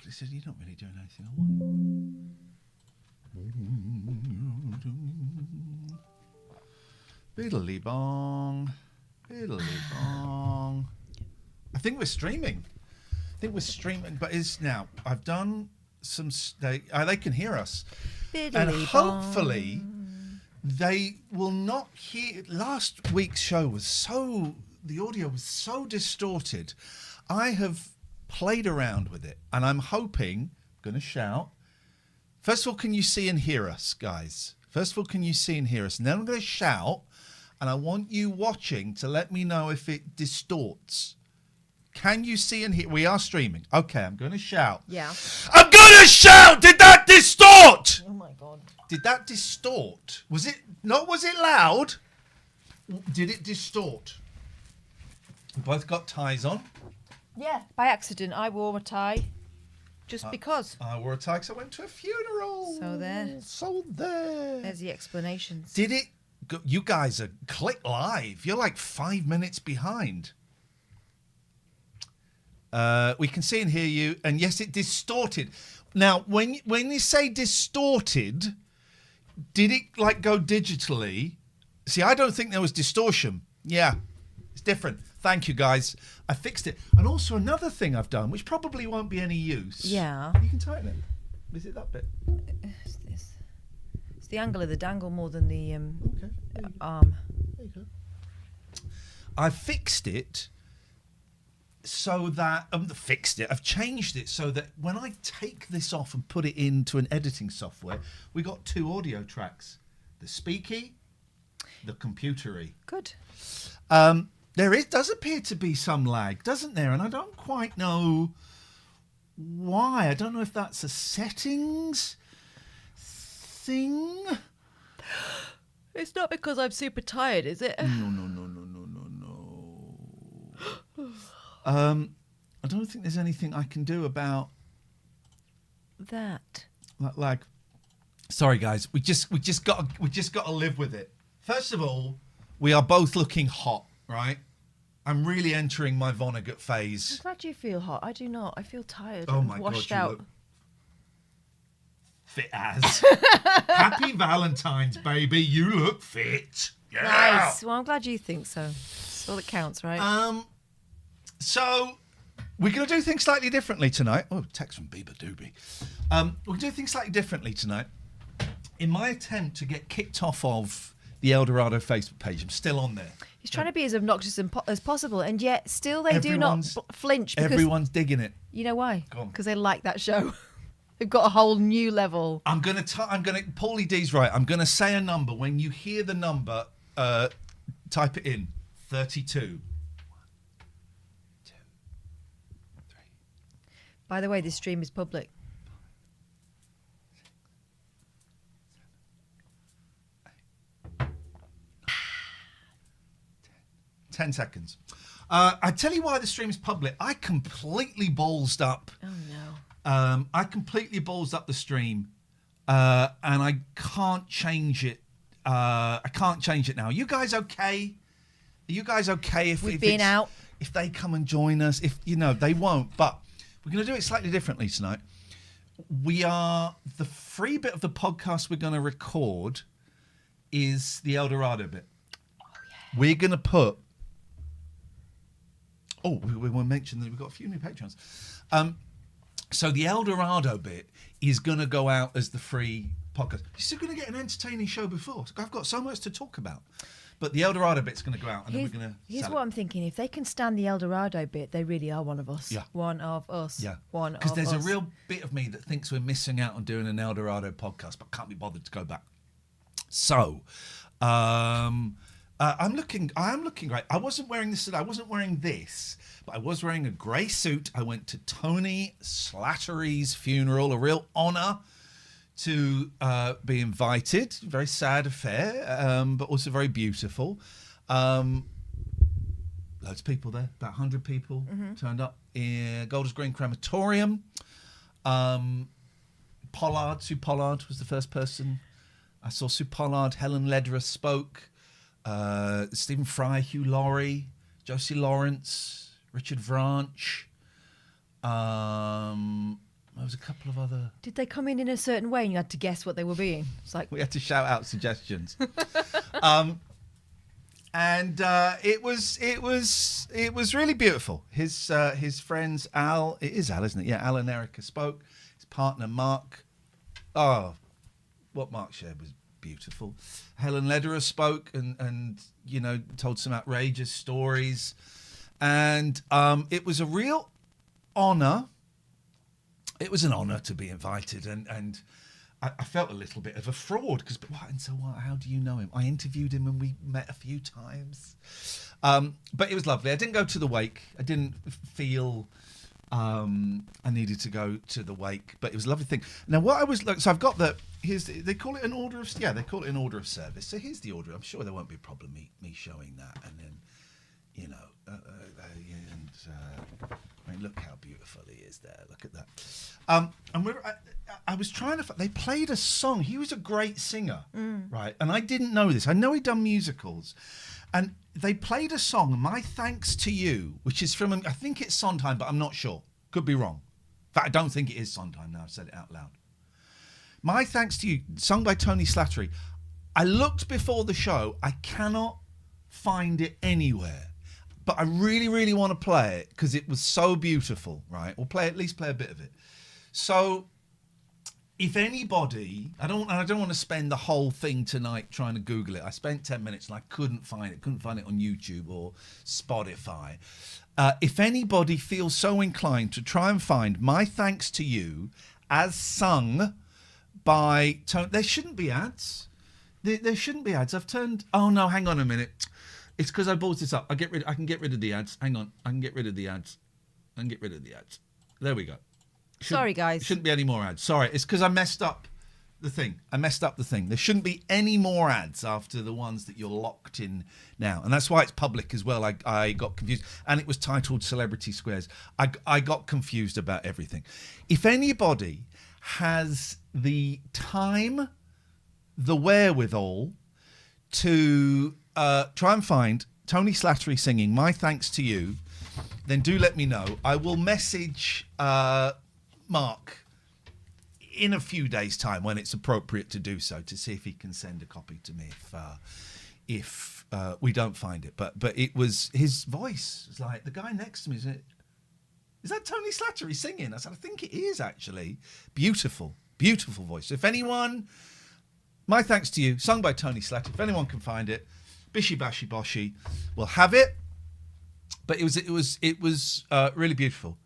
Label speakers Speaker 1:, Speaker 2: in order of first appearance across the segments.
Speaker 1: He said, "You're not really doing anything I want." Biddly bong. Biddly bong. I think we're streaming. But now I've done some. They can hear us, and hopefully they will not hear. Last week's show was the audio was so distorted. I have played around with it, and I'm hoping. I'm going to shout. First of all, can you see and hear us, guys? First of all, can you see and hear us? And then I'm going to shout, and I want you watching to let me know if it distorts. Can you see and hear? We are streaming. Okay, I'm going to shout.
Speaker 2: Yeah.
Speaker 1: I'm going to shout! Did that distort?
Speaker 2: Oh, my God.
Speaker 1: Did that distort? Was it loud? Did it distort? We both got ties on.
Speaker 2: Yeah, by accident, I wore a tie. Just because.
Speaker 1: I wore a tie because I went to a funeral.
Speaker 2: So there. There's the explanations.
Speaker 1: Did it? You guys are click live. You're like 5 minutes behind. We can see and hear you, and yes, it distorted. Now, when you say distorted, did it like go digitally? See, I don't think there was distortion. Yeah, it's different. Thank you, guys. I fixed it. And also another thing I've done, which probably won't be any use.
Speaker 2: Yeah.
Speaker 1: You can tighten it. Is it that bit?
Speaker 2: It's the angle of the dangle more than the
Speaker 1: There
Speaker 2: arm.
Speaker 1: you go. I fixed it so that... I've changed it so that when I take this off and put it into an editing software, we got 2 audio tracks. The speaky, the computery.
Speaker 2: Good.
Speaker 1: Does appear to be some lag, doesn't there? And I don't quite know why. I don't know if that's a settings thing.
Speaker 2: It's not because I'm super tired, is it?
Speaker 1: No. I don't think there's anything I can do about
Speaker 2: that
Speaker 1: lag. Sorry, guys. We just got to live with it. First of all, we are both looking hot, right? I'm really entering my Vonnegut phase.
Speaker 2: I'm glad you feel hot. I do not. I feel tired.
Speaker 1: Oh
Speaker 2: and
Speaker 1: my
Speaker 2: washed
Speaker 1: God, you
Speaker 2: out.
Speaker 1: look fit as. Happy Valentine's, baby. You look fit. Yeah.
Speaker 2: Nice. Well, I'm glad you think so. That's all that counts, right?
Speaker 1: So we're going to do things slightly differently tonight. Oh, text from Bieber Doobie. We're going to do things slightly differently tonight. In my attempt to get kicked off of the Eldorado Facebook page, I'm still on there.
Speaker 2: He's trying to be as obnoxious as possible, and yet still they do not flinch. Because,
Speaker 1: everyone's digging it.
Speaker 2: You know why?
Speaker 1: Go on.
Speaker 2: Because they like that show. They've got a whole new level.
Speaker 1: Paulie D's right. I'm going to say a number. When you hear the number, type it in. 32.
Speaker 2: By the way, this stream is public.
Speaker 1: 10 seconds. I tell you why the stream is public. I completely ballsed up.
Speaker 2: Oh, no.
Speaker 1: I completely ballsed up the stream, and I can't change it. I can't change it now. Are you guys okay? Are you guys okay if
Speaker 2: we've been out?
Speaker 1: If they come and join us, they won't. But we're going to do it slightly differently tonight. The free bit of the podcast we're going to record is the Eldorado bit.
Speaker 2: Oh, yeah.
Speaker 1: We're going to put. Oh, we want to mention that we've got a few new patrons. So the Eldorado bit is going to go out as the free podcast. You're still going to get an entertaining show before. I've got so much to talk about. But the Eldorado bit's going to go out, and then we're going to.
Speaker 2: Here's what I'm thinking: if they can stand the Eldorado bit, they really are one of us.
Speaker 1: Yeah.
Speaker 2: One of us.
Speaker 1: Yeah.
Speaker 2: One of us.
Speaker 1: Because there's a real bit of me that thinks we're missing out on doing an Eldorado podcast, but can't be bothered to go back. So, I am looking great. I wasn't wearing this today. I wasn't wearing this, but I was wearing a grey suit. I went to Tony Slattery's funeral, a real honour to be invited. Very sad affair, but also very beautiful. Loads of people there, about 100 people turned up in Golders Green Crematorium. Sue Pollard was the first person. I saw Sue Pollard, Helen Lederer spoke, Stephen Fry, Hugh Laurie, Josie Lawrence, Richard Vranch. Who was a couple of other.
Speaker 2: Did they come in a certain way and you had to guess what they were being? It's like
Speaker 1: We had to shout out suggestions. And it was really beautiful. His friends Al, it is Al, isn't it? Yeah, Al and Erica spoke. His partner Mark. Oh, what Mark shared was beautiful. Helen Lederer spoke and told some outrageous stories, and it was a real honour. It was an honour to be invited, and I felt a little bit of a fraud because how do you know him? I interviewed him and we met a few times, but it was lovely. I didn't go to the wake. I didn't feel I needed to go to the wake, but it was a lovely thing. Now, what I was like, so I've got they call it an order of service. So here's the order. I'm sure there won't be a problem me showing that, and then I mean, look how beautiful he is there. Look at that. And I was trying to. They played a song. He was a great singer, right? And I didn't know this. I know he'd done musicals, and they played a song, "My Thanks to You," which is from, I think it's Sondheim, but I'm not sure. Could be wrong. In fact, I don't think it is Sondheim now. I've said it out loud. "My Thanks to You," sung by Tony Slattery. I looked before the show. I cannot find it anywhere. But I really, really want to play it because it was so beautiful, right? Or at least play a bit of it. So, if anybody, I don't want to spend the whole thing tonight trying to Google it. I spent 10 minutes and I couldn't find it. Couldn't find it on YouTube or Spotify. If anybody feels so inclined to try and find "My Thanks to You" as sung by Tony, there shouldn't be ads. There shouldn't be ads. I've turned. Oh no, hang on a minute. It's because I brought this up. I can get rid of the ads. Hang on. I can get rid of the ads. There we go.
Speaker 2: Sorry, guys.
Speaker 1: Shouldn't be any more ads. Sorry. It's because I messed up the thing. There shouldn't be any more ads after the ones that you're locked in now. And that's why it's public as well. I got confused. And it was titled Celebrity Squares. I got confused about everything. If anybody has the time, the wherewithal to try and find Tony Slattery singing "My Thanks to You," then do let me know. I will message Mark in a few days' time when it's appropriate to do so, to see if he can send a copy to me if we don't find it. But it was his voice. It was like the guy next to me. Is that Tony Slattery singing? I said, I think it is actually. Beautiful, beautiful voice. If anyone, "My Thanks to You," sung by Tony Slattery. If anyone can find it, Bishy Bashy Boshy will have it. But it was really beautiful.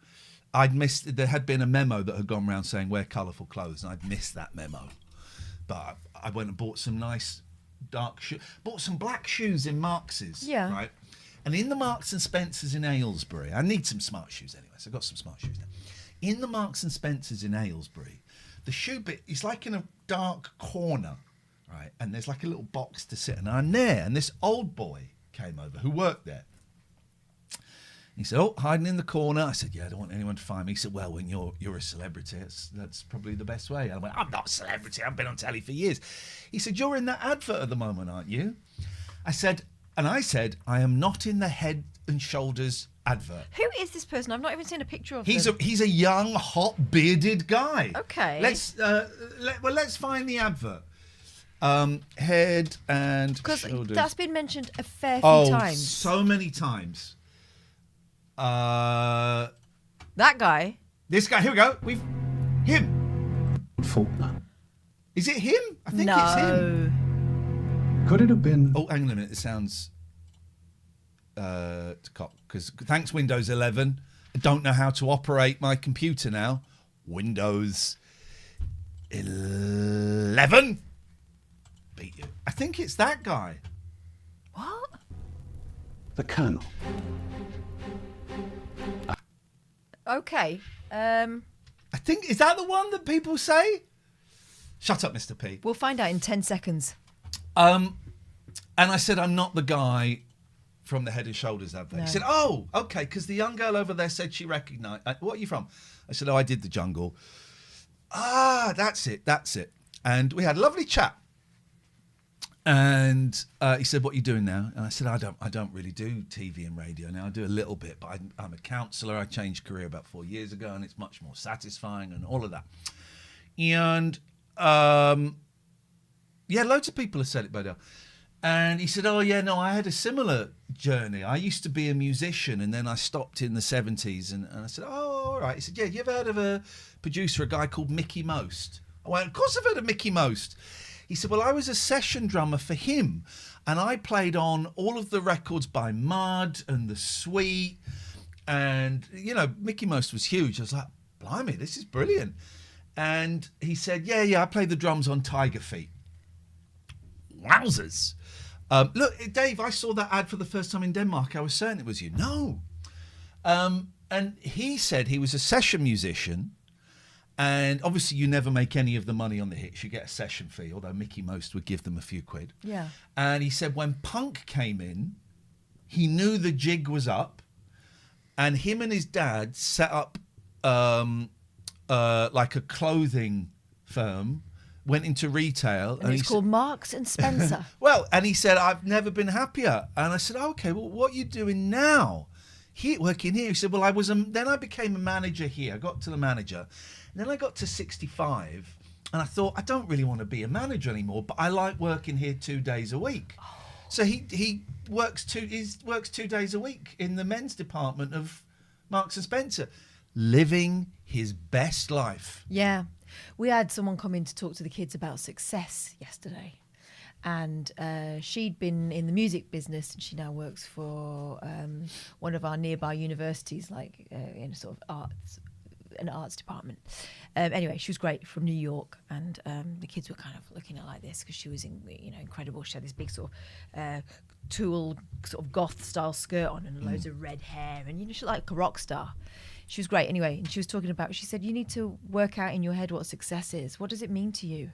Speaker 1: I'd missed. There had been a memo that had gone around saying wear colourful clothes, and I'd missed that memo. But I went and bought some nice dark shoes. Bought some black shoes in Marks's.
Speaker 2: Yeah.
Speaker 1: Right. And in the Marks and Spencers in Aylesbury, I need some smart shoes anyway, so I've got some smart shoes now. In the Marks and Spencers in Aylesbury, the shoe bit is like in a dark corner. Right, and there's like a little box to sit in, and I'm there, and this old boy came over who worked there. He said, "Oh, hiding in the corner." I said, "Yeah, I don't want anyone to find me." He said, "Well, when you're a celebrity, that's probably the best way." And I went, "I'm not a celebrity. I've been on telly for years." He said, "You're in that advert at the moment, aren't you?" I said, "I am not in the Head and Shoulders advert."
Speaker 2: Who is this person? I've not even seen a picture of
Speaker 1: He's
Speaker 2: him.
Speaker 1: He's a young, hot, bearded guy.
Speaker 2: Okay.
Speaker 1: Let's find the advert. Head and Shoulders.
Speaker 2: Because that's been mentioned a fair few times.
Speaker 1: So many times.
Speaker 2: That guy.
Speaker 1: This guy. Here we go. Him.
Speaker 3: Faulkner.
Speaker 1: Is it him? I think it's him.
Speaker 3: Could it have been?
Speaker 1: Oh, hang on a minute. It sounds to cop. Because thanks Windows 11, I don't know how to operate my computer now. Windows 11. Beat you. I think it's that guy.
Speaker 2: What?
Speaker 3: The Colonel.
Speaker 2: Okay.
Speaker 1: I think, is that the one that people say? Shut up, Mr. P.
Speaker 2: We'll find out in 10 seconds.
Speaker 1: And I said, I'm not the guy from the Head and Shoulders advert.
Speaker 2: No.
Speaker 1: He said, oh, okay, because the young girl over there said she recognised. What are you from? I said, oh, I did The Jungle. Ah, that's it. And we had a lovely chat. And he said, "What are you doing now?" And I said, I don't really do TV and radio now. I do a little bit, but I'm a counsellor. I changed career about 4 years ago, and it's much more satisfying and all of that. And loads of people have said it, Bodell. And he said, "Oh yeah, no, I had a similar journey. I used to be a musician, and then I stopped in the 70s." And I said, "Oh, all right." He said, "Yeah, you ever heard of a producer, a guy called Mickey Most?" I went, "Of course I've heard of Mickey Most." He said, "Well, I was a session drummer for him, and I played on all of the records by Mud and The Sweet, and, Mickey Most was huge." I was like, "Blimey, this is brilliant." And he said, yeah, I played the drums on Tiger Feet." Wowzers. Look, Dave, I saw that ad for the first time in Denmark. I was certain it was you. No. And he said he was a session musician. And obviously you never make any of the money on the hits. You get a session fee, although Mickey Most would give them a few quid.
Speaker 2: Yeah.
Speaker 1: And he said when punk came in, he knew the jig was up. And him and his dad set up like a clothing firm, went into retail.
Speaker 2: And it's called Marks and Spencer.
Speaker 1: Well, and he said, "I've never been happier." And I said, "Okay, well, what are you doing now? Working here?" He said, "Well, then I became a manager here. I got to the manager. And then I got to 65, and I thought, I don't really want to be a manager anymore, but I like working here 2 days a week." Oh. So he works 2 days a week in the men's department of Marks and Spencer, living his best life.
Speaker 2: Yeah. We had someone come in to talk to the kids about success yesterday. And she'd been in the music business, and she now works for one of our nearby universities, like in sort of an arts department. Anyway, she was great, from New York, and the kids were kind of looking at her like this because she was incredible. She had this big sort of tulle sort of goth style skirt on and loads of red hair, and she looked like a rock star. She was great. Anyway, and she was talking about, she said, you need to work out in your head what success is. What does it mean to you?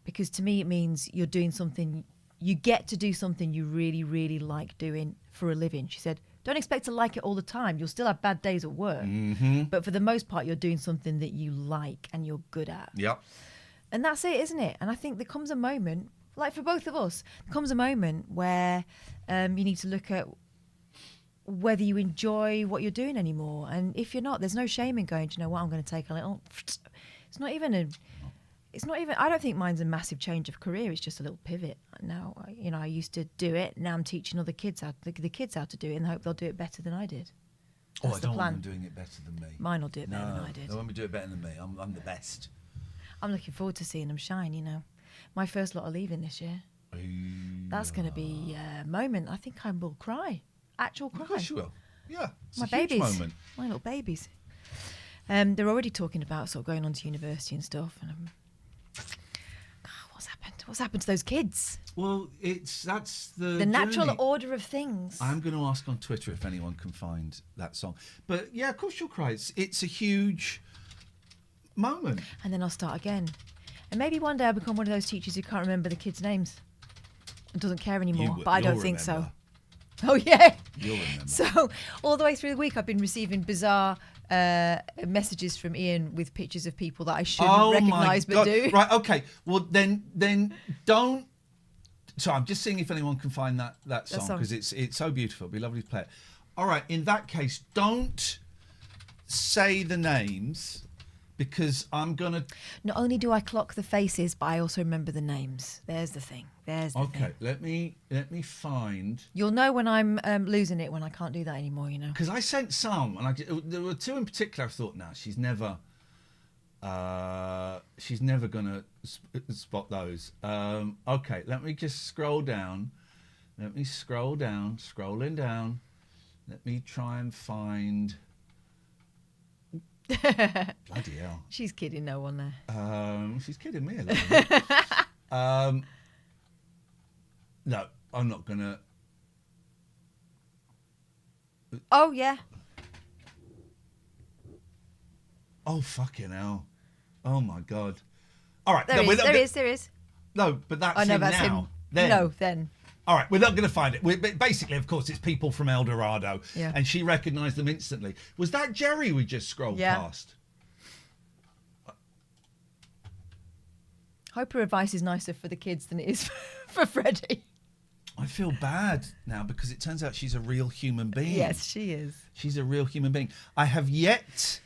Speaker 2: Because to me it means you're doing something, you get to do something you really, really like doing for a living. She said, don't expect to like it all the time. You'll still have bad days at work. Mm-hmm. But for the most part, you're doing something that you like and you're good at.
Speaker 1: Yep.
Speaker 2: And that's it, isn't it? And I think there comes a moment, like for both of us, there comes a moment where you need to look at whether you enjoy what you're doing anymore. And if you're not, there's no shame in going, do you know what, I'm going to take a little... It's not even, I don't think mine's a massive change of career. It's just a little pivot. Now, I used to do it. Now I'm teaching other kids the kids how to do it in the hope they'll do it better than I did. That's
Speaker 1: I don't want them doing it better than me.
Speaker 2: Mine will do it better than I did.
Speaker 1: No, when we do it better than me, I'm the best.
Speaker 2: I'm looking forward to seeing them shine, My first lot are leaving this year. That's going to be a moment. I think I will cry. Actual cry.
Speaker 1: Of course you will. Yeah. It's
Speaker 2: my
Speaker 1: a huge
Speaker 2: babies.
Speaker 1: moment.
Speaker 2: My little babies. They're already talking about sort of going on to university and stuff. And what's happened? What's happened to those kids?
Speaker 1: Well, that's the
Speaker 2: natural
Speaker 1: journey.
Speaker 2: order of things.
Speaker 1: I'm going to ask on Twitter if anyone can find that song. But yeah, of course you'll cry. It's a huge moment.
Speaker 2: And then I'll start again. And maybe one day I'll become one of those teachers who can't remember the kids' names and doesn't care anymore. But I don't think so. Oh, yeah.
Speaker 1: You'll remember.
Speaker 2: So all the way through the week, I've been receiving bizarre messages from Ian with pictures of people that I shouldn't recognise but do.
Speaker 1: Right, okay. Well, then don't... So I'm just seeing if anyone can find that song, because it's so beautiful. It'd be lovely to play it. All right, in that case, don't say the names, because I'm going to...
Speaker 2: Not only do I clock the faces, but I also remember the names. There's the thing.
Speaker 1: Okay, let me find...
Speaker 2: You'll know when I'm losing it, when I can't do that anymore,
Speaker 1: Because I sent some, and there were two in particular I thought, no, she's never going to spot those. Okay, let me just scroll down. Scrolling down. Let me try and find... Bloody hell.
Speaker 2: She's kidding no one there.
Speaker 1: She's kidding me a little bit. No, I'm not going to...
Speaker 2: Oh, yeah.
Speaker 1: Oh, fucking hell. Oh, my God. All right.
Speaker 2: There is.
Speaker 1: No, but that's
Speaker 2: I know
Speaker 1: him
Speaker 2: that's
Speaker 1: now.
Speaker 2: him.
Speaker 1: Then.
Speaker 2: No, then.
Speaker 1: All right, we're not going to find it. Basically, of course, it's people from El Dorado, and she recognised them instantly. Was that Jerry we just scrolled past?
Speaker 2: Hope her advice is nicer for the kids than it is for Freddie.
Speaker 1: I feel bad now because it turns out she's a real human being.
Speaker 2: Yes, she is.
Speaker 1: She's a real human being. I have yet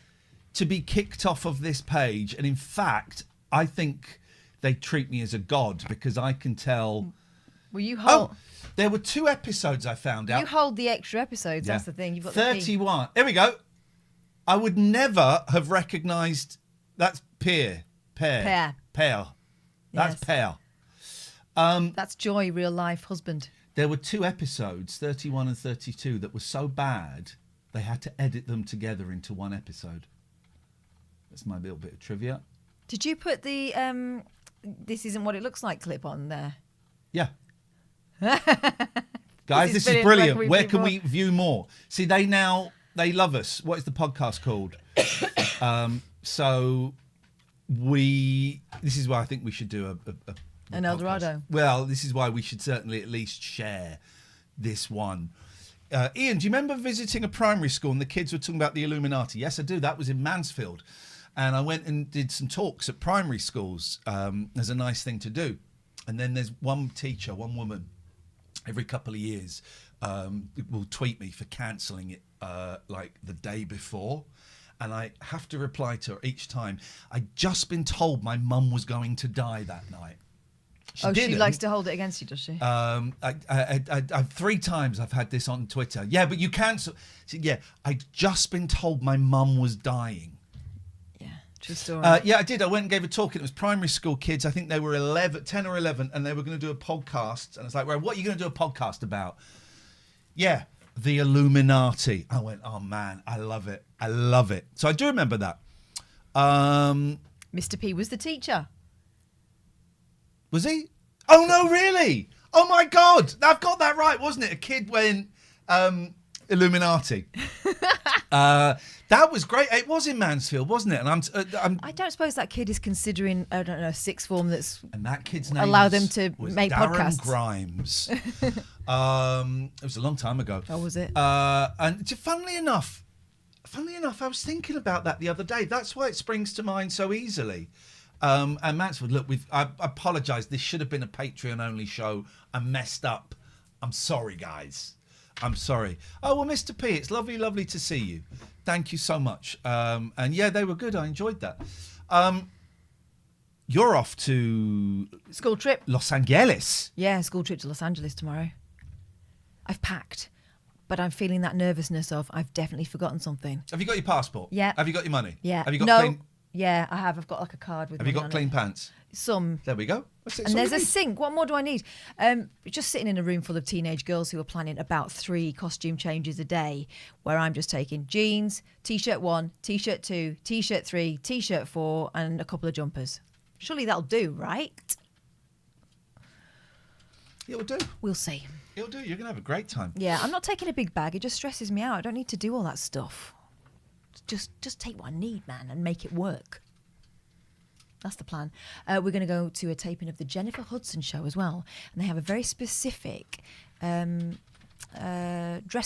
Speaker 1: to be kicked off of this page. And in fact, I think they treat me as a god because I can tell.
Speaker 2: Well, you hold.
Speaker 1: Oh, there were 2 episodes I found out.
Speaker 2: You hold the extra episodes.
Speaker 1: Yeah.
Speaker 2: That's the thing. You've got
Speaker 1: 31. Here we go. I would never have recognised. That's pear.
Speaker 2: Pear.
Speaker 1: That's
Speaker 2: Yes.
Speaker 1: pear.
Speaker 2: That's Joy, real life husband.
Speaker 1: There were 2 episodes, 31 and 32, that were so bad they had to edit them together into 1 episode. That's my little bit of trivia.
Speaker 2: Did you put the "This isn't what it looks like" clip on there?
Speaker 1: Yeah. Guys,
Speaker 2: This
Speaker 1: this
Speaker 2: is
Speaker 1: is
Speaker 2: brilliant.
Speaker 1: brilliant.
Speaker 2: Like
Speaker 1: Where can we view more? See, they love us. What is the podcast called? So this is why I think we should do a
Speaker 2: An El Dorado.
Speaker 1: Well, this is why we should certainly at least share this one. Ian, do you remember visiting a primary school and the kids were talking about the Illuminati? Yes, I do. That was in Mansfield. And I went and did some talks at primary schools as a nice thing to do. And then there's one teacher, one woman, every couple of years will tweet me for cancelling it like the day before. And I have to reply to her each time. I'd just been told my mum was going to die that night.
Speaker 2: She likes to hold it against you, does she?
Speaker 1: I 3 times I've had this on Twitter. Yeah, but you cancel. Yeah, I'd just been told my mum was dying.
Speaker 2: Yeah, true story.
Speaker 1: Yeah, I did. I went and gave a talk, and it was primary school kids. I think they were 10 or 11, and they were going to do a podcast. And I was like, right, what are you going to do a podcast about? Yeah, the Illuminati. I went, oh, man, I love it. I love it. So I do remember that.
Speaker 2: Mr. P was the teacher.
Speaker 1: Was he? Oh, no, really? Oh, my God. I've got that right, wasn't it? A kid went Illuminati. That was great. It was in Mansfield, wasn't it? And
Speaker 2: I don't suppose that kid is considering, I don't know, 6th form that's
Speaker 1: and that kid's name
Speaker 2: allow them to
Speaker 1: was
Speaker 2: make
Speaker 1: Darren
Speaker 2: podcasts.
Speaker 1: Grimes. It was a long time ago.
Speaker 2: Oh, was it?
Speaker 1: And funnily enough, I was thinking about that the other day. That's why it springs to mind so easily. And Mansfield, look, I apologise. This should have been a Patreon-only show. I messed up. I'm sorry, guys. I'm sorry. Oh, well, Mr. P, it's lovely to see you. Thank you so much. And yeah, they were good. I enjoyed that. You're off to
Speaker 2: School trip.
Speaker 1: Los Angeles.
Speaker 2: Yeah, school trip to Los Angeles tomorrow. I've packed, but I'm feeling that nervousness of I've definitely forgotten something.
Speaker 1: Have you got your passport?
Speaker 2: Yeah.
Speaker 1: Have you got your money?
Speaker 2: Yeah.
Speaker 1: Have you got
Speaker 2: no.
Speaker 1: clean?
Speaker 2: Yeah, I have. I've got like a card with.
Speaker 1: Have you
Speaker 2: money
Speaker 1: got
Speaker 2: on
Speaker 1: clean
Speaker 2: it.
Speaker 1: pants?
Speaker 2: Some.
Speaker 1: There we go.
Speaker 2: And there's a sink. What more do I need? Just sitting in a room full of teenage girls who are planning about 3 costume changes a day, where I'm just taking jeans, t-shirt 1, t-shirt 2, t-shirt 3, t-shirt 4, and a couple of jumpers. Surely that'll do, right?
Speaker 1: It'll do.
Speaker 2: We'll see.
Speaker 1: It'll do. You're going to have a great time.
Speaker 2: Yeah, I'm not taking a big bag. It just stresses me out. I don't need to do all that stuff. Just take what I need, man, and make it work. That's the plan. We're going to go to a taping of the Jennifer Hudson show as well. And they have a very specific dress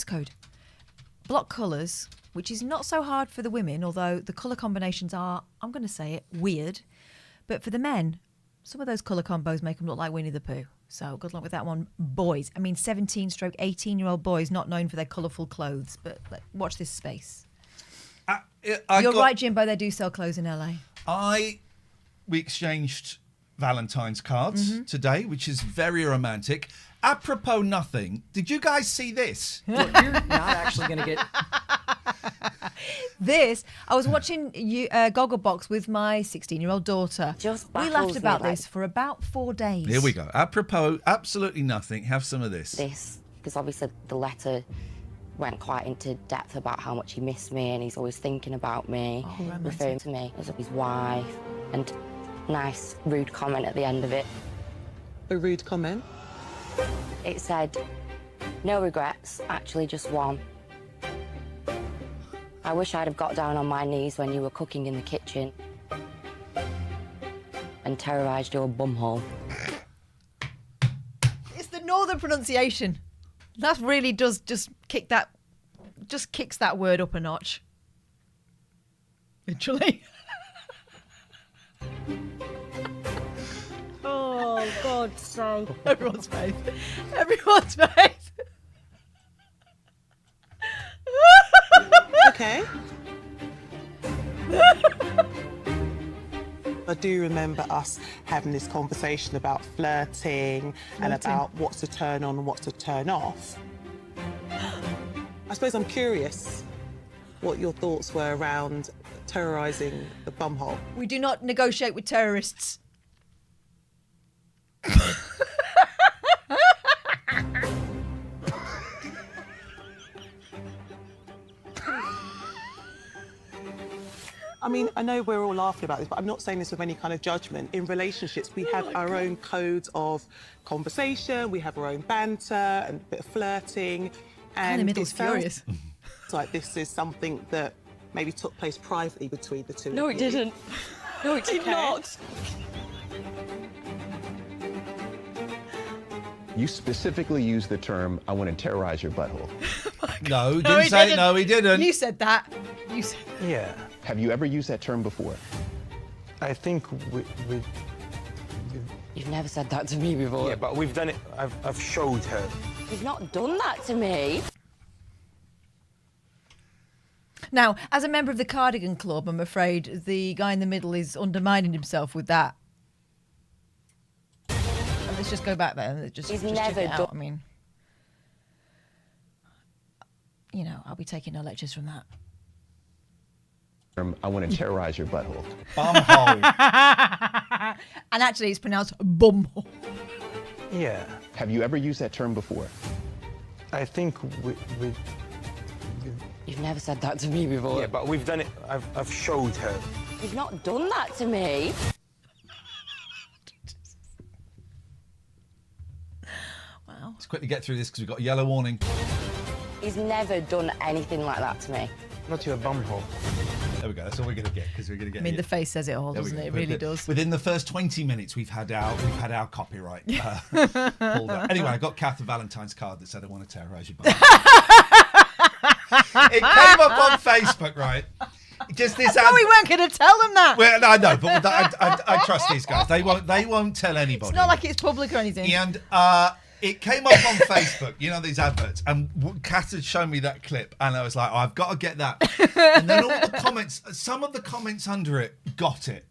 Speaker 2: code. Block colours, which is not so hard for the women, although the colour combinations are, I'm going to say it, weird. But for the men, some of those colour combos make them look like Winnie the Pooh. So good luck with that one, boys. I mean, 17-18-year-old boys not known for their colourful clothes. But watch this space. You're right, Jimbo, they do sell clothes in LA.
Speaker 1: We exchanged Valentine's cards today, which is very romantic. Apropos nothing, did you guys see this?
Speaker 4: Well, you're not actually going to get...
Speaker 2: This, I was watching Gogglebox with my 16-year-old daughter.
Speaker 5: Just
Speaker 2: we
Speaker 5: baffles
Speaker 2: laughed
Speaker 5: me,
Speaker 2: about
Speaker 5: like-
Speaker 2: this for about 4 days.
Speaker 1: Here we go. Apropos absolutely nothing, have some of this.
Speaker 5: This, because obviously the letter went quite into depth about how much he missed me and he's always thinking about me, referring to me as his wife, and nice rude comment at the end of it.
Speaker 4: A rude comment?
Speaker 5: It said, "No regrets, actually just one. I wish I'd have got down on my knees when you were cooking in the kitchen and terrorised your bumhole."
Speaker 2: It's the northern pronunciation. That really does just kicks that word up a notch. Literally.
Speaker 6: God's sake.
Speaker 2: Everyone's face. Everyone's face.
Speaker 4: Okay. I do remember us having this conversation about flirting and about what's to turn on and what's to turn off. I suppose I'm curious what your thoughts were around terrorising the bumhole.
Speaker 2: We do not negotiate with terrorists.
Speaker 4: I mean, I know we're all laughing about this, but I'm not saying this with any kind of judgment. In relationships, we have our own codes of conversation, we have our own banter and a bit of flirting.
Speaker 2: And the middle's
Speaker 4: it feels
Speaker 2: furious.
Speaker 4: like this is something that maybe took place privately between the two
Speaker 6: No,
Speaker 4: of
Speaker 6: it
Speaker 4: you.
Speaker 6: didn't. No, it did not.
Speaker 3: You specifically used the term, I want to terrorize your butthole.
Speaker 1: No, didn't say it. No, he didn't.
Speaker 2: You said that. You said
Speaker 7: Yeah,
Speaker 3: Have you ever used that term before?
Speaker 7: I think
Speaker 5: You've never said that to me before.
Speaker 7: yeah, but we've done it. I've showed her.
Speaker 5: You've not done that to me.
Speaker 2: Now, as a member of the Cardigan Club, I'm afraid the guy in the middle is undermining himself with that. And let's just go back there and just
Speaker 5: He's
Speaker 2: check
Speaker 5: never
Speaker 2: it out.
Speaker 5: done-
Speaker 2: I mean, you know, I'll be taking no lectures from that.
Speaker 3: Term, I want to terrorize your butthole.
Speaker 1: Bumhole.
Speaker 2: And actually, it's pronounced bumhole.
Speaker 7: Yeah,
Speaker 3: Have you ever used that term before?
Speaker 7: I think
Speaker 5: You've never said that to me before.
Speaker 7: yeah, but we've done it. I've showed her.
Speaker 5: You've not done that to me.
Speaker 2: Wow.
Speaker 1: Let's quickly get through this because we've got a yellow warning.
Speaker 5: He's never done anything like that to me.
Speaker 7: Not your bumhole.
Speaker 1: There we go. That's all we're going to get because we're going to get.
Speaker 2: I mean, the face says it all,
Speaker 1: There we
Speaker 2: doesn't
Speaker 1: go.
Speaker 2: it? It really does.
Speaker 1: Within the first 20 minutes, we've had our copyright pulled out. Anyway, I got Kath a Valentine's card that said, "I want to terrorise your bum." It came up on Facebook, right? Just this.
Speaker 2: No, we weren't going to tell them that.
Speaker 1: Well, no, I know, but I trust these guys. They won't tell anybody.
Speaker 2: It's not like it's public or anything.
Speaker 1: And it came up on Facebook, you know, these adverts, and Kath had shown me that clip, and I was like, oh, I've got to get that. And then all the comments, some of the comments under it got it.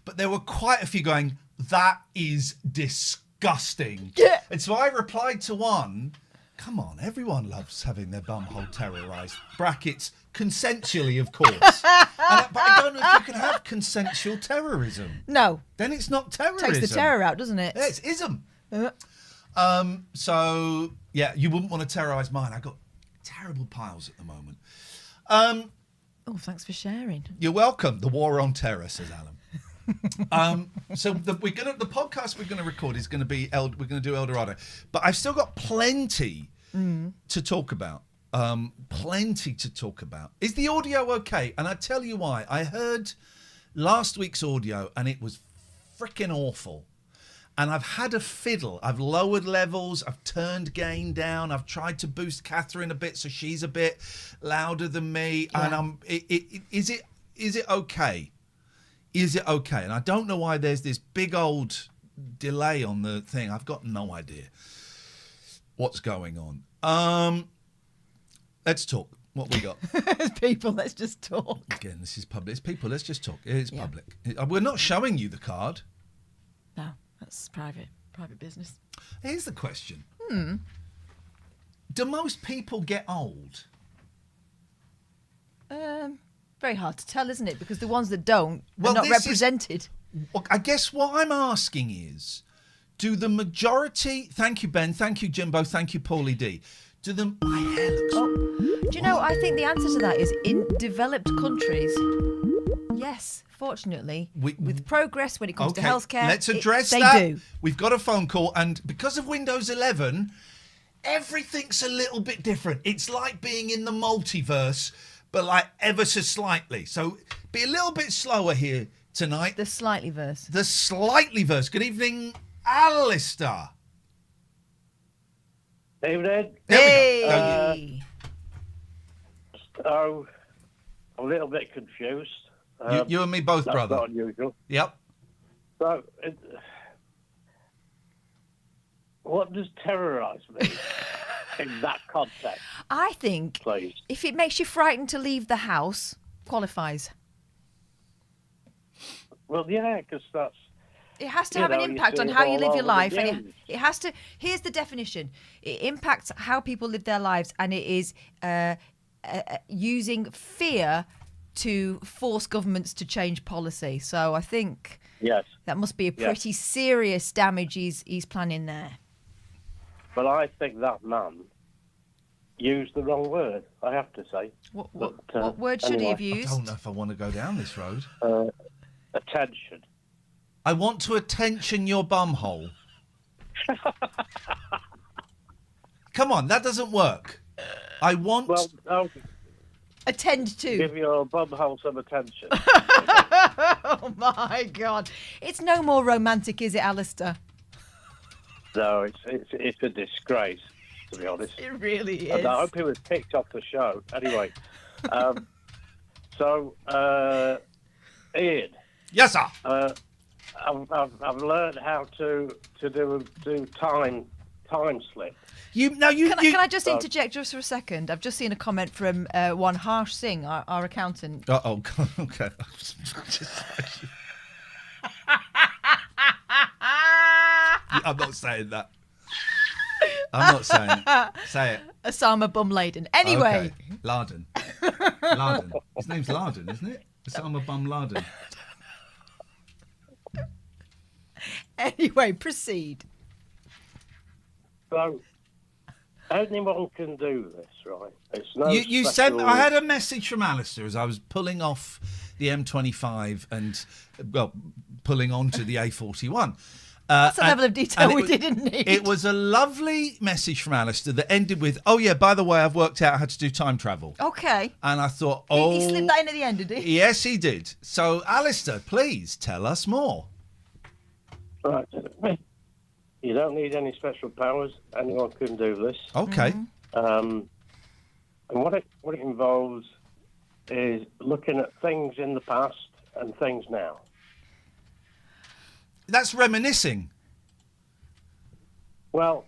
Speaker 1: But there were quite a few going, that is disgusting.
Speaker 2: Yeah.
Speaker 1: And so I replied to one, come on, everyone loves having their bumhole terrorised. Brackets, consensually, of course. But I don't know if you can have consensual terrorism.
Speaker 2: No.
Speaker 1: Then it's not terrorism.
Speaker 2: Takes the terror out, doesn't it?
Speaker 1: Yeah, it's ism. So yeah, you wouldn't want to terrorise mine. I got terrible piles at the moment.
Speaker 2: Oh, thanks for sharing.
Speaker 1: You're welcome. The war on terror, says Alan. So the podcast we're gonna record is gonna be we're gonna do El Dorado, but I've still got plenty to talk about. Plenty to talk about. Is the audio okay? And I tell you why. I heard last week's audio and it was freaking awful. And I've had a fiddle. I've lowered levels. I've turned gain down. I've tried to boost Katherine a bit so she's a bit louder than me.
Speaker 2: Yeah.
Speaker 1: And is it okay? Is it okay? And I don't know why there's this big old delay on the thing. I've got no idea what's going on. Let's talk. What we got?
Speaker 2: People, let's just talk.
Speaker 1: Again, this is public. It's people. Let's just talk. It's
Speaker 2: Yeah.
Speaker 1: public. We're not showing you the card.
Speaker 2: No, that's private business.
Speaker 1: Here's the question. Do most people get old?
Speaker 2: Very hard to tell, isn't it? Because the ones that don't
Speaker 1: Well,
Speaker 2: are not
Speaker 1: this is-
Speaker 2: represented.
Speaker 1: Well, I guess what I'm asking is, do the majority... Thank you, Ben. Thank you, Jimbo. Thank you, Paulie D. Do the... My hair looks...
Speaker 2: Do you know, I think the answer to that is in developed countries, yes, fortunately, with progress when it comes to healthcare,
Speaker 1: let's address
Speaker 2: they
Speaker 1: that.
Speaker 2: do.
Speaker 1: We've got a phone call, and because of Windows 11, everything's a little bit different. It's like being in the multiverse, but like ever so slightly. So be a little bit slower here tonight.
Speaker 2: The slightly verse.
Speaker 1: The slightly verse. Good evening, Alistair.
Speaker 8: Evening.
Speaker 1: There we go.
Speaker 2: Hey!
Speaker 8: So, I'm a little bit confused.
Speaker 1: You and me both,
Speaker 8: That's
Speaker 1: brother.
Speaker 8: not unusual.
Speaker 1: Yep.
Speaker 8: So, What does terrorise mean in that context?
Speaker 2: I think
Speaker 8: Please.
Speaker 2: if it makes you frightened to leave the house, qualifies.
Speaker 8: Well, yeah, because that's...
Speaker 2: It has to
Speaker 8: You
Speaker 2: have an
Speaker 8: know, you
Speaker 2: impact
Speaker 8: see
Speaker 2: on
Speaker 8: it
Speaker 2: how you
Speaker 8: all
Speaker 2: live your
Speaker 8: over the
Speaker 2: life, and
Speaker 8: news.
Speaker 2: it has to. Here's the definition: it impacts how people live their lives, and it is using fear to force governments to change policy. So I think
Speaker 8: Yes.
Speaker 2: that must be a pretty serious damage he's planning there.
Speaker 8: But I think that man used the wrong word, I have to say.
Speaker 2: What
Speaker 8: But,
Speaker 2: word should he have
Speaker 8: anyway.
Speaker 1: I
Speaker 2: used?
Speaker 1: don't know if I want to go down this road.
Speaker 8: Attention.
Speaker 1: I want to attention your bumhole. Come on, that doesn't work. I want...
Speaker 8: Well, I'll
Speaker 2: Attend to.
Speaker 8: give your bumhole some attention.
Speaker 2: Oh my God! It's no more romantic, is it, Alistair?
Speaker 8: No, it's a disgrace, to be honest.
Speaker 2: It really
Speaker 8: And
Speaker 2: is.
Speaker 8: I hope he was picked off the show. Anyway, Ian,
Speaker 1: Yes, sir.
Speaker 8: I've learned how to do time slip.
Speaker 2: Can I just interject just for a second? I've just seen a comment from one Harsh Singh, our accountant.
Speaker 1: Uh-oh, okay. I'm not saying that. I'm not saying it. Say it.
Speaker 2: Osama Bum Laden. Anyway,
Speaker 1: Okay. Laden. His name's Laden, isn't it? Osama Bum Laden.
Speaker 2: anyway, proceed.
Speaker 8: So anyone can do this, right? It's no
Speaker 1: You
Speaker 8: special...
Speaker 1: sent. I had a message from Alistair as I was pulling off the M25 and, well, pulling onto the A41.
Speaker 2: That's a level of detail
Speaker 1: and
Speaker 2: we didn't need.
Speaker 1: It was a lovely message from Alistair that ended with, "Oh yeah, by the way, I've worked out how to do time travel."
Speaker 2: Okay.
Speaker 1: And I thought,
Speaker 2: He slipped that in at the end, did he?
Speaker 1: Yes, he did. So, Alistair, please tell us more.
Speaker 8: Right. You don't need any special powers. Anyone can do this.
Speaker 1: Okay.
Speaker 8: And what it involves is looking at things in the past and things now.
Speaker 1: That's reminiscing.
Speaker 8: Well,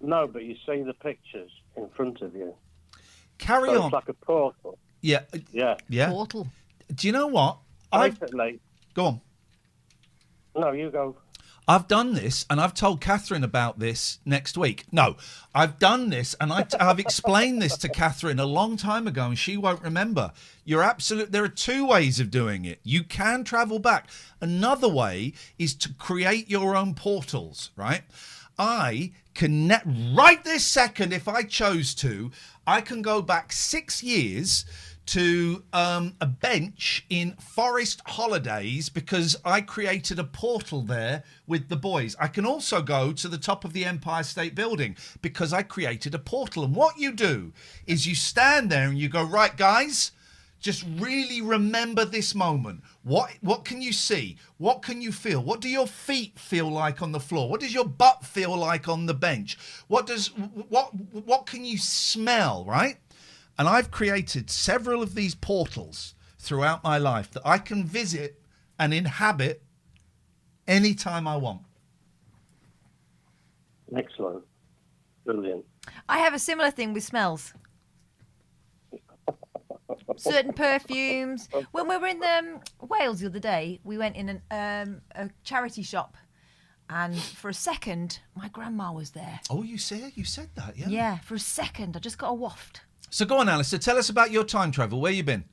Speaker 8: no, but you see the pictures in front of you.
Speaker 1: Carry
Speaker 8: So
Speaker 1: on.
Speaker 8: it's like a portal.
Speaker 1: Yeah.
Speaker 8: Yeah.
Speaker 1: Yeah.
Speaker 2: Portal.
Speaker 1: Do you know what?
Speaker 8: Basically,
Speaker 1: Go on.
Speaker 8: no, you go.
Speaker 1: I've done this, and I've told Katherine about this next week. No, I've done this, and I've explained this to Katherine a long time ago, and she won't remember. You're absolute. There are two ways of doing it. You can travel back. Another way is to create your own portals, right? I can, right this second, if I chose to, I can go back 6 years to a bench in Forest Holidays because I created a portal there with the boys. I can also go to the top of the Empire State Building because I created a portal. And what you do is you stand there and you go, right, guys, just really remember this moment. What can you see? What can you feel? What do your feet feel like on the floor? What does your butt feel like on the bench? What can you smell, right? And I've created several of these portals throughout my life that I can visit and inhabit anytime I want.
Speaker 8: Excellent. Brilliant.
Speaker 2: I have a similar thing with smells. Certain perfumes. When we were in Wales the other day, we went in a charity shop, and for a second, my grandma was there.
Speaker 1: Oh, you said that, yeah?
Speaker 2: Yeah, for a second, I just got a waft.
Speaker 1: So go on, Alistair. Tell us about your time travel. Where you been?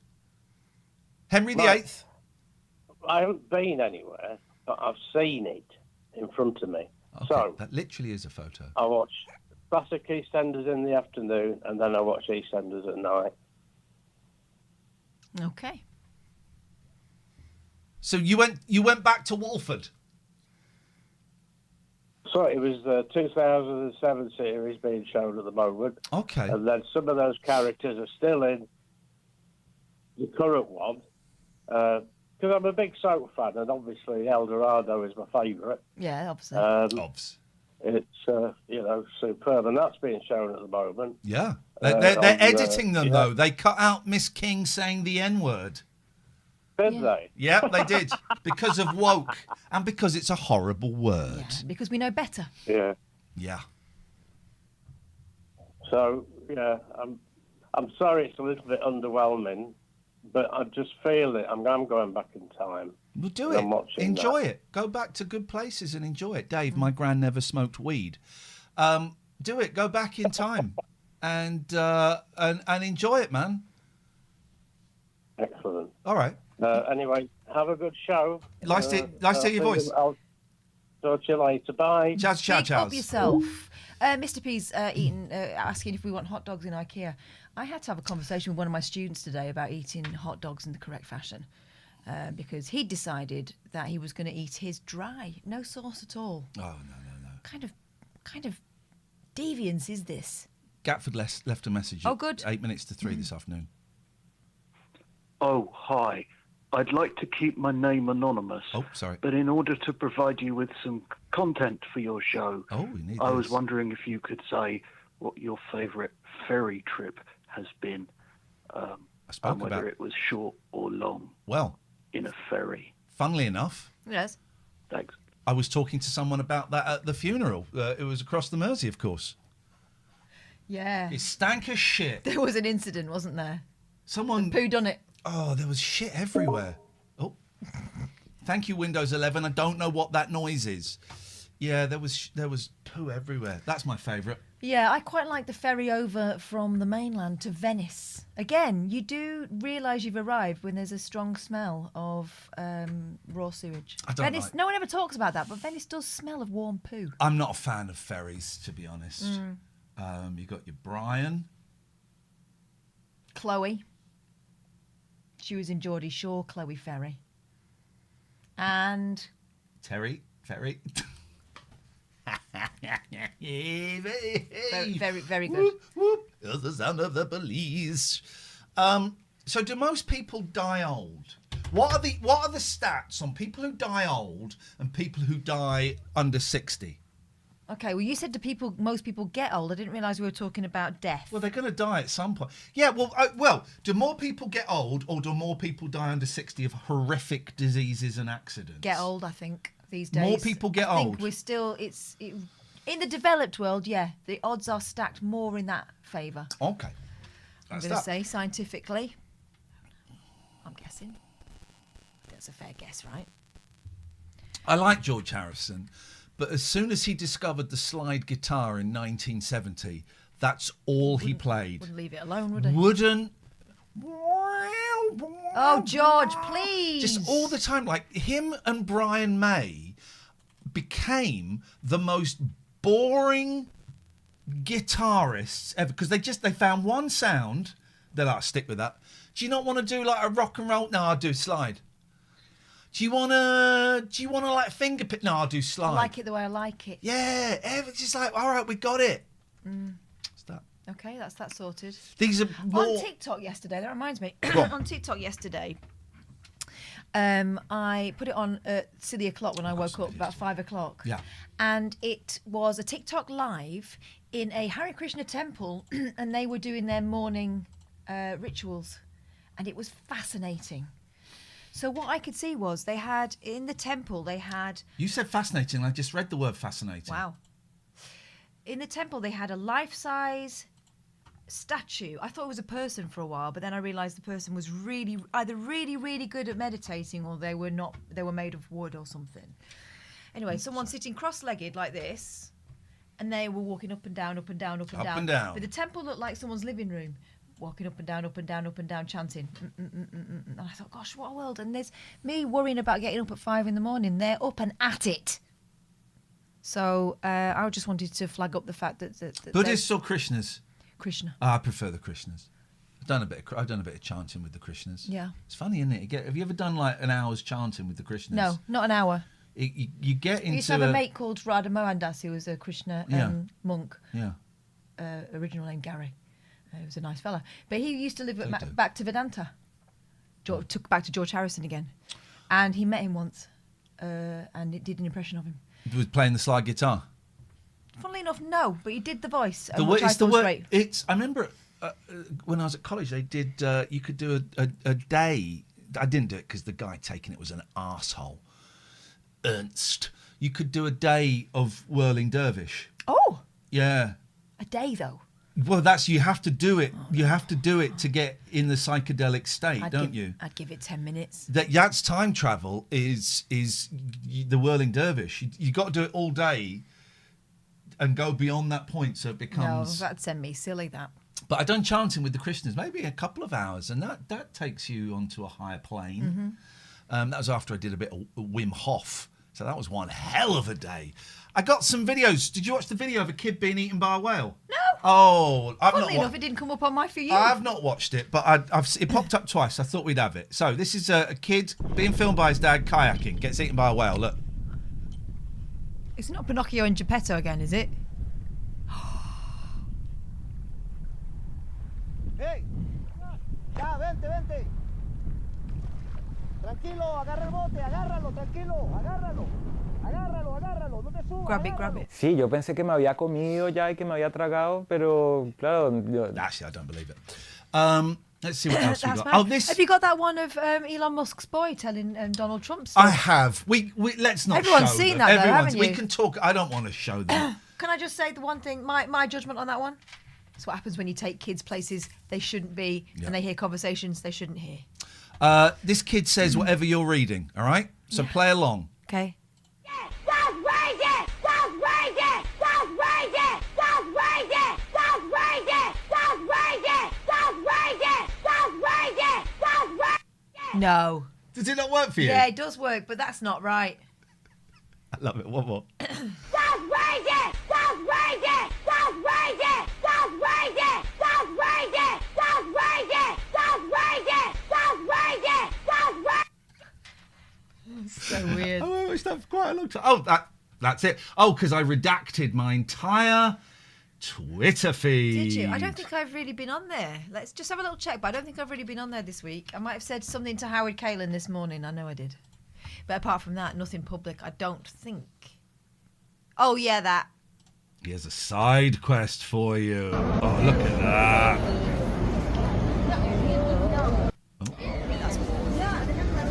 Speaker 1: Henry
Speaker 8: Right.
Speaker 1: VIII?
Speaker 8: I haven't been anywhere, but I've seen it in front of me.
Speaker 1: Okay,
Speaker 8: So
Speaker 1: that literally is a photo.
Speaker 8: I watch classic EastEnders in the afternoon, and then I watch EastEnders at night.
Speaker 2: Okay.
Speaker 1: So you went back to Walford?
Speaker 8: So it was the 2007 series being shown at the moment.
Speaker 1: Okay.
Speaker 8: And then some of those characters are still in the current one. Because I'm a big soap fan, and obviously El Dorado is my favourite.
Speaker 2: Yeah, obviously.
Speaker 1: Obs.
Speaker 8: It's, superb. And that's being shown at the moment.
Speaker 1: Yeah. They're editing them,
Speaker 8: yeah.
Speaker 1: though. They cut out Miss King saying the N-word.
Speaker 8: Did they?
Speaker 1: Yeah, they did. Because of woke. And because it's a horrible word.
Speaker 2: Yeah, because we know better.
Speaker 8: Yeah.
Speaker 1: Yeah.
Speaker 8: So yeah, I'm sorry it's a little bit underwhelming, but I just feel it. I'm going back in time.
Speaker 1: Well, do
Speaker 8: And
Speaker 1: it.
Speaker 8: I'm watching
Speaker 1: Enjoy
Speaker 8: that.
Speaker 1: it. Go back to good places and enjoy it. Dave, my gran never smoked weed. Do it. Go back in time and enjoy it, man.
Speaker 8: Excellent.
Speaker 1: All right.
Speaker 8: Anyway, have a good show.
Speaker 1: Nice to hear your voice.
Speaker 8: I'll talk to you later. Bye.
Speaker 1: Ciao, ciao,
Speaker 2: Speak
Speaker 1: ciao.
Speaker 2: up yourself. Mr. P's asking if we want hot dogs in IKEA. I had to have a conversation with one of my students today about eating hot dogs in the correct fashion because he decided that he was going to eat his dry, no sauce at all.
Speaker 1: Oh, no.
Speaker 2: Kind of deviance is this?
Speaker 1: Gatford left a message
Speaker 2: Oh,
Speaker 1: at
Speaker 2: good.
Speaker 1: 8 minutes to 3 this afternoon.
Speaker 9: Oh, hi. I'd like to keep my name anonymous.
Speaker 1: Oh, sorry.
Speaker 9: But in order to provide you with some content for your show,
Speaker 1: we need
Speaker 9: I
Speaker 1: this.
Speaker 9: was wondering if you could say what your favourite ferry trip has been, and whether it was short or long.
Speaker 1: Well,
Speaker 9: in a ferry.
Speaker 1: Funnily enough,
Speaker 2: Yes.
Speaker 9: Thanks.
Speaker 1: I was talking to someone about that at the funeral. It was across the Mersey, of course.
Speaker 2: Yeah.
Speaker 1: It stank as shit.
Speaker 2: There was an incident, wasn't there?
Speaker 1: Someone
Speaker 2: pooed on it.
Speaker 1: Oh, there was shit everywhere. Oh, thank you, Windows 11. I don't know what that noise is. Yeah, there was poo everywhere. That's my favourite.
Speaker 2: Yeah, I quite like the ferry over from the mainland to Venice. Again, you do realise you've arrived when there's a strong smell of raw sewage.
Speaker 1: I don't
Speaker 2: Venice,
Speaker 1: like-
Speaker 2: no one ever talks about that, but Venice does smell of warm poo.
Speaker 1: I'm not a fan of ferries, to be honest. You got your Brian.
Speaker 2: Chloe. She was in Geordie Shore, Chloe Ferry. And...
Speaker 1: Terry. Ferry.
Speaker 2: Very, very good.
Speaker 1: Whoop, whoop. There's the sound of the police. So do most people die old? What are the stats on people who die old and people who die under 60?
Speaker 2: Okay, well, you said most people get old. I didn't realise we were talking about death.
Speaker 1: Well, they're going to die at some point. Yeah, well, do more people get old or do more people die under 60 of horrific diseases and accidents?
Speaker 2: Get old, I think, these days.
Speaker 1: More people get
Speaker 2: I think
Speaker 1: old.
Speaker 2: we're still, in the developed world, yeah, the odds are stacked more in that favour.
Speaker 1: Okay.
Speaker 2: I'm going to say scientifically. I'm guessing. That's a fair guess, right?
Speaker 1: I like George Harrison, but as soon as he discovered the slide guitar in 1970, that's all he played.
Speaker 2: Wouldn't leave it alone, would he?
Speaker 1: Wouldn't.
Speaker 2: Oh, George, please.
Speaker 1: Just all the time. Like, him and Brian May became the most boring guitarists ever because they found one sound. They're like, stick with that. Do you not want to do like a rock and roll? No, I'll do slide. Do you wanna like finger pick? No, I'll do slide.
Speaker 2: I like it the way I like it.
Speaker 1: Yeah, it's just like, all right, we got it. What's that?
Speaker 2: Okay, that's that sorted.
Speaker 1: These are more...
Speaker 2: On TikTok yesterday, that reminds me. On TikTok yesterday, I put it on at silly o'clock when I woke up, about 5 o'clock.
Speaker 1: Yeah.
Speaker 2: And it was a TikTok live in a Hare Krishna temple, and they were doing their morning rituals, and it was fascinating. So what I could see was they had, in the temple, they had...
Speaker 1: You said fascinating. I just read the word fascinating.
Speaker 2: Wow. In the temple, they had a life-size statue. I thought it was a person for a while, but then I realised the person was either really good at meditating or they were not. They were made of wood or something. Anyway, someone sitting cross-legged like this, and they were walking up and down, up and down, up and down.
Speaker 1: Up and down.
Speaker 2: But the temple looked like someone's living room. Walking up and down, up and down, up and down, chanting. And I thought, gosh, what a world. And there's me worrying about getting up at 5 a.m. They're up and at it. So I just wanted to flag up the fact that
Speaker 1: Buddhists or Krishnas?
Speaker 2: Krishna.
Speaker 1: I prefer the Krishnas. I've done a bit of chanting with the Krishnas.
Speaker 2: Yeah.
Speaker 1: It's funny, isn't it? Have you ever done like an hour's chanting with the Krishnas?
Speaker 2: No, not an hour.
Speaker 1: You get into...
Speaker 2: I used to have a mate called Radha Mohandas who was a Krishna monk.
Speaker 1: Yeah.
Speaker 2: Original name Gary. He was a nice fella. But he used to live at
Speaker 1: They do.
Speaker 2: back to Vedanta. Took back to George Harrison again. And he met him once. And it did an impression of him.
Speaker 1: Was playing the slide guitar.
Speaker 2: Funnily enough, no. But he did the voice.
Speaker 1: The
Speaker 2: which I thought was great.
Speaker 1: I remember when I was at college, they did. You could do a day. I didn't do it because the guy taking it was an arsehole. Ernst. You could do a day of whirling dervish.
Speaker 2: Oh,
Speaker 1: Yeah.
Speaker 2: a day though.
Speaker 1: Well, you have to do it. You have to do it to get in the psychedelic state, don't you?
Speaker 2: I'd give it 10 minutes.
Speaker 1: That's time travel is the whirling dervish. You got to do it all day and go beyond that point, so it becomes.
Speaker 2: No, that'd send me silly. That.
Speaker 1: But I've done chanting with the Christians, maybe a couple of hours, and that takes you onto a higher plane. That was after I did a bit of Wim Hof, so that was one hell of a day. I got some videos. Did you watch the video of a kid being eaten by a whale?
Speaker 2: No.
Speaker 1: Oh,
Speaker 2: Funnily enough, it didn't come up on my For You.
Speaker 1: I've not watched it, but it popped up twice. I thought we'd have it. So this is a kid being filmed by his dad kayaking, gets eaten by a whale. Look.
Speaker 2: It's not Pinocchio and Geppetto again, is it?
Speaker 10: Hey, ya, vente. Tranquilo, agarra el bote, agárralo, tranquilo, agárralo, no te subas.
Speaker 2: Grab it.
Speaker 11: Sí, yo pensé que me había comido ya y que me había tragado, pero claro.
Speaker 1: Actually, I don't believe it. Let's see what else we got.
Speaker 2: Mad.
Speaker 1: Oh, this.
Speaker 2: Have you got that one of Elon Musk's boy telling Donald Trump stuff?
Speaker 1: I have. We let's not.
Speaker 2: Everyone's
Speaker 1: show
Speaker 2: seen
Speaker 1: them.
Speaker 2: that, though, haven't you?
Speaker 1: We can talk. I don't want to show them.
Speaker 2: Can I just say the one thing? My judgment on that one. It's what happens when you take kids places they shouldn't be, and they hear conversations they shouldn't hear.
Speaker 1: This kid says whatever you're reading. All right. So play along.
Speaker 2: Okay. No.
Speaker 1: Does it not work for you?
Speaker 2: Yeah, it does work, but that's not right.
Speaker 1: I love it. One more.
Speaker 2: So weird.
Speaker 1: Oh, it's done for quite a long time. Oh, that's it. Oh, because I redacted my entire Twitter feed.
Speaker 2: Did you? I don't think I've really been on there. Let's just have a little check, but I don't think I've really been on there this week. I might have said something to Howard Kalin this morning. I know I did. But apart from that, nothing public, I don't think. Oh, yeah, that.
Speaker 1: Here's a side quest for you. Oh, look at that.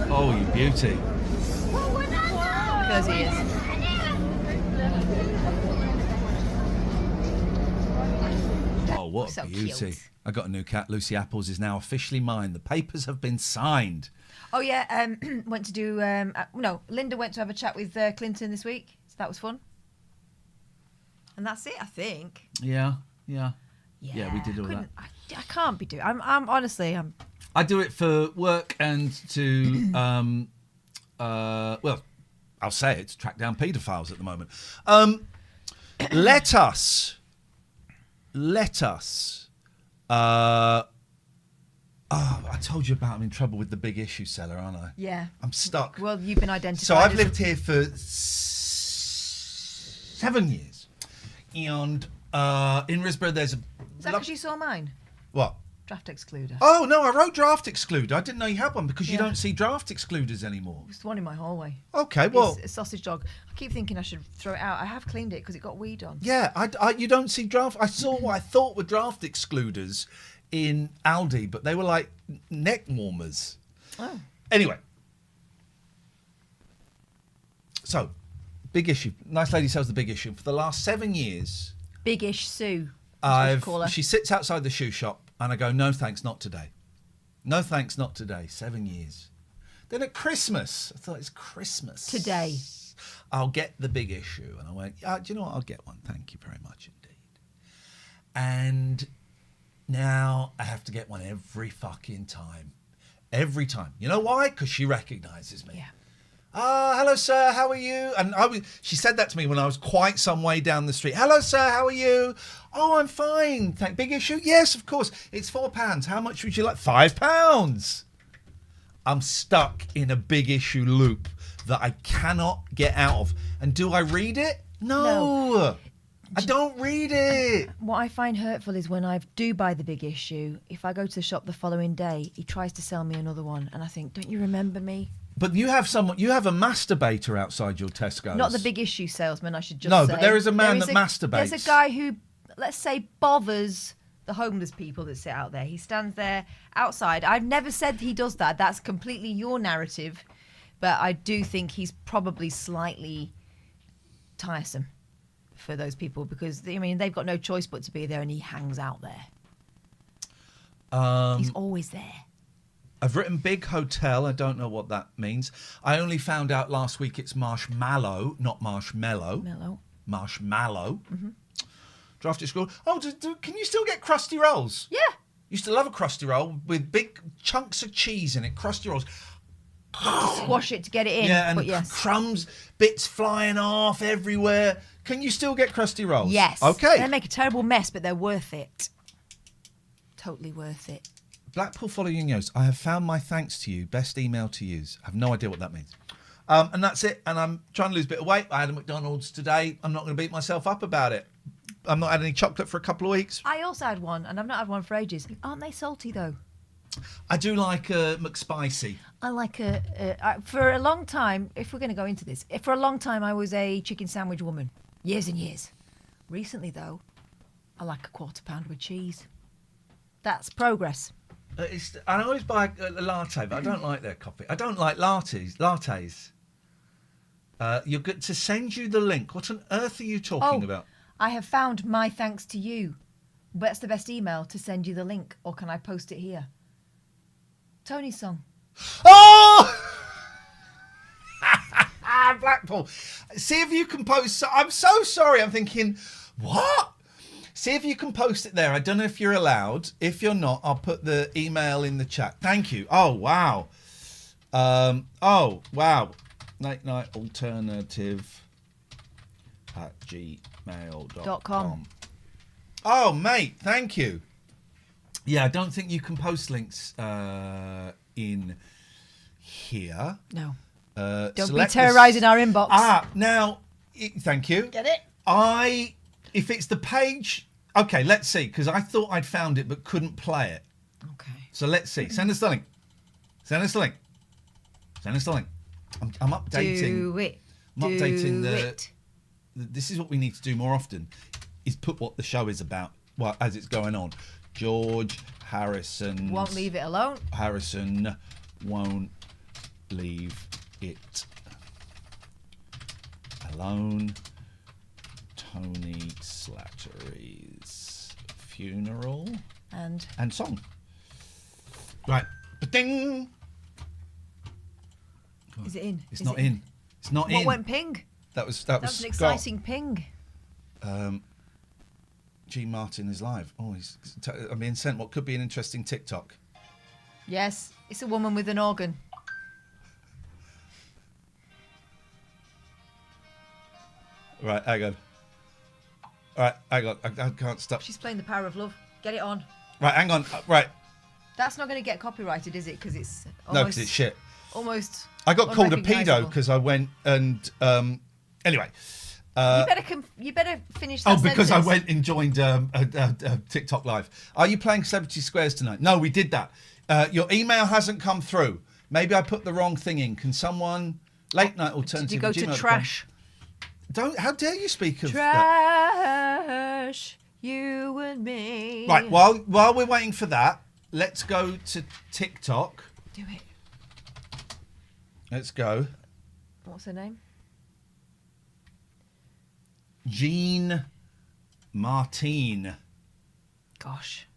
Speaker 1: Oh, you beauty.
Speaker 2: Because he is.
Speaker 1: Oh, what
Speaker 2: So
Speaker 1: a beauty.
Speaker 2: cute.
Speaker 1: I got a new cat. Lucy Apples is now officially mine. The papers have been signed.
Speaker 2: Oh, yeah, went to do... Linda went to have a chat with Clinton this week, so that was fun. And that's it, I think.
Speaker 1: Yeah, we did all that.
Speaker 2: I can't be doing... I'm honestly...
Speaker 1: I do it for work and to, well, I'll say it, to track down paedophiles at the moment. Let us, I told you about I'm in trouble with the big issue seller, aren't I?
Speaker 2: Yeah.
Speaker 1: I'm stuck.
Speaker 2: Well, you've been identified.
Speaker 1: So I've lived here for 7 years. And in Risborough there's a...
Speaker 2: Is that because you saw mine?
Speaker 1: What?
Speaker 2: Draft excluder.
Speaker 1: Oh, no, I wrote draft excluder. I didn't know you had one because you don't see draft excluders anymore.
Speaker 2: There's one in my hallway.
Speaker 1: Okay, well...
Speaker 2: It's a sausage dog. I keep thinking I should throw it out. I have cleaned it because it got weed on.
Speaker 1: Yeah, you don't see draft... I saw what I thought were draft excluders in Aldi, but they were like neck warmers.
Speaker 2: Oh.
Speaker 1: Anyway. So, big issue. Nice lady sells the big issue. For the last 7 years...
Speaker 2: Big-ish Sue.
Speaker 1: She sits outside the shoe shop and I go, no thanks, not today. No thanks, not today. 7 years. Then at Christmas, I thought it's Christmas.
Speaker 2: Today.
Speaker 1: I'll get the big issue. And I went, do you know what? I'll get one. Thank you very much indeed. And now I have to get one every fucking time. Every time. You know why? Because she recognises me.
Speaker 2: Yeah.
Speaker 1: Hello, sir, how are you? And she said that to me when I was quite some way down the street. Hello, sir, how are you? Oh, I'm fine. Big issue? Yes, of course. It's £4. How much would you like? £5. I'm stuck in a big issue loop that I cannot get out of. And do I read it? No. I don't read it.
Speaker 2: What I find hurtful is when I do buy the big issue, if I go to the shop the following day, he tries to sell me another one. And I think, don't you remember me?
Speaker 1: But you have a masturbator outside your Tesco's.
Speaker 2: Not the big issue salesman, I should just
Speaker 1: say. No,
Speaker 2: say.
Speaker 1: but there is a man that masturbates.
Speaker 2: There's a guy who, let's say, bothers the homeless people that sit out there. He stands there outside. I've never said he does that. That's completely your narrative. But I do think he's probably slightly tiresome. for those people because they've got no choice but to be there, and he hangs out there. He's always there.
Speaker 1: I've written Big Hotel. I don't know what that means. I only found out last week it's marshmallow, not marshmallow. Marshmallow. Mm-hmm. Drafted school. Oh, can you still get crusty rolls?
Speaker 2: Yeah.
Speaker 1: Used to love a crusty roll with big chunks of cheese in it. Crusty rolls.
Speaker 2: Squash it to get it in.
Speaker 1: Yeah, and
Speaker 2: but yes.
Speaker 1: crumbs, bits flying off everywhere. Can you still get crusty rolls?
Speaker 2: Yes.
Speaker 1: Okay.
Speaker 2: They make a terrible mess, but they're worth it. Totally worth it.
Speaker 1: Blackpool following yours. I have found my thanks to you. Best email to use. I have no idea what that means. And that's it. And I'm trying to lose a bit of weight. I had a McDonald's today. I'm not going to beat myself up about it. I've not had any chocolate for a couple of weeks.
Speaker 2: I also had one, and I've not had one for ages. Aren't they salty, though?
Speaker 1: I do like a McSpicy.
Speaker 2: I like for a long time, if we're going to go into this, for a long time I was a chicken sandwich woman. Years and years. Recently, though, I like a quarter pounder with cheese. That's progress.
Speaker 1: I always buy a latte, but I don't like their coffee. I don't like lattes. You're good to send you the link. What on earth are you talking about?
Speaker 2: I have found my thanks to you. That's the best email to send you the link, or can I post it here? Tony's song.
Speaker 1: Oh! Blackpool. See if you can post. I'm so sorry. I'm thinking, what? See if you can post it there. I don't know if you're allowed. If you're not, I'll put the email in the chat. Thank you. Oh, wow. Oh, wow. Late Night Alternative at gmail.com. Oh, mate, thank you. Yeah, I don't think you can post links in here.
Speaker 2: No. Don't be terrorising our inbox.
Speaker 1: Now, thank you.
Speaker 2: Get it?
Speaker 1: If it's the page, okay, let's see, because I thought I'd found it but couldn't play it.
Speaker 2: Okay.
Speaker 1: So let's see. Send us the link. Send us the link. Send us the link. I'm updating.
Speaker 2: Do it.
Speaker 1: I'm updating
Speaker 2: it.
Speaker 1: This is what we need to do more often, is put what the show is about, well, as it's going on. George Harrison.
Speaker 2: Won't leave it alone.
Speaker 1: Harrison won't leave it alone. Tony Slattery's funeral
Speaker 2: and
Speaker 1: song. Right. Ding.
Speaker 2: Is it in?
Speaker 1: It's not in. It's not in.
Speaker 2: What went ping?
Speaker 1: That was
Speaker 2: an exciting ping.
Speaker 1: G. Martin is live. Oh, I'm being sent what could be an interesting TikTok.
Speaker 2: Yes, it's a woman with an organ.
Speaker 1: Right, hang on. Right, hang on. I can't stop.
Speaker 2: She's playing The Power of Love. Get it on.
Speaker 1: Right, hang on. Right.
Speaker 2: That's not going to get copyrighted, is it? Because it's almost...
Speaker 1: No, because it's shit.
Speaker 2: Almost.
Speaker 1: I got called a pedo because I went and anyway.
Speaker 2: You better finish that
Speaker 1: because
Speaker 2: sentence.
Speaker 1: I went and joined a TikTok live. Are you playing Celebrity Squares tonight? No, we did that. Your email hasn't come through. Maybe I put the wrong thing in. Can someone Late Night Alternative?
Speaker 2: Did you go to trash?
Speaker 1: Don't. How dare you speak of that?
Speaker 2: Trash, you and me.
Speaker 1: Right. While we're waiting for that, let's go to TikTok.
Speaker 2: Do it.
Speaker 1: Let's go.
Speaker 2: What's her name?
Speaker 1: Jean Martine.
Speaker 2: Gosh.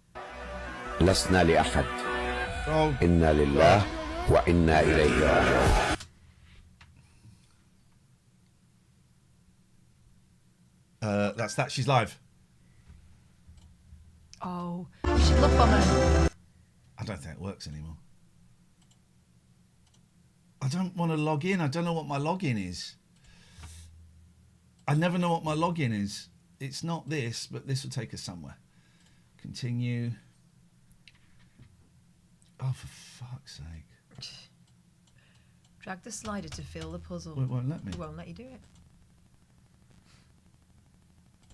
Speaker 12: لسنا لأحد.
Speaker 1: Oh.
Speaker 12: إنا لله وإنا إليه راجعون.
Speaker 1: That's that. She's live.
Speaker 2: Oh, we should look on her.
Speaker 1: I don't think it works anymore. I don't want to log in. I don't know what my login is. I never know what my login is. It's not this, but this will take us somewhere. Continue. Oh, for fuck's sake.
Speaker 2: Drag the slider to fill the puzzle.
Speaker 1: Well, it won't let me.
Speaker 2: It won't let you do it.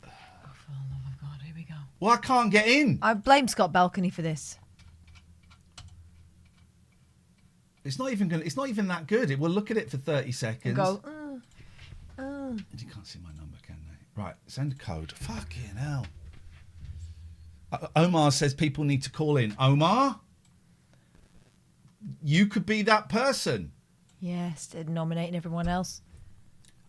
Speaker 2: Oh, for the love of God, here we go.
Speaker 1: Well, I can't get in.
Speaker 2: I blame Scott Balcony for this.
Speaker 1: It's not even that good. It will look at it for 30 seconds.
Speaker 2: And go,
Speaker 1: You can't see my number, can they? Right, send a code. Fucking hell. Omar says people need to call in. Omar? You could be that person.
Speaker 2: Yes, nominating everyone else.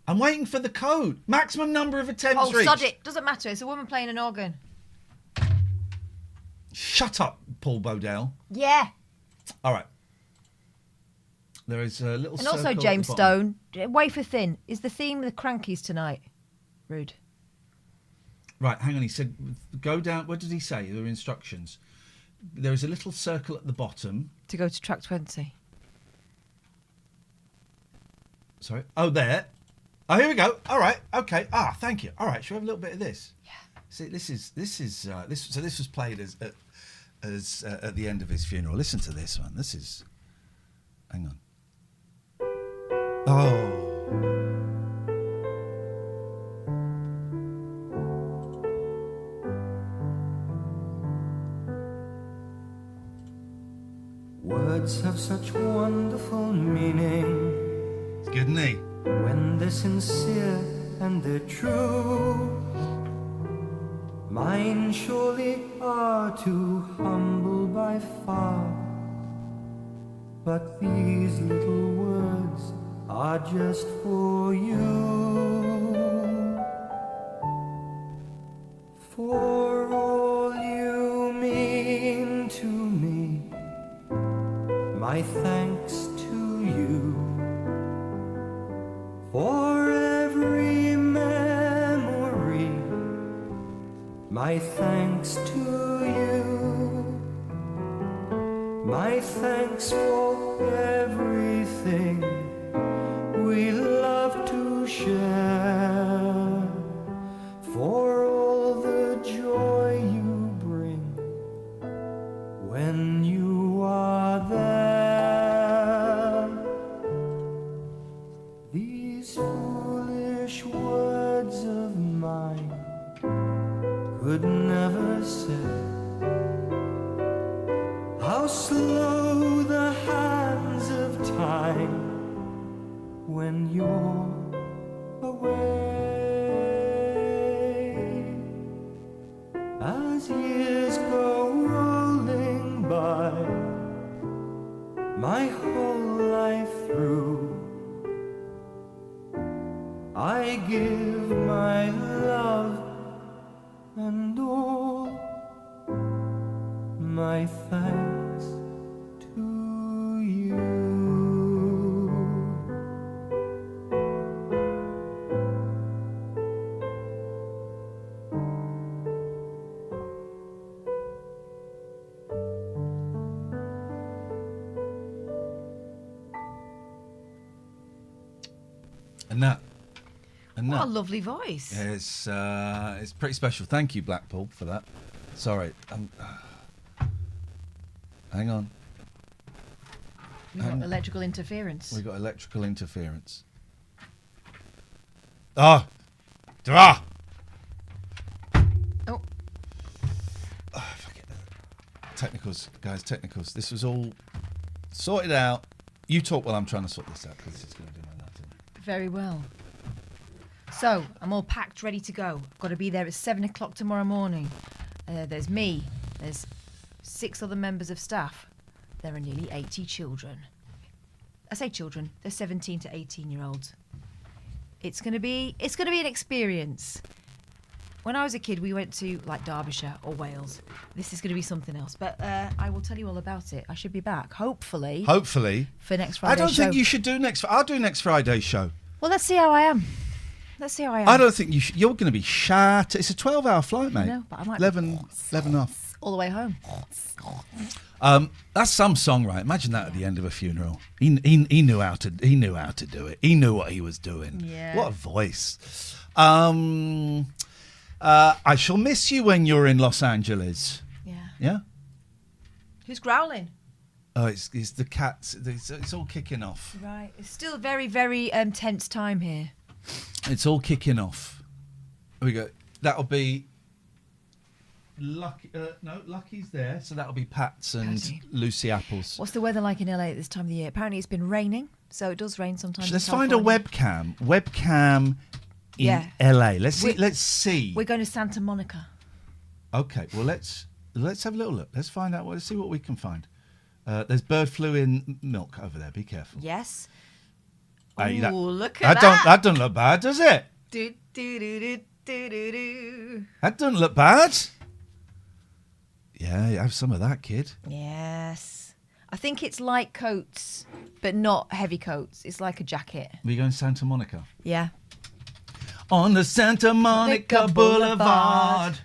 Speaker 1: I'm waiting for the code. Maximum number of attempts
Speaker 2: Oh,
Speaker 1: reached.
Speaker 2: sod it. Doesn't matter. It's a woman playing an organ.
Speaker 1: Shut up, Paul Bodell.
Speaker 2: Yeah.
Speaker 1: All right. There is a little.
Speaker 2: And also
Speaker 1: circle at
Speaker 2: James
Speaker 1: the bottom.
Speaker 2: Stone. Wafer thin. Is the theme the Crankies tonight? Rude.
Speaker 1: Right, hang on. He said, go down. What did he say? There were instructions. There is a little circle at the bottom.
Speaker 2: To go to track 20.
Speaker 1: Sorry. Oh, there. Oh, here we go. All right. Okay. Thank you. All right. Shall we have a little bit of this? Yeah. See, this was played as at the end of his funeral. Listen to this one. This is. Hang on. Oh.
Speaker 13: Words have such wonderful meaning.
Speaker 1: It's good, isn't he?
Speaker 13: When they're sincere and they're true. Mine surely are too humble by far. But these little words are just for you. For all you mean to me, my thanks to you. For every memory, my thanks to you. My thanks for everything we love to share. For all the joy you bring when you are there. These foolish words of mine could never say how slow the hands of time when you're away. As years go rolling by, my whole life through, I give my love and all my thanks to you.
Speaker 1: And
Speaker 2: What a lovely voice.
Speaker 1: It's pretty special. Thank you, Blackpool, for that. Sorry. Hang on.
Speaker 2: We've got electrical interference.
Speaker 1: We've got electrical interference. Oh! Dra!
Speaker 2: Oh.
Speaker 1: Fuck it. Technicals, guys, technicals. This was all sorted out. You talk while I'm trying to sort this out, because this is going to do my Latin.
Speaker 2: Very well. So, I'm all packed, ready to go. I've got to be there at 7 o'clock tomorrow morning. There's me. There's 6 other members of staff. There are nearly 80 children. I say children. They're 17 to 18-year-olds. It's going to be an experience. When I was a kid, we went to like Derbyshire or Wales. This is going to be something else. But I will tell you all about it. I should be back, hopefully.
Speaker 1: Hopefully.
Speaker 2: For next Friday's show.
Speaker 1: I don't think you should do I'll do next Friday's show.
Speaker 2: Well, let's see how I am.
Speaker 1: I don't think you're going to be shattered. It's a 12-hour flight, mate.
Speaker 2: I know, but I might
Speaker 1: 11 off.
Speaker 2: all the way home.
Speaker 1: That's some song, right? Imagine that at the end of a funeral. He knew how to do it. He knew what he was doing.
Speaker 2: Yeah.
Speaker 1: What a voice. I shall miss you when you're in Los Angeles.
Speaker 2: Yeah.
Speaker 1: Yeah?
Speaker 2: Who's growling?
Speaker 1: Oh, it's the cats. It's all kicking off.
Speaker 2: Right. It's still a very, very tense time here.
Speaker 1: It's all kicking off. Here we go. That'll be Lucky. No, Lucky's there. So that'll be Pat's and Lucy Apples.
Speaker 2: What's the weather like in LA at this time of the year? Apparently it's been raining, so it does rain sometimes.
Speaker 1: Let's find a webcam. Webcam in LA. Let's see.
Speaker 2: We're going to Santa Monica.
Speaker 1: Okay. Well, let's have a little look. Let's find out. Let's see what we can find. There's bird flu in milk over there. Be careful.
Speaker 2: Yes.
Speaker 1: Hey,
Speaker 2: look at that.
Speaker 1: That doesn't look bad, does it?
Speaker 2: Do, do, do, do, do, do, do.
Speaker 1: That doesn't look bad. Yeah, you have some of that, kid.
Speaker 2: Yes. I think it's light coats, but not heavy coats. It's like a jacket.
Speaker 1: We going to Santa Monica?
Speaker 2: Yeah.
Speaker 1: On the Santa Monica Boulevard.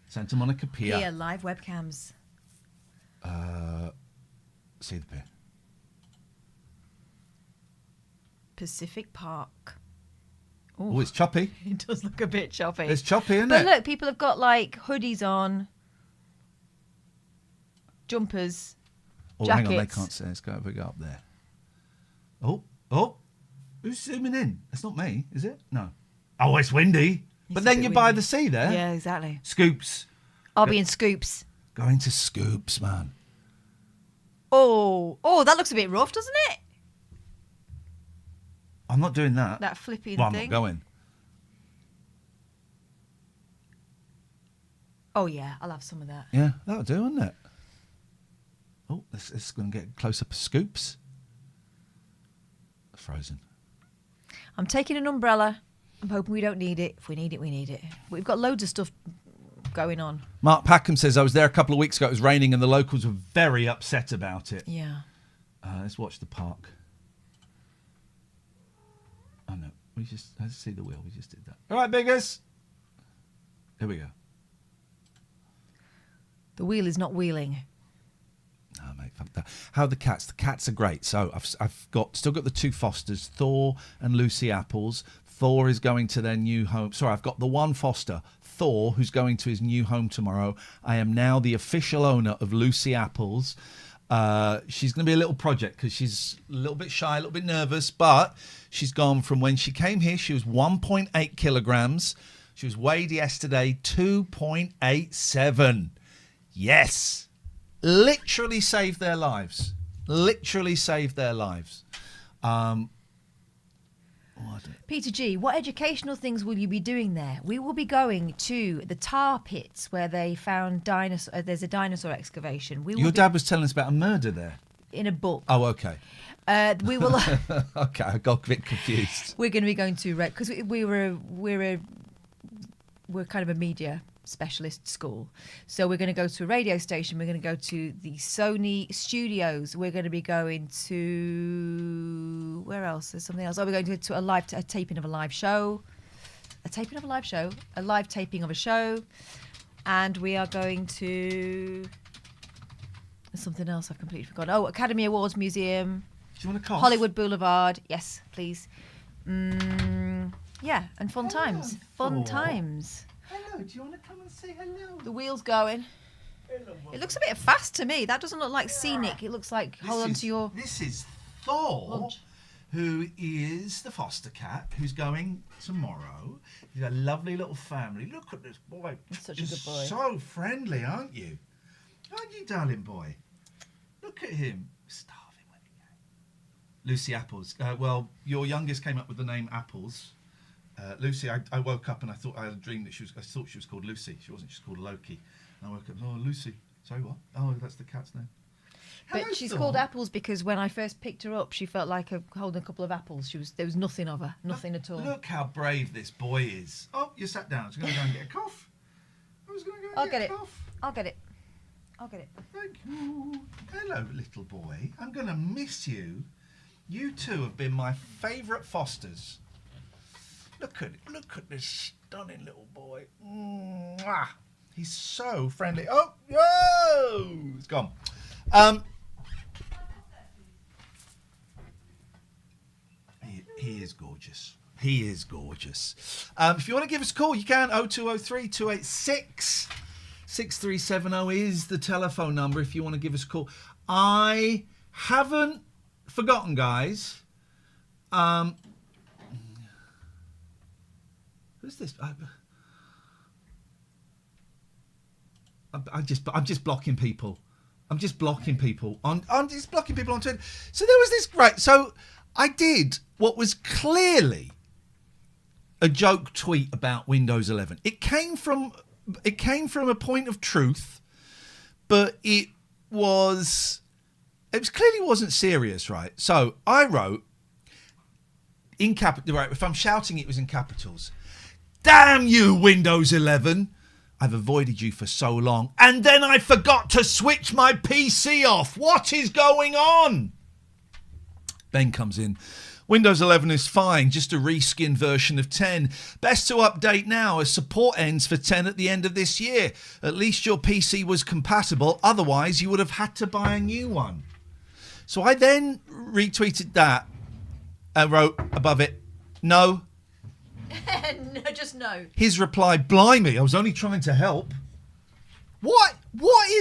Speaker 1: Santa Monica Pier.
Speaker 2: Pier, live webcams.
Speaker 1: See the pier.
Speaker 2: Pacific Park.
Speaker 1: Oh, it's choppy.
Speaker 2: It does look a bit choppy.
Speaker 1: It's choppy, isn't
Speaker 2: but
Speaker 1: it?
Speaker 2: But look, people have got like hoodies on, jumpers, jackets.
Speaker 1: Hang on, they can't see. Let's go up there. Oh, who's zooming in? That's not me, is it? No. Oh, it's windy. But then you're by the sea there.
Speaker 2: Yeah, exactly.
Speaker 1: Scoops.
Speaker 2: I'll be in Scoops.
Speaker 1: Going to Scoops, man.
Speaker 2: Oh, that looks a bit rough, doesn't it?
Speaker 1: I'm not doing that.
Speaker 2: That flipping
Speaker 1: well, I'm
Speaker 2: thing.
Speaker 1: not going.
Speaker 2: Oh, yeah, I'll have some of that.
Speaker 1: Yeah, that'll do, wouldn't it? Oh, let's go and get close up Scoops. Frozen.
Speaker 2: I'm taking an umbrella. I'm hoping we don't need it. If we need it, we need it. We've got loads of stuff going on.
Speaker 1: Mark Packham says, I was there a couple of weeks ago. It was raining and the locals were very upset about it.
Speaker 2: Yeah.
Speaker 1: Let's watch the park. Oh, no. Let's see the wheel. We just did that. All right, Biggers. Here we go.
Speaker 2: The wheel is not wheeling.
Speaker 1: No, mate, fuck that. How are the cats? The cats are great. So I've still got the two Fosters, Thor and Lucy Apples. Thor is going to their new home. Sorry, I've got the one Foster, Thor, who's going to his new home tomorrow. I am now the official owner of Lucy Apples. She's going to be a little project because she's a little bit shy, a little bit nervous, but she's gone from when she came here, she was 1.8 kilograms. She was weighed yesterday, 2.87. Yes. Literally saved their lives. Literally saved their lives.
Speaker 2: Peter G, what educational things will you be doing there? We will be going to the tar pits where they found dinosaur. There's a dinosaur excavation.
Speaker 1: Your dad was telling us about a murder there.
Speaker 2: In a book.
Speaker 1: Oh, okay.
Speaker 2: We will.
Speaker 1: Okay, I got a bit confused.
Speaker 2: We're going to be going to because we're kind of a media specialist school, so we're going to go to a radio station. We're going to go to the Sony studios. We're going to be going to where else? There's something else. Oh, we're going to a taping of a live show, a live taping of a show, and we are going to. There's something else I've completely forgotten. Oh, Academy Awards Museum.
Speaker 1: Do you want to cough?
Speaker 2: Hollywood Boulevard. Yes, please. Yeah, and fun times. Fun times.
Speaker 1: Hello, do you want to come and say hello?
Speaker 2: The wheel's going. Hello, it looks a bit fast to me. That doesn't look like scenic. It looks like hold on to your...
Speaker 1: This is Thor,
Speaker 2: lunch.
Speaker 1: Who is the foster cat, who's going tomorrow. He's a lovely little family. Look at this boy.
Speaker 2: He's such a good boy.
Speaker 1: So friendly, aren't you? Aren't you, darling boy? Look at him. Starving when he came. Lucy Apples. Well, your youngest came up with the name Apples. Lucy, I woke up and I had a dream that I thought she was called Lucy. She wasn't, she's called Loki. And I woke up, oh, Lucy. Sorry, what? Oh, that's the cat's name.
Speaker 2: But
Speaker 1: Hello,
Speaker 2: she's
Speaker 1: Thor.
Speaker 2: called Apples because when I first picked her up, she felt like holding a couple of apples. There was nothing of her, nothing at all.
Speaker 1: Look how brave this boy is. Oh, you sat down. I was going to go and get a cough.
Speaker 2: I'll get it. I'll get it.
Speaker 1: Thank you. Hello, little boy. I'm going to miss you. You two have been my favourite fosters. Look at this stunning little boy. Mwah. He's so friendly. Oh, whoa! It's gone. He is gorgeous. He is gorgeous. If you want to give us a call, you can. 0203 286 6370 is the telephone number if you want to give us a call. I haven't forgotten, guys. Who's this? I'm just blocking people. I'm just blocking people on Twitter. So there was this so I did what was clearly a joke tweet about Windows 11. It came from a point of truth, but it clearly wasn't serious, right? So I wrote, in capital. Right, if I'm shouting, it was in capitals. Damn you, Windows 11. I've avoided you for so long, and then I forgot to switch my PC off. What is going on? Ben comes in. Windows 11 is fine, just a reskinned version of 10. Best to update now as support ends for 10 at the end of this year. At least your PC was compatible, otherwise you would have had to buy a new one. So I then retweeted that and wrote above it, no.
Speaker 2: No, just no.
Speaker 1: His reply, blimey, I was only trying to help. What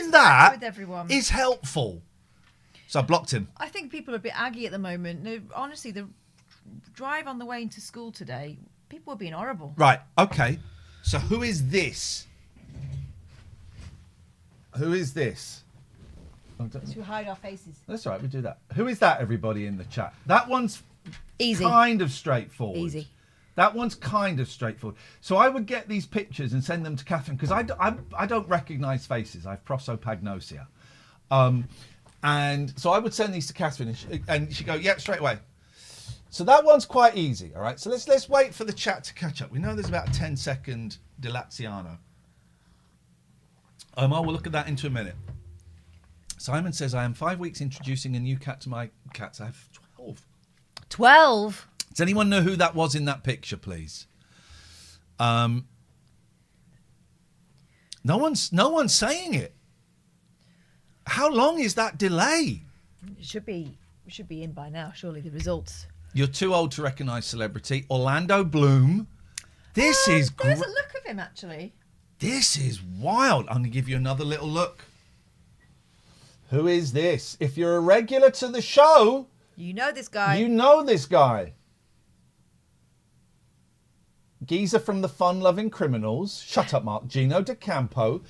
Speaker 1: in that
Speaker 2: with everyone.
Speaker 1: is helpful? So I blocked him.
Speaker 2: I think people are a bit aggy at the moment. No, honestly, the drive on the way into school today, people were being horrible.
Speaker 1: Right, okay. So who is this? Who is this?
Speaker 2: To hide our faces.
Speaker 1: That's all right, we do that. Who is that, everybody in the chat? That one's
Speaker 2: easy.
Speaker 1: Kind of straightforward.
Speaker 2: Easy.
Speaker 1: That one's kind of straightforward. So I would get these pictures and send them to Katherine because I don't recognise faces. I have prosopagnosia. And so I would send these to Katherine and she'd go, yeah, straight away. So that one's quite easy, all right? So let's wait for the chat to catch up. We know there's about a 10-second dilaziano. We'll look at that into a minute. Simon says, I am 5 weeks introducing a new cat to my cats. I have 12.
Speaker 2: 12?
Speaker 1: Does anyone know who that was in that picture, please? No one's saying it. How long is that delay?
Speaker 2: It should be in by now, surely, the results.
Speaker 1: You're too old to recognise celebrity. Orlando Bloom. This is great.
Speaker 2: There's a look of him, actually.
Speaker 1: This is wild. I'm going to give you another little look. Who is this? If you're a regular to the show...
Speaker 2: You know this guy.
Speaker 1: You know this guy. Geezer from the Fun-Loving Criminals. Shut up, Mark. Gino DeCampo.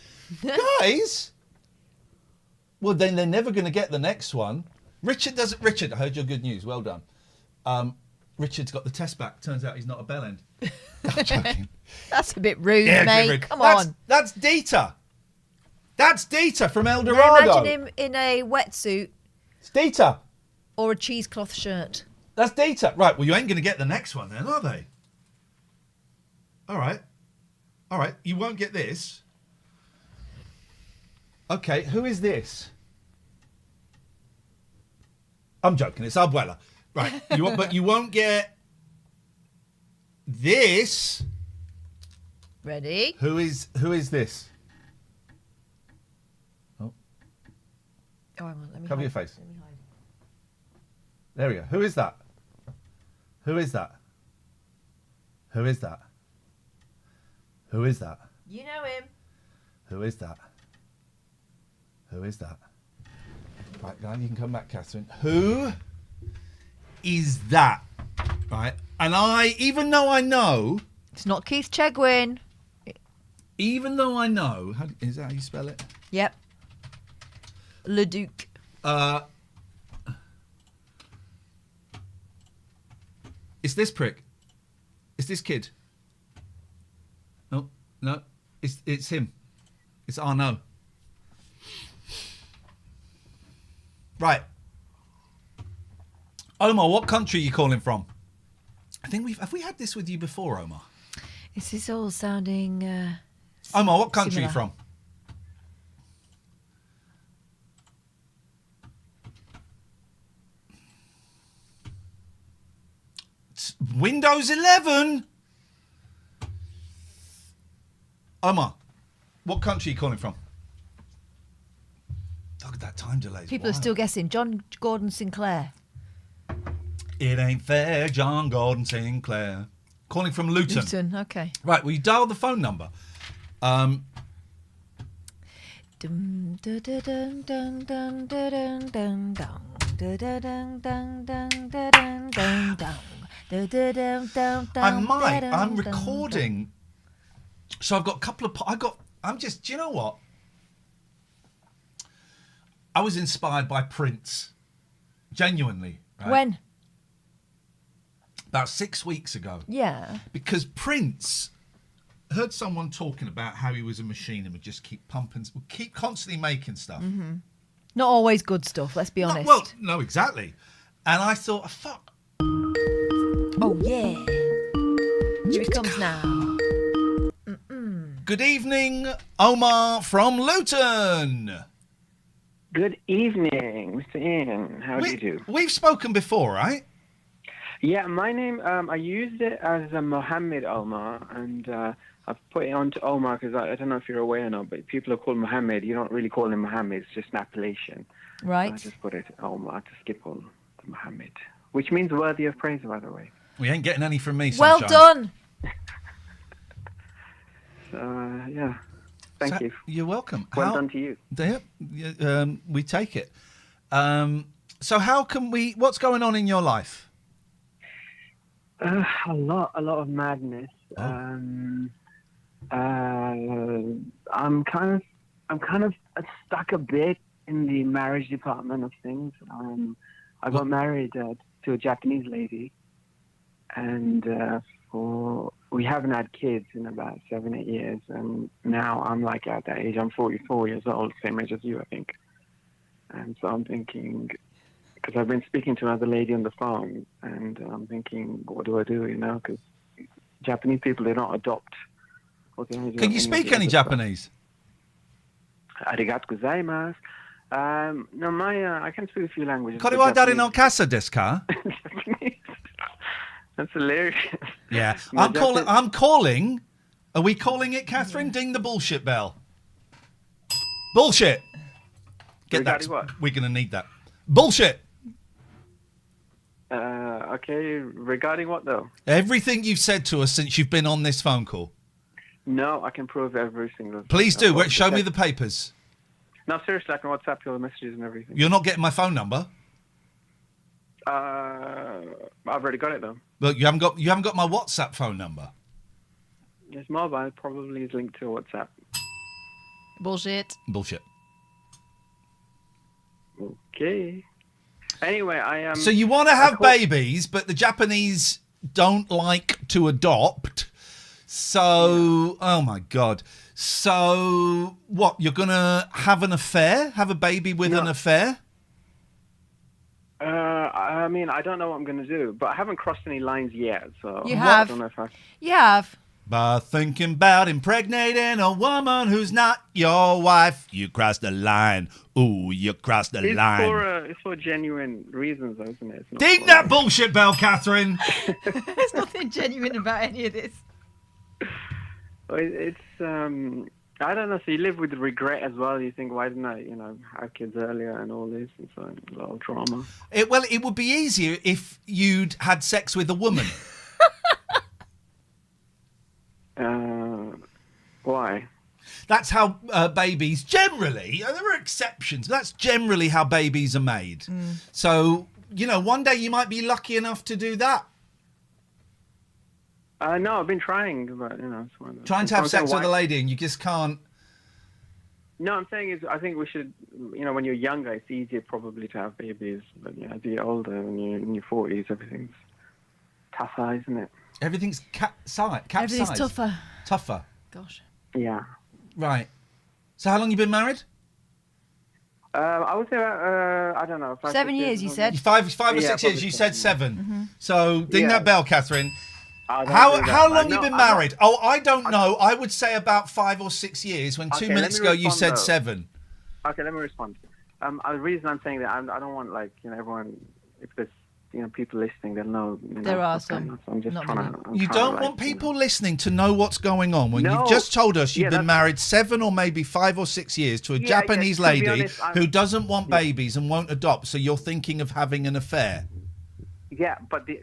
Speaker 1: Guys... Well, then they're never going to get the next one. Richard, I heard your good news. Well done. Richard's got the test back. Turns out he's not a bellend. I'm joking.
Speaker 2: That's a bit rude,
Speaker 1: Yeah,
Speaker 2: mate.
Speaker 1: rude.
Speaker 2: Come on.
Speaker 1: That's Dieter. That's Dieter from El
Speaker 2: Now
Speaker 1: Dorado.
Speaker 2: imagine him in a wetsuit.
Speaker 1: It's Dieter.
Speaker 2: Or a cheesecloth shirt.
Speaker 1: That's Dieter. Right, well, you ain't going to get the next one then, are they? All right. You won't get this. Okay, who is this? I'm joking. It's Abuela. Right. But you won't get this.
Speaker 2: Ready?
Speaker 1: Who is this? Oh.
Speaker 2: Oh, hang on. Let me
Speaker 1: Cover
Speaker 2: hide.
Speaker 1: your face.
Speaker 2: Let me hide.
Speaker 1: There we go. Who is that? Who is that? Who is that? Who is that?
Speaker 2: You know him.
Speaker 1: Who is that? Who is that? Right, now you can come back, Katherine. Who is that? Right, and even though I know...
Speaker 2: It's not Keith Chegwin.
Speaker 1: Even though I know... Is that how you spell it?
Speaker 2: Yep. Leduc.
Speaker 1: It's this prick. It's this kid. No. It's him. It's Arnaud. Right. Omar, what country are you calling from? I think have we had this with you before, Omar?
Speaker 2: This is all sounding
Speaker 1: Omar, what country
Speaker 2: similar.
Speaker 1: are you from? It's Windows 11. Omar, what country are you calling from? Look at that time delay.
Speaker 2: People are still guessing. John Gordon Sinclair.
Speaker 1: It ain't fair, John Gordon Sinclair. Calling from Luton.
Speaker 2: Luton, okay.
Speaker 1: Right, will you dial the phone number? I'm recording. So I've got a couple of... do you know what? I was inspired by Prince. Genuinely. Right?
Speaker 2: When?
Speaker 1: About 6 weeks ago.
Speaker 2: Yeah.
Speaker 1: Because Prince heard someone talking about how he was a machine and would just keep pumping, would keep constantly making stuff.
Speaker 2: Mm-hmm. Not always good stuff, let's be honest.
Speaker 1: No, exactly. And I thought, fuck.
Speaker 2: Oh, Oh, yeah. Here it comes now.
Speaker 1: Good evening, Omar from Luton.
Speaker 14: Good evening, Mr. Ian. How do you do?
Speaker 1: We've spoken before, right?
Speaker 14: Yeah, my name, I used it as a Mohammed Omar, and I've put it onto Omar because I don't know if you're aware or not, but people are called Mohammed. You don't really call him Mohammed. It's just an appellation.
Speaker 2: Right.
Speaker 14: So I just put it Omar to skip all the Mohammed, which means worthy of praise, by the way.
Speaker 1: We ain't getting any from me,
Speaker 2: Well
Speaker 1: Sunshine.
Speaker 2: done.
Speaker 14: Yeah. Thank you.
Speaker 1: You're welcome.
Speaker 14: Well done to you.
Speaker 1: We take it. So how can we... What's going on in your life?
Speaker 14: A lot of madness.
Speaker 1: Oh.
Speaker 14: I'm kind of stuck a bit in the marriage department of things. I got married to a Japanese lady, and we haven't had kids in about 7-8 years, and now I'm like at that age. I'm 44 years old, same age as you, I think. And so I'm thinking, because I've been speaking to another lady on the phone, and I'm thinking, what do I do? You know, because Japanese people, they don't adopt.
Speaker 1: Can you speak any Japanese?
Speaker 14: Arigato gozaimasu. No, I can speak a few languages.
Speaker 1: Kore wa dare no kasa desu ka?
Speaker 14: That's hilarious.
Speaker 1: Yeah. I'm calling. Are we calling it, Catherine? Ding the bullshit bell. Bullshit. Get
Speaker 14: Regarding
Speaker 1: that.
Speaker 14: what?
Speaker 1: We're going to need that. Bullshit.
Speaker 14: Okay. Regarding what, though?
Speaker 1: Everything you've said to us since you've been on this phone call.
Speaker 14: No, I can prove every single thing.
Speaker 1: Please do. Show me the papers.
Speaker 14: No, seriously, I can WhatsApp your messages and everything.
Speaker 1: You're not getting my phone number?
Speaker 14: I've already got it, though.
Speaker 1: Look, you haven't got my WhatsApp phone number.
Speaker 14: Yes, mobile probably is linked to WhatsApp.
Speaker 2: Bullshit.
Speaker 1: Bullshit.
Speaker 14: Okay. Anyway, I am...
Speaker 1: So you want to have babies, but the Japanese don't like to adopt. So, oh my God. So, what, you're going to have an affair? Have a baby with an affair?
Speaker 14: I mean, I don't know what I'm going to do, but I haven't crossed any lines yet, so...
Speaker 2: You have.
Speaker 14: I don't know if I...
Speaker 2: You have.
Speaker 1: By thinking about impregnating a woman who's not your wife, you crossed the line. Ooh, you crossed the line.
Speaker 14: It's for genuine reasons, though, isn't it?
Speaker 1: Ding that bullshit bell, Catherine!
Speaker 2: There's nothing genuine about any of this.
Speaker 14: It's, I don't know, so you live with regret as well. You think, why didn't I, have kids earlier and all this, and so a lot of drama.
Speaker 1: It would be easier if you'd had sex with a woman.
Speaker 14: Why?
Speaker 1: That's how babies generally, there are exceptions, but that's generally how babies are made. So, one day you might be lucky enough to do that.
Speaker 14: No, I've been trying, but, it's one of those.
Speaker 1: Trying to have sex with a lady and you just can't.
Speaker 14: No, I'm saying I think we should, when you're younger, it's easier probably to have babies. But, as you get older, when you're in your 40s, everything's tougher, isn't it?
Speaker 1: Everything's capsized.
Speaker 2: Everything's tougher.
Speaker 1: Tougher.
Speaker 2: Gosh.
Speaker 14: Yeah.
Speaker 1: Right. So how long you been married?
Speaker 14: I would say about, I don't know.
Speaker 2: 7 years, you said.
Speaker 1: Five or 6 years. You said 7.
Speaker 2: Mm-hmm.
Speaker 1: So ding that bell, Catherine.
Speaker 14: How
Speaker 1: long you been married? I don't know. I would say about 5 or 6 years. When 2 minutes ago you said 7.
Speaker 14: Okay, let me respond. The reason I'm saying that, I don't want everyone. If there's people listening, they'll know.
Speaker 2: There are some.
Speaker 14: So I'm just trying to.
Speaker 1: You don't want people listening to know what's going on when you've just told us you've been married 7 or maybe 5 or 6 years to a Japanese lady honest, who doesn't want babies and won't adopt. So you're thinking of having an affair.
Speaker 14: Yeah, but the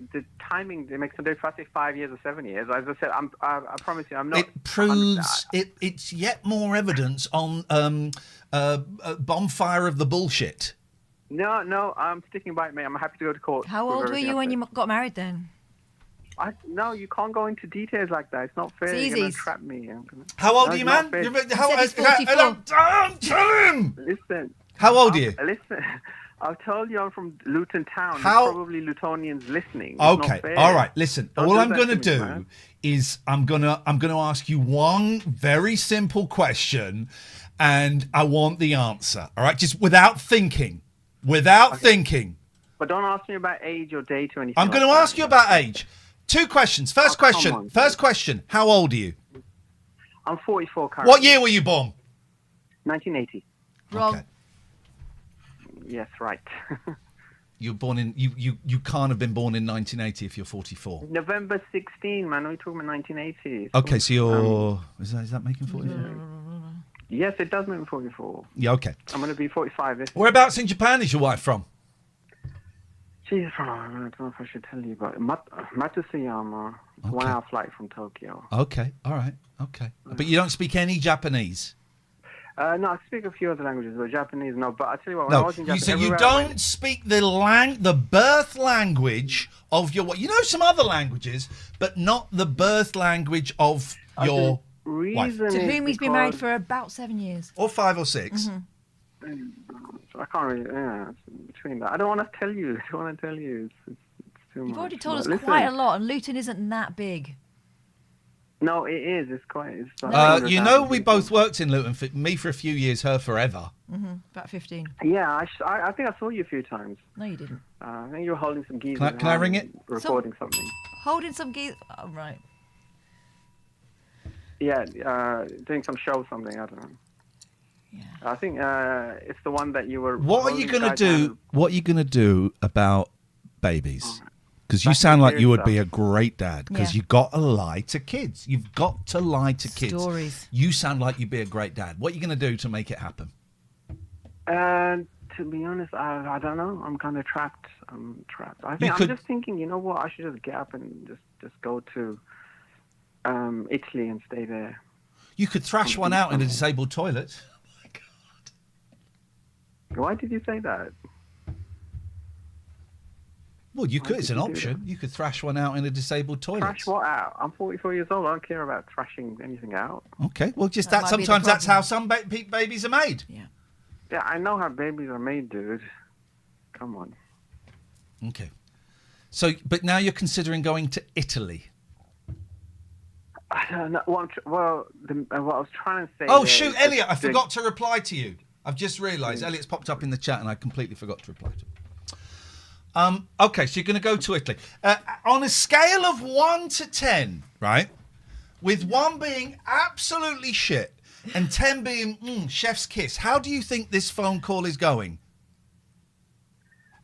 Speaker 14: timing, it makes no difference. If I say 5 years or 7 years, as I said, I promise you, I'm not...
Speaker 1: It proves... It's yet more evidence on bonfire of the bullshit.
Speaker 14: No, I'm sticking by it, mate. I'm happy to go to court.
Speaker 2: How old were you when you got married then?
Speaker 14: No, you can't go into details like that. It's not fair.
Speaker 2: It's
Speaker 14: You're
Speaker 2: easy.
Speaker 14: going to trap me.
Speaker 1: How old are you, man? Tell him!
Speaker 14: Listen.
Speaker 1: How old are you?
Speaker 14: Listen. I've told you I'm from Luton Town. There's probably Lutonians listening.
Speaker 1: Okay, all right. Listen, all I'm going to do is I'm going to ask you one very simple question, and I want the answer. All right, just without thinking. Without thinking.
Speaker 14: But don't ask me about age or date or anything.
Speaker 1: I'm going to ask you about age. 2 questions. First question. First question. How old are you?
Speaker 14: I'm 44 currently.
Speaker 1: What year were you born?
Speaker 14: 1980.
Speaker 2: Wrong.
Speaker 1: Okay.
Speaker 14: Yes, right.
Speaker 1: You were born in. You can't have been born in 1980 if you're 44.
Speaker 14: November 16, man. We're talking about 1980.
Speaker 1: Okay, so you're. Is that making 44?
Speaker 14: Yes, it does make me 44.
Speaker 1: Yeah. Okay.
Speaker 14: I'm going to be 45 this year.
Speaker 1: Whereabouts in Japan is your wife from?
Speaker 14: She's from, I don't know if I should tell you, but Matsuyama. It's a 1 hour flight from Tokyo.
Speaker 1: Okay. All right. Okay. But you don't speak any Japanese.
Speaker 14: No, I speak a few other languages, but Japanese, no. But I tell you what, when I
Speaker 1: No,
Speaker 14: was in Japan,
Speaker 1: so you
Speaker 14: everywhere I
Speaker 1: don't
Speaker 14: went-
Speaker 1: speak the birth language of your. You know some other languages, but not the birth language of your wife.
Speaker 2: To whom he's been married for about 7 years.
Speaker 1: Or 5 or 6.
Speaker 14: I can't really. Yeah, it's between that. I don't want to tell you. I don't want to tell you. It's too much.
Speaker 2: You've already told us
Speaker 14: But listen,
Speaker 2: quite a lot, and Luton isn't that big.
Speaker 14: No, it is. It's quite. It's like
Speaker 1: You know, we both worked in Luton. Me for a few years, her forever.
Speaker 2: About 15.
Speaker 14: Yeah, I think I saw you a few times.
Speaker 2: No, you didn't.
Speaker 14: I think you were holding some geese.
Speaker 1: Can I ring it?
Speaker 14: Recording something.
Speaker 2: Holding some geese. Oh, right.
Speaker 14: Yeah, doing some show or something. I don't know. Yeah. I think it's the one that you were.
Speaker 1: What are you
Speaker 14: holding
Speaker 1: going to
Speaker 14: guy's
Speaker 1: do?
Speaker 14: hand.
Speaker 1: What are you going to do about babies? Because you sound like you would be a
Speaker 14: stuff.
Speaker 1: great dad. Because
Speaker 2: Yeah.
Speaker 1: you got to lie to kids. You've got to lie to kids.
Speaker 2: Stories.
Speaker 1: You sound like you'd be a great dad. What are you going to do to make it happen?
Speaker 14: To be honest, I don't know. I'm kind of trapped. I'm trapped. I'm just thinking. You know what? I should just get up and just go to Italy and stay there.
Speaker 1: You could thrash one out in a disabled toilet.
Speaker 14: Why did you say that?
Speaker 1: Well, you could. It's an
Speaker 14: did you do
Speaker 1: option. You could thrash one out in a disabled toilet.
Speaker 14: Thrash what out? I'm 44 years old. I don't care about thrashing anything out.
Speaker 1: Okay. Well, just
Speaker 2: That
Speaker 1: that.
Speaker 2: might be the
Speaker 1: Sometimes that's
Speaker 2: problem.
Speaker 1: how some babies are made.
Speaker 2: Yeah.
Speaker 14: Yeah, I know how babies are made, dude. Come on.
Speaker 1: Okay. So, but now you're considering going to Italy.
Speaker 14: I don't know. What I was trying to say.
Speaker 1: Oh,
Speaker 14: there
Speaker 1: shoot,
Speaker 14: is
Speaker 1: Elliot, I
Speaker 14: the-
Speaker 1: forgot to reply to you. I've just realised. Elliot's popped up in the chat and I completely forgot to reply to him. Okay, so you're going to go to Italy. On a scale of 1 to 10, right? With 1 being absolutely shit and 10 being chef's kiss, how do you think this phone call is going?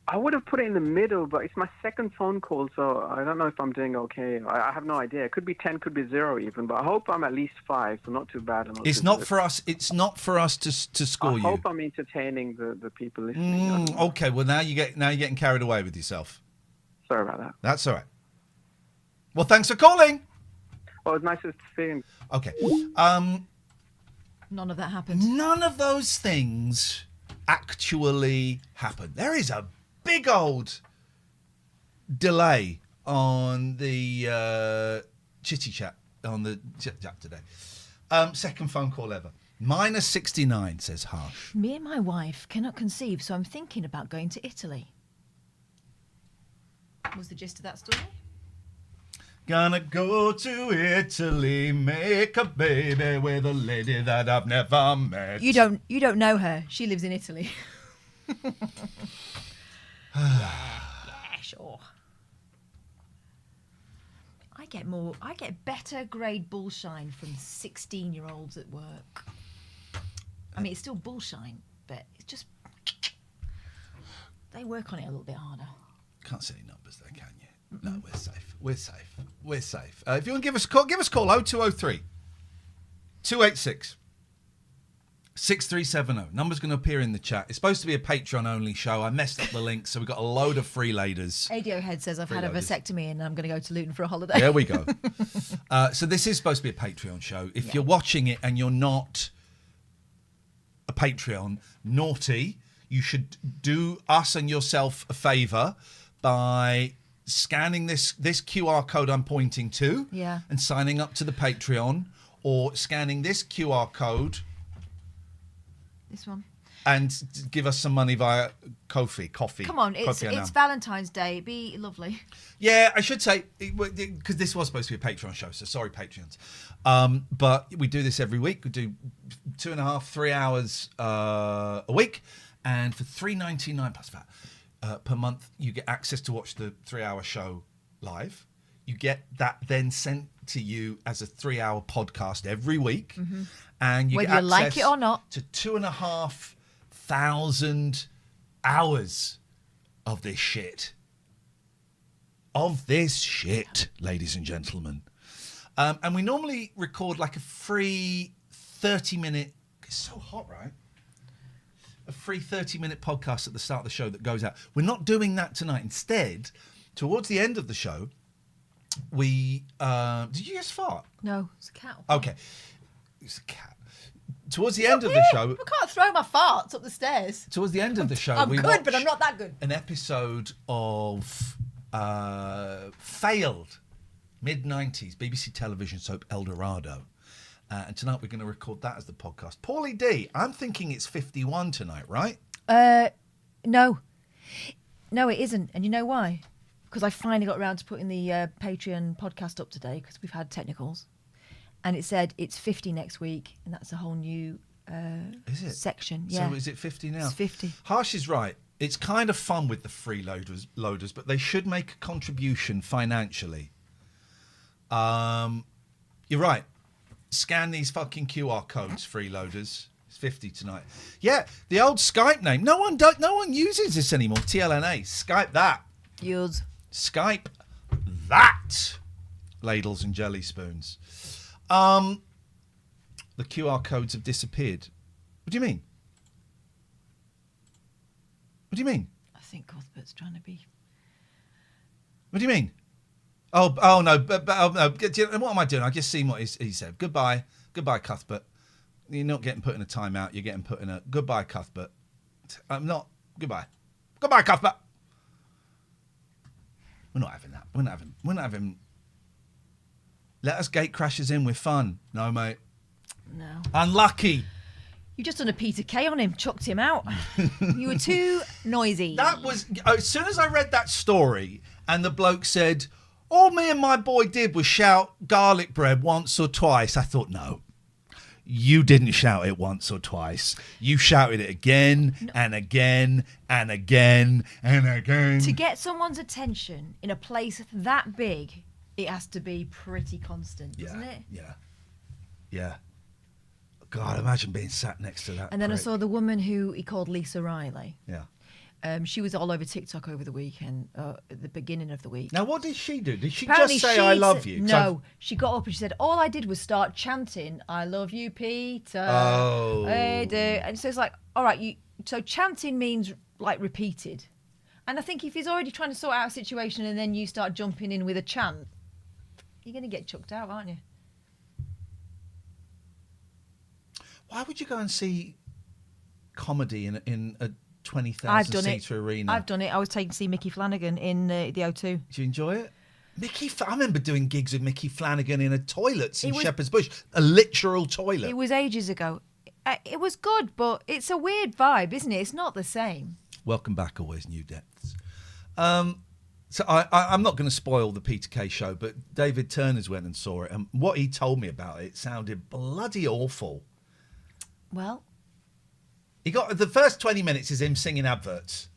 Speaker 14: I would have put it in the middle, but it's my second phone call, so I don't know if I'm doing okay. I have no idea. It could be 10, could be 0 even, but I hope I'm at least 5, so not too bad. And
Speaker 1: It's not for us. It's not for us to score
Speaker 14: I
Speaker 1: you.
Speaker 14: hope I'm entertaining the people listening.
Speaker 1: Okay, well now you're getting carried away with yourself.
Speaker 14: Sorry about that.
Speaker 1: That's all right. Well, thanks for calling.
Speaker 14: Oh, it's nice to see you.
Speaker 1: Okay.
Speaker 2: None of that happened.
Speaker 1: None of those things actually happened. There is a big old delay on the chitty chat on the chat today. Second phone call ever. Minus 69 says Harsh.
Speaker 2: Me and my wife cannot conceive, so I'm thinking about going to Italy. Was the gist of that story?
Speaker 1: Gonna go to Italy, make a baby with a lady that I've never met.
Speaker 2: You don't know her. She lives in Italy. yeah, sure. I get better grade bullshine from 16-year-olds at work. I mean, it's still bullshine, but it's just they work on it a little bit harder.
Speaker 1: Can't see any numbers there, can you? No, we're safe. We're safe. We're safe. If you want to give us a call, 0203 286 6370. Number's going to appear in the chat. It's supposed to be a Patreon-only show. I messed up the link, so we've got a load of free laders.
Speaker 2: ADO Head says I've had a
Speaker 1: Freeloaders.
Speaker 2: vasectomy and I'm going to go to Luton for a holiday.
Speaker 1: There we go. So this is supposed to be a Patreon show. If you're watching it and you're not a Patreon, naughty, you should do us and yourself a favour by scanning this QR code I'm pointing to and signing up to the Patreon, or scanning this QR code.
Speaker 2: This one.
Speaker 1: And give us some money via coffee.
Speaker 2: Come on, it's Valentine's Day. Be lovely.
Speaker 1: Yeah, I should say, because this was supposed to be a Patreon show, so sorry, Patreons. But we do this every week. We do 2.5, 3 hours a week. And for $3.99 plus VAT per month, you get access to watch the 3-hour show live. you get that then sent to you as a 3-hour podcast every week.
Speaker 2: Mm-hmm.
Speaker 1: And you
Speaker 2: whether
Speaker 1: get
Speaker 2: you like
Speaker 1: access
Speaker 2: it or not.
Speaker 1: to 2,500 hours of this shit. Ladies and gentlemen. And we normally record like a free 30-minute... It's so hot, right? A free 30-minute podcast at the start of the show that goes out. We're not doing that tonight. Instead, towards the end of the show, we... did you just fart?
Speaker 2: No, it's a cat.
Speaker 1: Okay. It's a cat. Towards the end of the show...
Speaker 2: I can't throw my farts up the stairs.
Speaker 1: Towards the end of the show,
Speaker 2: I'm
Speaker 1: we
Speaker 2: good, but I'm
Speaker 1: watched
Speaker 2: not that good.
Speaker 1: an episode of failed mid-90s BBC television soap El Dorado. And tonight we're going to record that as the podcast. Paulie D, I'm thinking it's 51 tonight, right?
Speaker 2: No. No, it isn't. And you know why? Because I finally got around to putting the Patreon podcast up today because we've had technicals. And it said it's 50 next week, and that's a whole new section. Yeah.
Speaker 1: So is it 50 now?
Speaker 2: It's 50.
Speaker 1: Harsh is right. It's kind of fun with the freeloaders, but they should make a contribution financially. You're right. Scan these fucking QR codes, freeloaders. It's 50 tonight. Yeah, the old Skype name. No one uses this anymore. TLNA. Skype that.
Speaker 2: Use.
Speaker 1: Skype that. Ladles and jelly spoons. The QR codes have disappeared. What do you mean? What do you mean?
Speaker 2: I think Cuthbert's trying to be...
Speaker 1: What do you mean? Oh no, but no. What am I doing? I just seen what he said. Goodbye, Cuthbert. You're not getting put in a timeout. You're getting put in a goodbye, Cuthbert. I'm not. Goodbye, Cuthbert. We're not having that. We're not having. Let us gate crashers in with fun. No, mate.
Speaker 2: No.
Speaker 1: Unlucky.
Speaker 2: You just done a Peter K on him, chucked him out. You were too noisy.
Speaker 1: That was as soon as I read that story, and the bloke said, all me and my boy did was shout garlic bread once or twice. I thought, no, you didn't shout it once or twice. You shouted it again and again and again and again.
Speaker 2: To get someone's attention in a place that big, it has to be pretty constant, doesn't it?
Speaker 1: Yeah. God, imagine being sat next to that.
Speaker 2: And then
Speaker 1: prick.
Speaker 2: I saw the woman who he called Lisa Riley.
Speaker 1: Yeah.
Speaker 2: She was all over TikTok over the weekend, at the beginning of the week.
Speaker 1: Now, what did she do? Did she
Speaker 2: Apparently
Speaker 1: just say, I love you?
Speaker 2: No, she got up and she said, all I did was start chanting, I love you, Peter.
Speaker 1: Oh.
Speaker 2: I do. And so it's like, all right, so chanting means like repeated. And I think if he's already trying to sort out a situation and then you start jumping in with a chant, you're going to get chucked out, aren't you?
Speaker 1: Why would you go and see comedy in a 20,000 seater arena?
Speaker 2: I've done it. I was taken to see Mickey Flanagan in the O2.
Speaker 1: Did you enjoy it? I remember doing gigs with Mickey Flanagan in a toilet in Shepherd's Bush, a literal toilet.
Speaker 2: It was ages ago. It was good, but it's a weird vibe, isn't it? It's not the same.
Speaker 1: Welcome back, Always New Depths. So I'm not going to spoil the Peter Kay show, but David Turner's went and saw it, and what he told me about it sounded bloody awful.
Speaker 2: Well,
Speaker 1: he got the first 20 minutes is him singing adverts.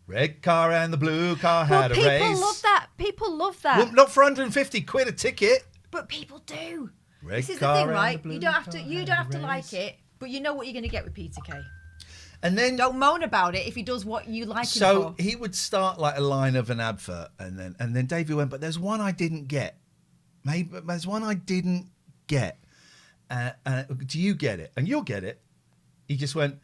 Speaker 1: Red car and the blue car had a race.
Speaker 2: People love that. People love that.
Speaker 1: Well, not for 150 quid a ticket.
Speaker 2: But people do.
Speaker 1: Red
Speaker 2: this is
Speaker 1: car
Speaker 2: the thing,
Speaker 1: and
Speaker 2: right?
Speaker 1: the
Speaker 2: You don't have to like it, but you know what you're going to get with Peter Kay.
Speaker 1: And then
Speaker 2: don't moan about it if he does what you like him
Speaker 1: So
Speaker 2: for.
Speaker 1: he would start like a line of an advert, and then Davey went, but there's one I didn't get. Maybe there's one I didn't get. Do you get it? And you'll get it. He just went,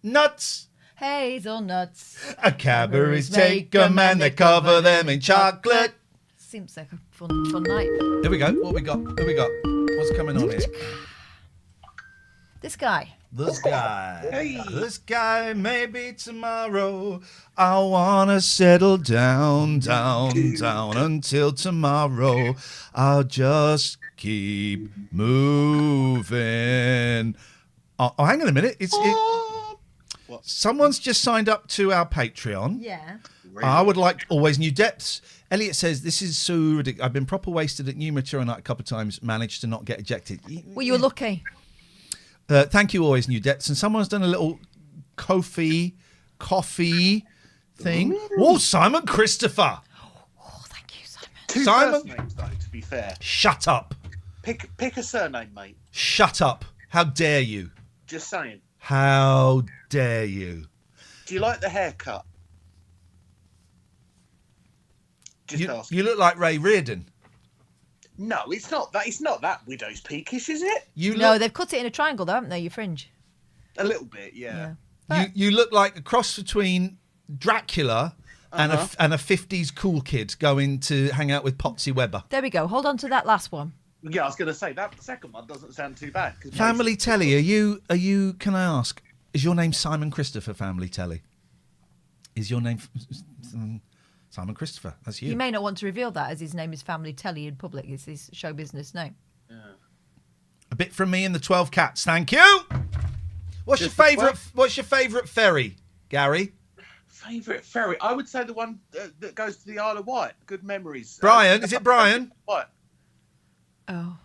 Speaker 1: nuts.
Speaker 2: Hazelnuts.
Speaker 1: A Cadbury's take 'em and they cover them in chocolate.
Speaker 2: Seems like a fun night.
Speaker 1: Here we go. What we got? What's coming on here?
Speaker 2: This guy.
Speaker 1: This guy, maybe tomorrow. I wanna settle down until tomorrow. I'll just keep moving. Oh, hang on a minute. Someone's just signed up to our Patreon.
Speaker 2: Yeah.
Speaker 1: I would like Always New Depths. Elliot says, this is so ridiculous. I've been proper wasted at New Material Night a couple of times, managed to not get ejected.
Speaker 2: Well, you were lucky.
Speaker 1: Thank you, Always New Depths. And someone's done a little coffee thing. Oh, Simon Christopher.
Speaker 2: Oh, thank you, Simon.
Speaker 15: Two
Speaker 1: Simon?
Speaker 15: first names, though, to be fair.
Speaker 1: Shut up.
Speaker 15: Pick a surname, mate.
Speaker 1: Shut up. How dare you?
Speaker 15: Just saying.
Speaker 1: How dare you?
Speaker 15: Do you like the haircut? Just ask.
Speaker 1: You look like Ray Reardon.
Speaker 15: No, it's not that. It's not that widow's peakish, is it?
Speaker 2: No, they've cut it in a triangle, though, haven't they? Your fringe.
Speaker 15: A little bit, yeah.
Speaker 1: You look like a cross between Dracula and a 50s cool kid going to hang out with Potsy Weber.
Speaker 2: There we go. Hold on to that last one.
Speaker 15: Yeah, I was going to say that second one doesn't sound too bad.
Speaker 1: Family Telly, are you? Can I ask? Is your name Simon Christopher? Family Telly. Is your name Simon Christopher? That's you.
Speaker 2: You may not want to reveal that, as his name is Family Telly in public. It's his show business name.
Speaker 15: Yeah.
Speaker 1: A bit from me and the 12 cats. Thank you. What's your favourite ferry, Gary?
Speaker 15: Favourite ferry? I would say the one that goes to the Isle of Wight. Good memories.
Speaker 1: Brian, is it Brian?
Speaker 15: What?
Speaker 2: Oh.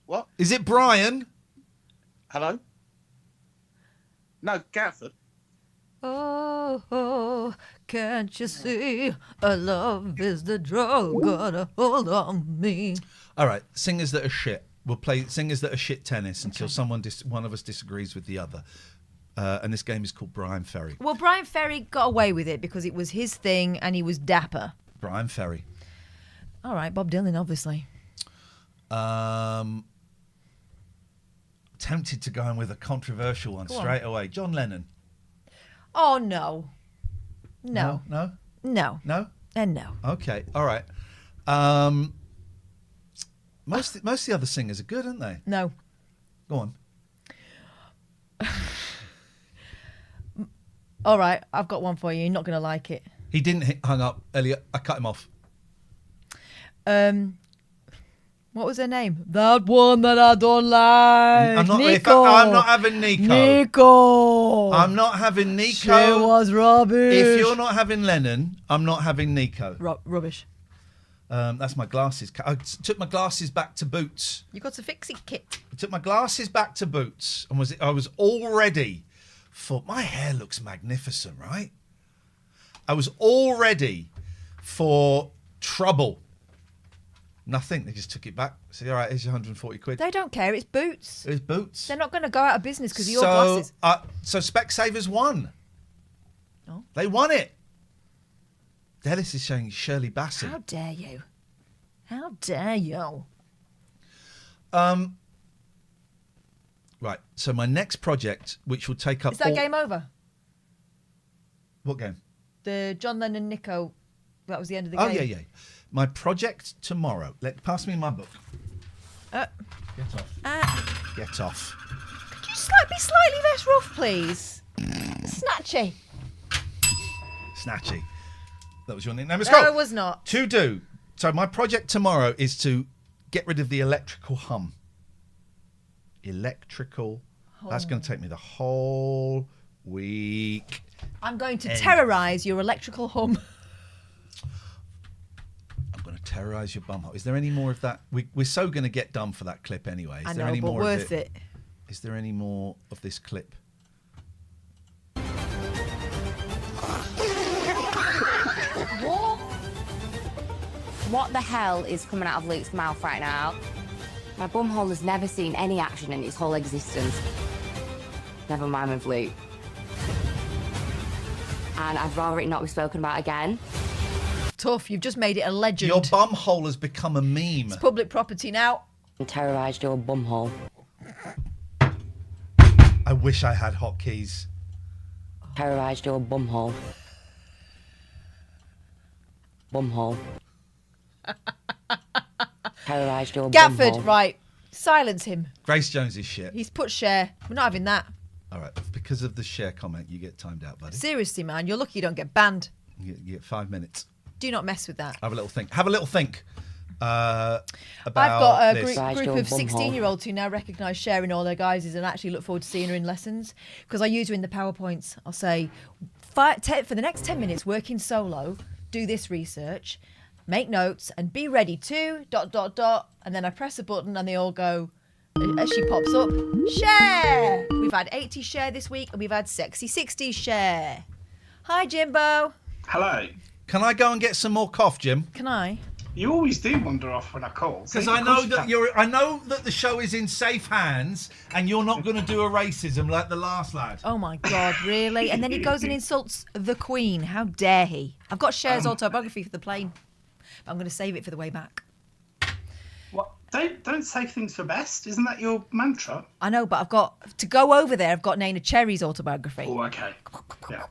Speaker 15: What?
Speaker 1: Is it Brian?
Speaker 15: Hello? No, Gatford.
Speaker 2: Oh, can't you see? Love is the drug, gotta hold on me.
Speaker 1: All right, singers that are shit. We'll play singers that are shit tennis until one of us disagrees with the other. And this game is called Brian Ferry.
Speaker 2: Well, Brian Ferry got away with it because it was his thing and he was dapper.
Speaker 1: Brian Ferry.
Speaker 2: All right, Bob Dylan, obviously.
Speaker 1: Tempted to go in with a controversial one straight away. John Lennon.
Speaker 2: Oh, no. No.
Speaker 1: No?
Speaker 2: No.
Speaker 1: No?
Speaker 2: And no.
Speaker 1: Okay, all right. Most of the other singers are good, aren't they?
Speaker 2: No.
Speaker 1: Go on.
Speaker 2: All right, I've got one for you. You're not going to like it.
Speaker 1: He didn't hung up, Elliot. I cut him off.
Speaker 2: What was her name? That one that I don't like.
Speaker 1: I'm not,
Speaker 2: Nico.
Speaker 1: I'm not having Nico.
Speaker 2: Nico.
Speaker 1: I'm not having Nico.
Speaker 2: She was rubbish.
Speaker 1: If you're not having Lennon, I'm not having Nico.
Speaker 2: Rubbish.
Speaker 1: That's my glasses. I took my glasses back to Boots.
Speaker 2: You got a fix-it kit.
Speaker 1: I took my glasses back to Boots and I was all ready for... My hair looks magnificent, right? I was all ready for trouble. Nothing. They just took it back. Said, all right, here's your 140 quid.
Speaker 2: They don't care. It's Boots.
Speaker 1: It's Boots.
Speaker 2: They're not going to go out of business because of your glasses.
Speaker 1: So Specsavers won.
Speaker 2: Oh.
Speaker 1: They won it. Dennis is showing Shirley Bassey.
Speaker 2: How dare you? How dare you?
Speaker 1: Right. So my next project, which will take up...
Speaker 2: Is that game over?
Speaker 1: What game?
Speaker 2: The John Lennon Nico. That was the end of the game.
Speaker 1: Oh, yeah. My project tomorrow. Pass me my book. Get off. Get off.
Speaker 2: Could you be slightly less rough, please? Snatchy.
Speaker 1: Snatchy. That was your nickname. Let's
Speaker 2: No,
Speaker 1: go.
Speaker 2: it was not.
Speaker 1: To do. So my project tomorrow is to get rid of the electrical hum. Electrical. That's going to take me the whole week.
Speaker 2: I'm going to terrorise your electrical hum.
Speaker 1: I'm going to terrorise your bumhole. Is there any more of that? We're so going to get done for that clip anyway. Is
Speaker 2: I
Speaker 1: there
Speaker 2: know,
Speaker 1: any
Speaker 2: but
Speaker 1: more
Speaker 2: worth
Speaker 1: of
Speaker 2: it.
Speaker 1: Is there any more of this clip?
Speaker 5: What the hell is coming out of Luke's mouth right now? My bumhole has never seen any action in its whole existence. Never mind with Luke. And I'd rather it not be spoken about again.
Speaker 2: Tough, you've just made it a legend.
Speaker 1: Your bumhole has become a meme.
Speaker 2: It's public property now.
Speaker 5: And terrorised your bumhole.
Speaker 1: I wish I had hotkeys.
Speaker 5: Terrorised your bumhole. Bumhole. Terrorised your
Speaker 2: Gatford,
Speaker 5: bumhole.
Speaker 2: right. Silence him.
Speaker 1: Grace Jones is shit.
Speaker 2: He's put share. We're not having that.
Speaker 1: All right, because of the share comment, you get timed out, buddy.
Speaker 2: Seriously, man, you're lucky you don't get banned.
Speaker 1: You get 5 minutes.
Speaker 2: Do not mess with that.
Speaker 1: Have a little think. Have a little think. About
Speaker 2: I've got a
Speaker 1: this.
Speaker 2: group of 16-year-olds who now recognise Cher in all their guises and actually look forward to seeing her in lessons because I use her in the PowerPoints. I'll say, for the next 10 minutes, working solo, do this research, make notes, and be ready to ... And then I press a button and they all go, as she pops up, Cher! We've had 80s Cher this week and we've had sexy 60s Cher. Hi, Jimbo.
Speaker 16: Hello.
Speaker 1: Can I go and get some more cough, Jim?
Speaker 2: Can I?
Speaker 16: You always do wander off when I call.
Speaker 1: Because I know that I know that the show is in safe hands, and you're not going to do a racism like the last lad.
Speaker 2: Oh my God, really? And then he goes and insults the Queen. How dare he? I've got Cher's autobiography for the plane, but I'm going to save it for the way back.
Speaker 16: What? Don't save things for best. Isn't that your mantra?
Speaker 2: I know, but I've got to go over there. I've got Naina Cherry's autobiography.
Speaker 16: Oh, okay. Yeah.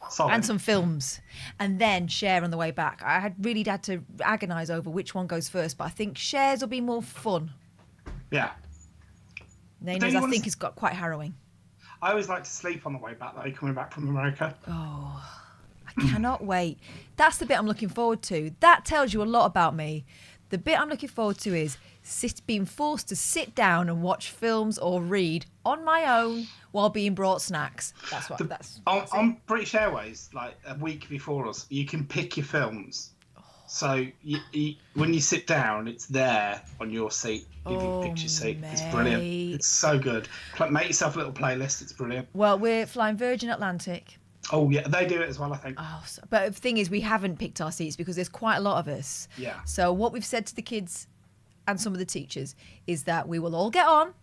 Speaker 16: Solid.
Speaker 2: And some films, and then Cher on the way back. I had really had to agonise over which one goes first, but I think Cher's will be more fun.
Speaker 16: Yeah.
Speaker 2: Naina's, I think, has got quite harrowing.
Speaker 16: I always like to sleep on the way back, though, coming back from America.
Speaker 2: Oh, I cannot wait. That's the bit I'm looking forward to. That tells you a lot about me. The bit I'm looking forward to is being forced to sit down and watch films or read on my own while being brought snacks. That's what. That's
Speaker 16: on British Airways, like a week before us, you can pick your films. So when you sit down, it's there on your seat. You can pick your seat. It's brilliant. It's so good. Make yourself a little playlist. It's brilliant.
Speaker 2: Well, we're flying Virgin Atlantic.
Speaker 16: Oh yeah, they do it as well, I think.
Speaker 2: Oh, but the thing is, we haven't picked our seats because there's quite a lot of us.
Speaker 16: Yeah.
Speaker 2: So what we've said to the kids and some of the teachers is that we will all get on.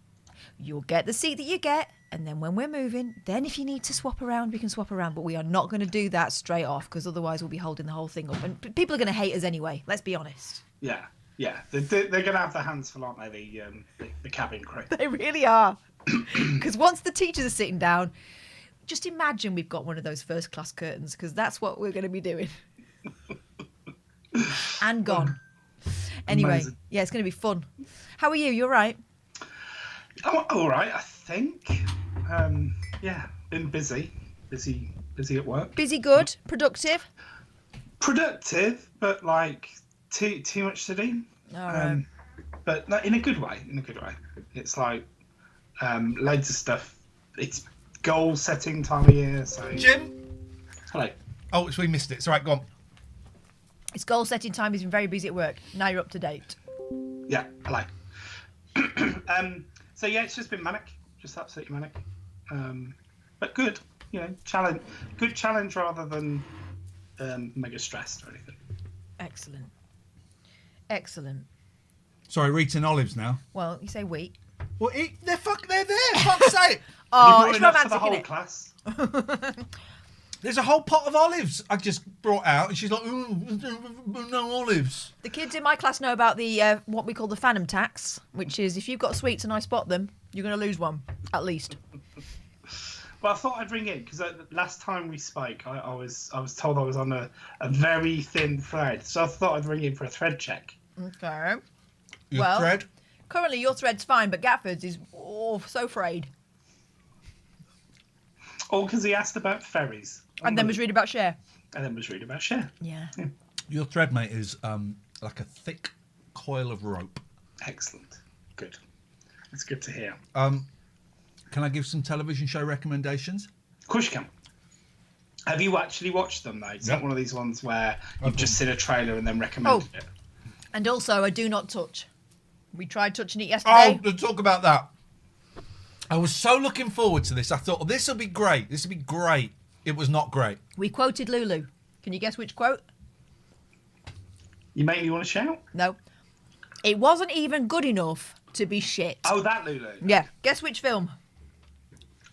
Speaker 2: You'll get the seat that you get, and then when we're moving, then if you need to swap around, we can swap around. But we are not going to do that straight off because otherwise we'll be holding the whole thing up, and people are going to hate us anyway. Let's be honest.
Speaker 16: Yeah, yeah, they're going to have their hands full, aren't they? The cabin crew.
Speaker 2: They really are. Because once the teachers are sitting down, just imagine we've got one of those first class curtains, because that's what we're going to be doing. And gone. Anyway,
Speaker 16: Amazing.
Speaker 2: Yeah, it's going to be fun. How are you? You all right?
Speaker 16: I'm all right, I think. Yeah, been busy at work.
Speaker 2: Busy, good, productive?
Speaker 16: Productive, but like too much to do.
Speaker 2: All right.
Speaker 16: But in a good way. It's like loads of stuff. It's goal setting time of year. So
Speaker 1: Jim.
Speaker 16: Hello.
Speaker 1: Oh, so we missed it. It's all right. Go on.
Speaker 2: It's goal setting time. He's been very busy at work. Now you're up to date.
Speaker 16: Yeah, hello. So yeah, it's just been manic, just absolutely manic. But good, challenge. Good challenge rather than mega stressed or anything.
Speaker 2: Excellent.
Speaker 1: Sorry, Rita and Olives now.
Speaker 2: Well, you say we.
Speaker 1: Well, they're there. Fuck's sake.
Speaker 2: Oh, it's romantic,
Speaker 16: for the whole
Speaker 2: isn't it?
Speaker 16: Class.
Speaker 1: There's a whole pot of olives I just brought out, and she's like, no olives.
Speaker 2: The kids in my class know about the what we call the phantom tax, which is if you've got sweets and I spot them, you're going to lose one, at least.
Speaker 16: Well, I thought I'd ring in because last time we spoke, I was told I was on a very thin thread, so I thought I'd ring in for a thread check.
Speaker 2: Okay.
Speaker 1: Your thread?
Speaker 2: Currently, your thread's fine, but Gatford's is so frayed.
Speaker 16: All because he asked about ferries.
Speaker 2: And then was reading about Cher. Yeah.
Speaker 1: Your thread, mate, is like a thick coil of rope.
Speaker 16: Excellent. Good. It's good to hear.
Speaker 1: Can I give some television show recommendations?
Speaker 16: Of course you can. Have you actually watched them, though? It's not one of these ones where you've just seen a trailer and then recommended it.
Speaker 2: And also, I do not touch. We tried touching it yesterday.
Speaker 1: Oh, to talk about that. I was so looking forward to this. I thought, this will be great. It was not great.
Speaker 2: We quoted Lulu. Can you guess which quote?
Speaker 16: You make me want to shout?
Speaker 2: No. It wasn't even good enough to be shit.
Speaker 16: Oh, that Lulu?
Speaker 2: Yeah. Guess which film?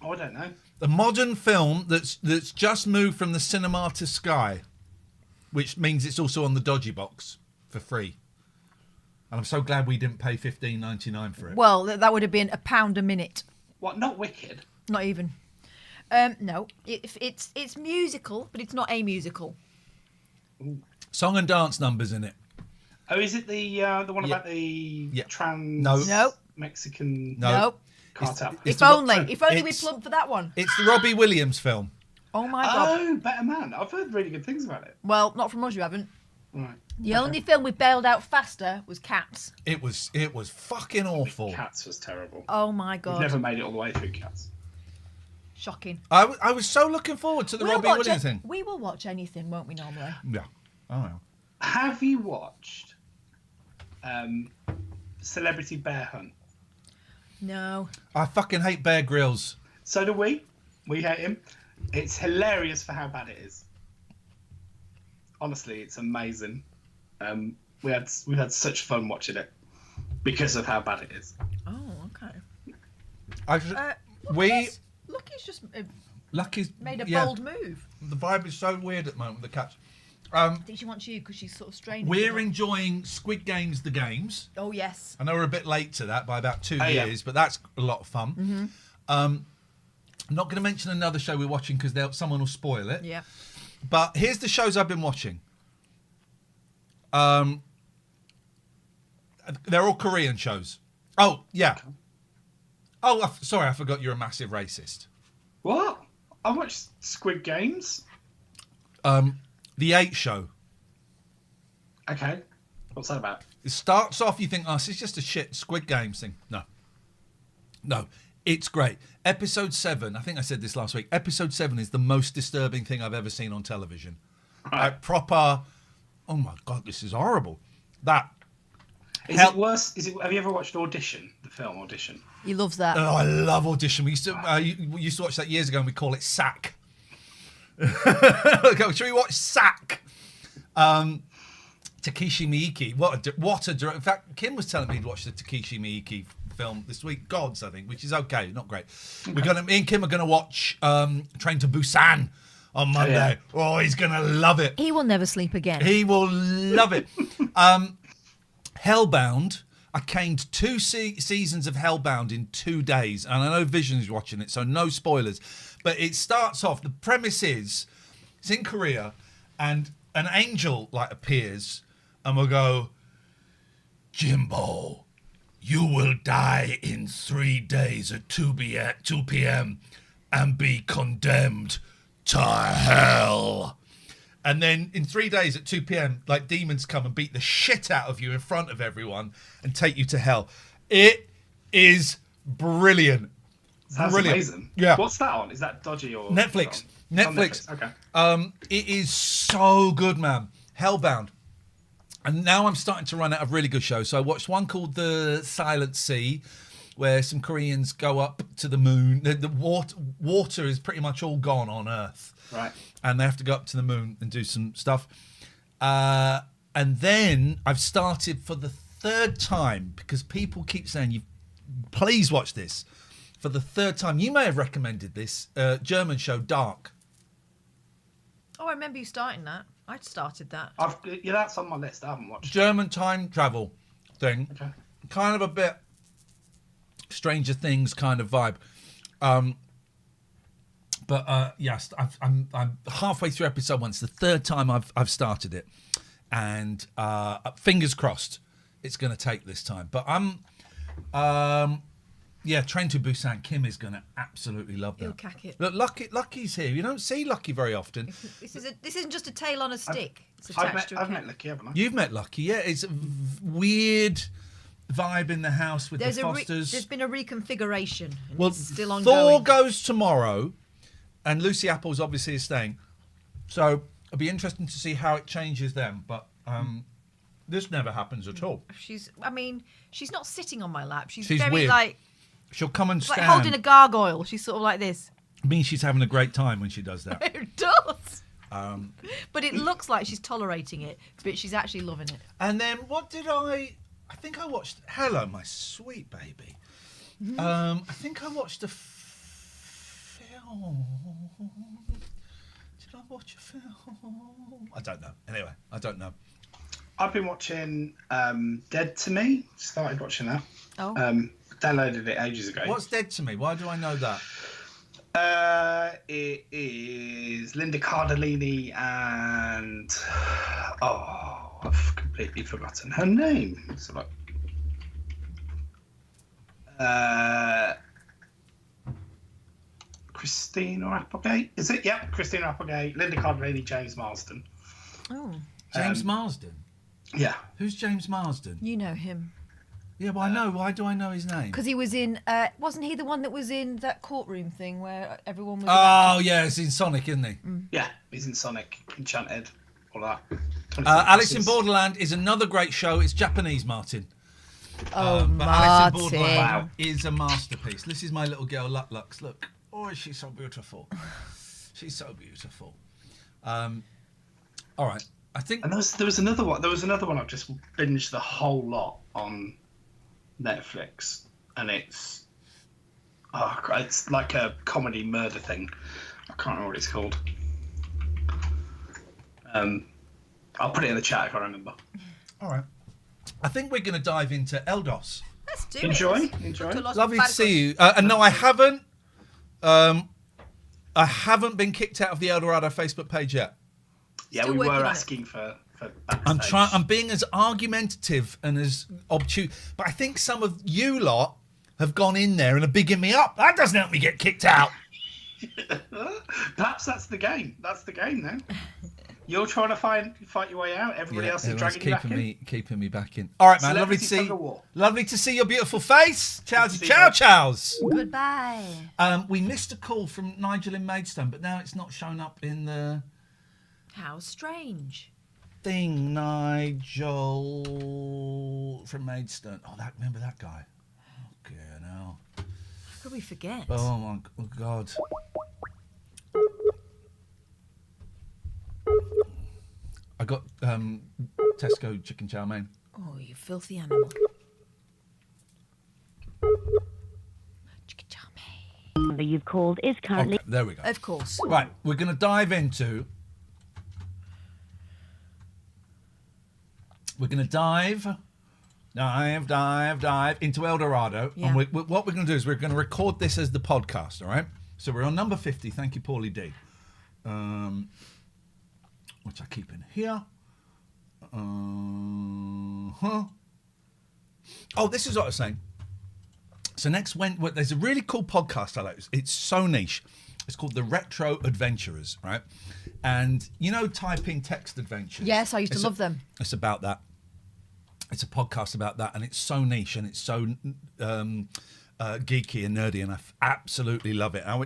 Speaker 16: Oh, I don't know.
Speaker 1: The modern film that's just moved from the cinema to Sky, which means it's also on the dodgy box for free. And I'm so glad we didn't pay $15.99 for it.
Speaker 2: Well, that would have been £1 a minute.
Speaker 16: What? Not Wicked?
Speaker 2: Not even. No, it's musical, but it's not a musical.
Speaker 16: Ooh.
Speaker 1: Song and dance numbers in it.
Speaker 16: Oh, is it the one about the trans Mexican cartel?
Speaker 2: If only we plumped for that one.
Speaker 1: It's the Robbie Williams film.
Speaker 2: Oh my God.
Speaker 16: Oh, Better Man. I've heard really good things about it.
Speaker 2: Well, not from us, you haven't.
Speaker 16: Right.
Speaker 2: The only film we bailed out faster was Cats.
Speaker 1: It was fucking awful.
Speaker 16: Cats was terrible.
Speaker 2: Oh my God.
Speaker 16: We've never made it all the way through Cats.
Speaker 2: Shocking.
Speaker 1: I was so looking forward to the Robbie Williams thing.
Speaker 2: We will watch anything, won't we, normally?
Speaker 1: Yeah. Oh, well.
Speaker 16: Have you watched Celebrity Bear Hunt?
Speaker 2: No.
Speaker 1: I fucking hate Bear Grylls.
Speaker 16: So do we. We hate him. It's hilarious for how bad it is. Honestly, it's amazing. we had such fun watching it because of how bad it is.
Speaker 2: Oh, okay. Lucky's just
Speaker 1: Lucky's
Speaker 2: made a bold move.
Speaker 1: The vibe is so weird at the moment with the cats.
Speaker 2: I think she wants you because she's sort of straining.
Speaker 1: We're enjoying Squid Games, the games.
Speaker 2: Oh, yes.
Speaker 1: I know we're a bit late to that by about 2 years, but that's a lot of fun.
Speaker 2: Mm-hmm.
Speaker 1: I'm not going to mention another show we're watching because someone will spoil it.
Speaker 2: Yeah.
Speaker 1: But here's the shows I've been watching. They're all Korean shows. Oh, yeah. Oh, sorry, I forgot you're a massive racist.
Speaker 16: What? I watched Squid Games.
Speaker 1: The 8 Show.
Speaker 16: Okay. What's that about?
Speaker 1: It starts off, you think, oh, this is just a shit Squid Games thing. No, it's great. Episode 7, I think I said this last week. Episode 7 is the most disturbing thing I've ever seen on television. Like proper, oh my God, this is horrible.
Speaker 16: Is it worse? Have you ever watched Audition, the film Audition?
Speaker 2: He loves that.
Speaker 1: Oh, I love Audition. We used to watch that years ago and we call it Sack. Should we watch Sack? Takeshi Miike. What a director. In fact, Kim was telling me to watch the Takeshi Miike film this week. Gods, I think, which is okay, not great.
Speaker 16: Okay.
Speaker 1: Me and Kim are gonna watch Train to Busan on Monday. Oh, he's gonna love it.
Speaker 2: He will never sleep again.
Speaker 1: He will love it. Hellbound. I caned 2 seasons of Hellbound in 2 days, and I know Vision's watching it, so no spoilers. But it starts off. The premise is it's in Korea, and an angel appears, and will go, Jimbo, you will die in 3 days at 2 p.m. and be condemned to hell. And then in 3 days at 2 p.m., demons come and beat the shit out of you in front of everyone and take you to hell. It is brilliant.
Speaker 16: Sounds
Speaker 1: brilliant.
Speaker 16: Amazing.
Speaker 1: Yeah.
Speaker 16: What's that on? Is that Dodgy or
Speaker 1: Netflix? Netflix.
Speaker 16: Okay.
Speaker 1: It is so good, man. Hellbound. And now I'm starting to run out of really good shows. So I watched one called The Silent Sea, where some Koreans go up to the moon. The water is pretty much all gone on Earth.
Speaker 16: Right.
Speaker 1: And they have to go up to the moon and do some stuff. And then I've started for the 3rd time, because people keep saying, please watch this. For the 3rd time, you may have recommended this German show, Dark.
Speaker 2: Oh, I remember you starting that. I started that.
Speaker 16: That's on my list. I haven't watched
Speaker 1: German time travel thing.
Speaker 16: Okay.
Speaker 1: Kind of a bit Stranger Things kind of vibe. But yes, I'm halfway through episode 1. It's the 3rd time I've started it, and fingers crossed it's going to take this time. But Train to Busan. Kim is going to absolutely love that.
Speaker 2: He'll cack it.
Speaker 1: Look, Lucky's here. You don't see Lucky very often.
Speaker 2: This isn't just a tail on a stick.
Speaker 16: I've met Lucky, haven't I?
Speaker 1: You've met Lucky, yeah. It's a weird vibe in the house with the Fosters.
Speaker 2: There's been a reconfiguration. And
Speaker 1: Well,
Speaker 2: it's still ongoing.
Speaker 1: Thor goes tomorrow, and Lucy Apples obviously is staying. So it'll be interesting to see how it changes them. But this never happens at all.
Speaker 2: She's not sitting on my lap. She's
Speaker 1: She's
Speaker 2: very
Speaker 1: weird. She'll come and stand.
Speaker 2: like holding a gargoyle. She's sort of like this.
Speaker 1: It means she's having a great time when she does that.
Speaker 2: It does.
Speaker 1: Um,
Speaker 2: But it looks like she's tolerating it, but she's actually loving it.
Speaker 1: And then what did I think I watched Hello, My Sweet Baby. I think I watched a film. Did I watch a film? I don't know. Anyway, I don't know.
Speaker 16: I've been watching Dead to Me. Started watching that.
Speaker 2: Oh.
Speaker 16: Downloaded it ages ago.
Speaker 1: What's Dead to Me? Why do I know that?
Speaker 16: It is Linda Cardellini and I've completely forgotten her name. So Christina Applegate, is it? Yep, Christina Applegate, Linda Cardellini, James Marsden.
Speaker 2: Oh.
Speaker 1: James Marsden?
Speaker 16: Yeah.
Speaker 1: Who's James Marsden?
Speaker 2: You know him.
Speaker 1: Yeah, well, I know. Why do I know his name?
Speaker 2: Because he was in, wasn't he the one that was in that courtroom thing where everyone was...
Speaker 1: Oh, yeah, it's in Sonic, isn't he?
Speaker 16: Yeah, he's in Sonic, Enchanted, all that.
Speaker 1: Alice in Borderland is another great show. It's Japanese, Martin.
Speaker 2: Oh,
Speaker 1: But Alice in
Speaker 2: Martin.
Speaker 1: Borderland is a masterpiece. This is my little girl, Lux. Look. Oh, is she so beautiful? She's so beautiful. All right. I think.
Speaker 16: And there was another one. There was another one. I've just binged the whole lot on Netflix, and it's like a comedy murder thing. I can't remember what it's called. I'll put it in the chat if I remember.
Speaker 1: All right. I think we're going to dive into Eldos.
Speaker 2: Let's do
Speaker 16: Enjoy.
Speaker 1: Lovely to see you. And no, I haven't. I haven't been kicked out of the Eldorado Facebook page yet.
Speaker 16: Yeah,
Speaker 2: Still
Speaker 16: we were
Speaker 2: working on
Speaker 16: asking for
Speaker 1: I'm trying. I'm being as argumentative and as obtuse, but I think some of you lot have gone in there and are bigging me up. That doesn't help me get kicked out.
Speaker 16: Perhaps that's the game. That's the game then. You're trying to fight your way out. Everybody else is dragging you back in.
Speaker 1: Keeping me back in. All right, man. Lovely to see your beautiful face. Chows.
Speaker 2: Goodbye.
Speaker 1: We missed a call from Nigel in Maidstone, but now it's not shown up in the.
Speaker 2: How strange.
Speaker 1: Thing, Nigel from Maidstone. Oh, remember that guy? Okay, now.
Speaker 2: How could we forget?
Speaker 1: Oh my God. I got Tesco chicken chow mein.
Speaker 2: Oh, you filthy animal. Chicken chow mein.
Speaker 17: The number you've called is currently...
Speaker 1: Okay, there we go.
Speaker 2: Of course.
Speaker 1: Right, we're going to dive into... We're going to dive into El Dorado.
Speaker 2: Yeah.
Speaker 1: And what we're going to do is we're going to record this as the podcast, all right? So we're on number 50. Thank you, Paulie D. Which I keep in here. Oh, this is what I was saying. So next, there's a really cool podcast I like. It's so niche. It's called The Retro Adventurers, right? And you know, typing text adventures.
Speaker 2: Yes, I used to love them.
Speaker 1: It's about that. It's a podcast about that, and it's so niche and it's so geeky and nerdy, and I absolutely love it. I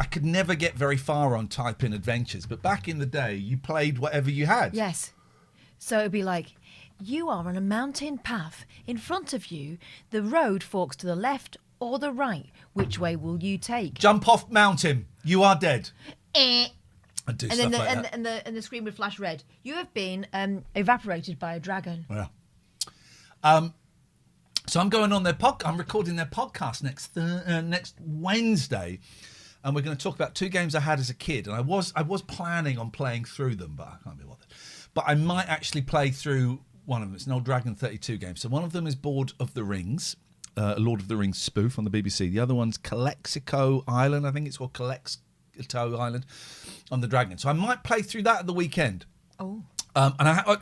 Speaker 1: could never get very far on typing adventures, but back in the day, you played whatever you had.
Speaker 2: Yes. So it'd be like, you are on a mountain path. In front of you, the road forks to the left or the right. Which way will you take?
Speaker 1: Jump off mountain. You are dead.
Speaker 2: I
Speaker 1: do
Speaker 2: and
Speaker 1: stuff
Speaker 2: then
Speaker 1: like that.
Speaker 2: And the screen would flash red. You have been evaporated by a dragon.
Speaker 1: Yeah. So I'm going on their I'm recording their podcast next Wednesday, and we're going to talk about 2 games I had as a kid. And I was planning on playing through them, but I can't be bothered. But I might actually play through one of them. It's an old Dragon 32 game. So one of them is Lord of the Rings spoof on the BBC. The other one's Calexico Island. I think it's called Calexico Island on the Dragon. So I might play through that at the weekend.
Speaker 2: Oh.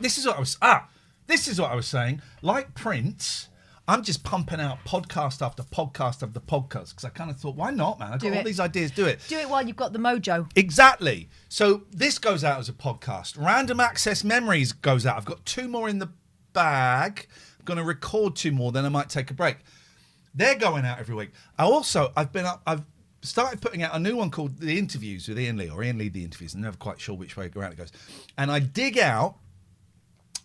Speaker 1: This is what I was saying. Like Prince, I'm just pumping out podcast after podcast after podcast because I kind of thought, why not, man? I've got all these ideas. Do it.
Speaker 2: Do it while you've got the mojo.
Speaker 1: Exactly. So this goes out as a podcast. Random Access Memories goes out. I've got 2 more in the bag. I'm going to record 2 more, then I might take a break. They're going out every week. I've started putting out a new one called The Interviews with Ian Lee, or Ian Lee The Interviews. I'm never quite sure which way around it goes. And I dig out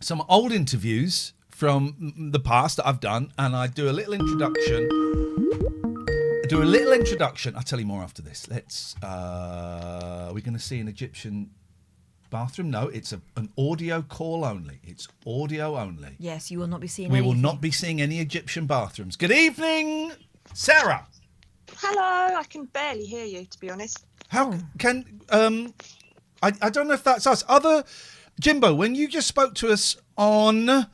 Speaker 1: some old interviews from the past that I've done, and I do a little introduction. I'll tell you more after this. We're going to see an Egyptian bathroom. No, it's an audio call only. It's audio only.
Speaker 2: Yes, you will not be seeing
Speaker 1: We
Speaker 2: anything.
Speaker 1: will not be seeing any Egyptian bathrooms. Good evening, Sarah.
Speaker 6: Hello, I can barely hear you, to be honest.
Speaker 1: How can I don't know if that's us. Jimbo, when you just spoke to us on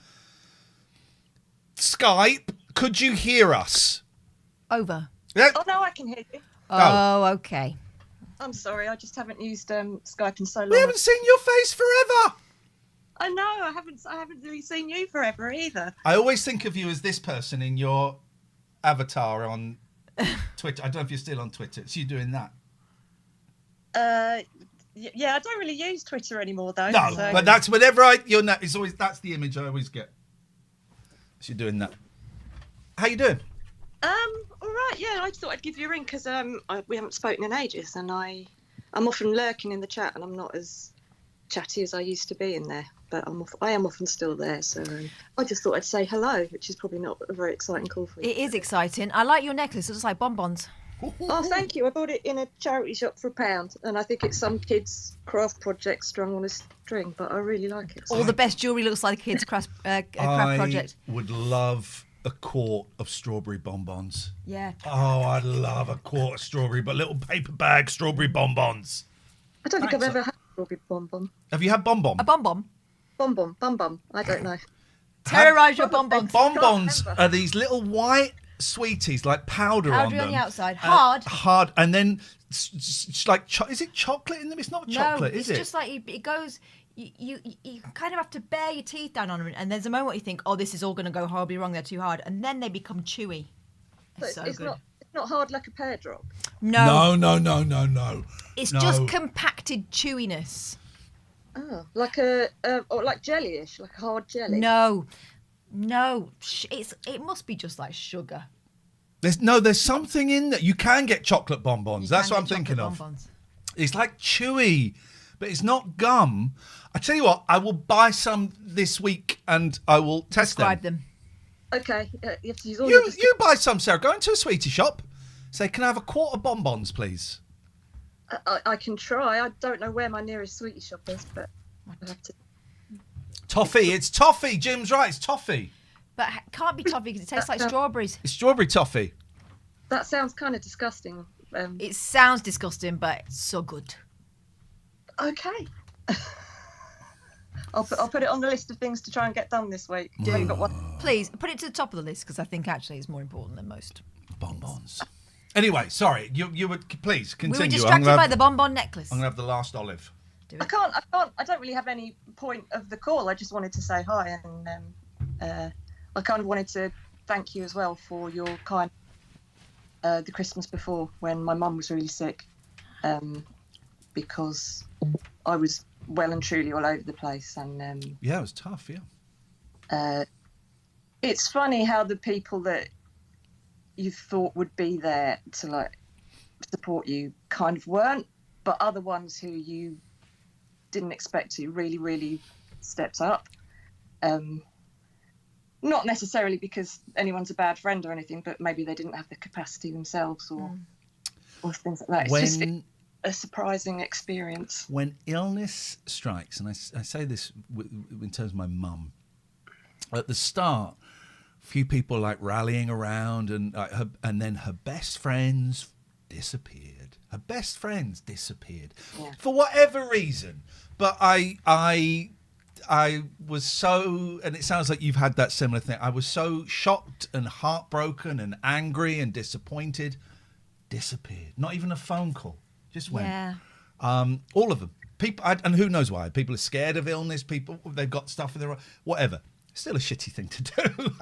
Speaker 1: Skype, could you hear us?
Speaker 2: Over.
Speaker 1: Yeah.
Speaker 6: Oh, no, I can hear you.
Speaker 2: Oh, okay.
Speaker 6: I'm sorry, I just haven't used Skype in so long.
Speaker 1: We haven't seen your face forever.
Speaker 6: I know, I haven't really seen you forever either.
Speaker 1: I always think of you as this person in your avatar on Twitter. I don't know if you're still on Twitter. It's you doing that.
Speaker 6: Yeah, I don't really use Twitter anymore though.
Speaker 1: No,
Speaker 6: so.
Speaker 1: but that's whenever it's always that's the image I always get. So you're doing that. How you doing?
Speaker 6: All right. Yeah, I thought I'd give you a ring because we haven't spoken in ages, and I'm often lurking in the chat, and I'm not as chatty as I used to be in there, but I am often still there. So I just thought I'd say hello, which is probably not a very exciting call for you.
Speaker 2: It is exciting. I like your necklace. It looks like bonbons.
Speaker 6: Oh, thank you. I bought it in a charity shop for £1, and I think it's some kid's craft project strung on a string, but I really like it.
Speaker 2: All the best jewellery looks like a kid's craft project.
Speaker 1: I would love a quart of strawberry bonbons.
Speaker 2: Yeah.
Speaker 1: Oh, I'd love a quart of strawberry, but little paper bag strawberry bonbons.
Speaker 6: I don't think I've ever had a strawberry bonbon.
Speaker 1: Have you had bonbon?
Speaker 2: A bonbon?
Speaker 6: Bonbon. I don't know.
Speaker 2: Terrorise your bonbons.
Speaker 1: Bonbons are these little white sweeties, like powder on them.
Speaker 2: On the outside. Hard.
Speaker 1: And then like, is it chocolate in them? It's not chocolate, is it?
Speaker 2: It's just like, it goes... You kind of have to bear your teeth down on them, and there's a moment where you think, oh, this is all going to go horribly wrong, they're too hard, and then they become chewy. It's so good.
Speaker 6: It's not hard like a pear drop.
Speaker 1: No.
Speaker 2: It's just compacted chewiness.
Speaker 6: Oh, like or like jellyish, like a hard jelly.
Speaker 2: No, it must be just like sugar.
Speaker 1: There's something in there. You can get chocolate bonbons. That's what I'm thinking of.
Speaker 2: Bonbons.
Speaker 1: It's like chewy, but it's not gum. I tell you what, I will buy this week and I will test
Speaker 2: Describe them.
Speaker 6: Okay, you have to use all
Speaker 1: you buy some, Sarah. Go into a sweetie shop. Say, can I have a quart of bonbons, please?
Speaker 6: I can try. I don't know where my nearest sweetie shop is, but I'll have to.
Speaker 1: Toffee. It's toffee. Jim's right. It's toffee.
Speaker 2: But it can't be toffee because it tastes like strawberries.
Speaker 1: It's strawberry toffee.
Speaker 6: That sounds kind of disgusting.
Speaker 2: It sounds disgusting, but it's so good.
Speaker 6: Okay. I'll put it on the list of things to try and get done this week.
Speaker 2: Please put it to the top of the list because I think actually it's more important than most.
Speaker 1: Bonbons. Anyway, sorry. You would please continue.
Speaker 2: We were distracted by the bonbon necklace.
Speaker 1: I'm gonna have the last olive.
Speaker 6: I don't really have any point of the call. I just wanted to say hi, and I kind of wanted to thank you as well for your kind. The Christmas before, when my mum was really sick, because I was well and truly all over the place, and
Speaker 1: yeah, it was tough. Yeah,
Speaker 6: it's funny how the people that you thought would be there to like support you kind of weren't, but other ones who you didn't expect to really stepped up. Not necessarily because anyone's a bad friend or anything, but maybe they didn't have the capacity themselves or things like that. It's just a surprising experience.
Speaker 1: When illness strikes, and I say this in terms of my mum, at the start, a few people like rallying around, and then her best friends disappeared. Her best friends disappeared for whatever reason. But I was so, and it sounds like you've had that similar thing. I was so shocked and heartbroken and angry and disappointed. Disappeared. Not even a phone call. Just went.
Speaker 2: Yeah.
Speaker 1: All of them. People, and who knows why? People are scared of illness. People, they've got stuff in their whatever. Still a shitty thing to do.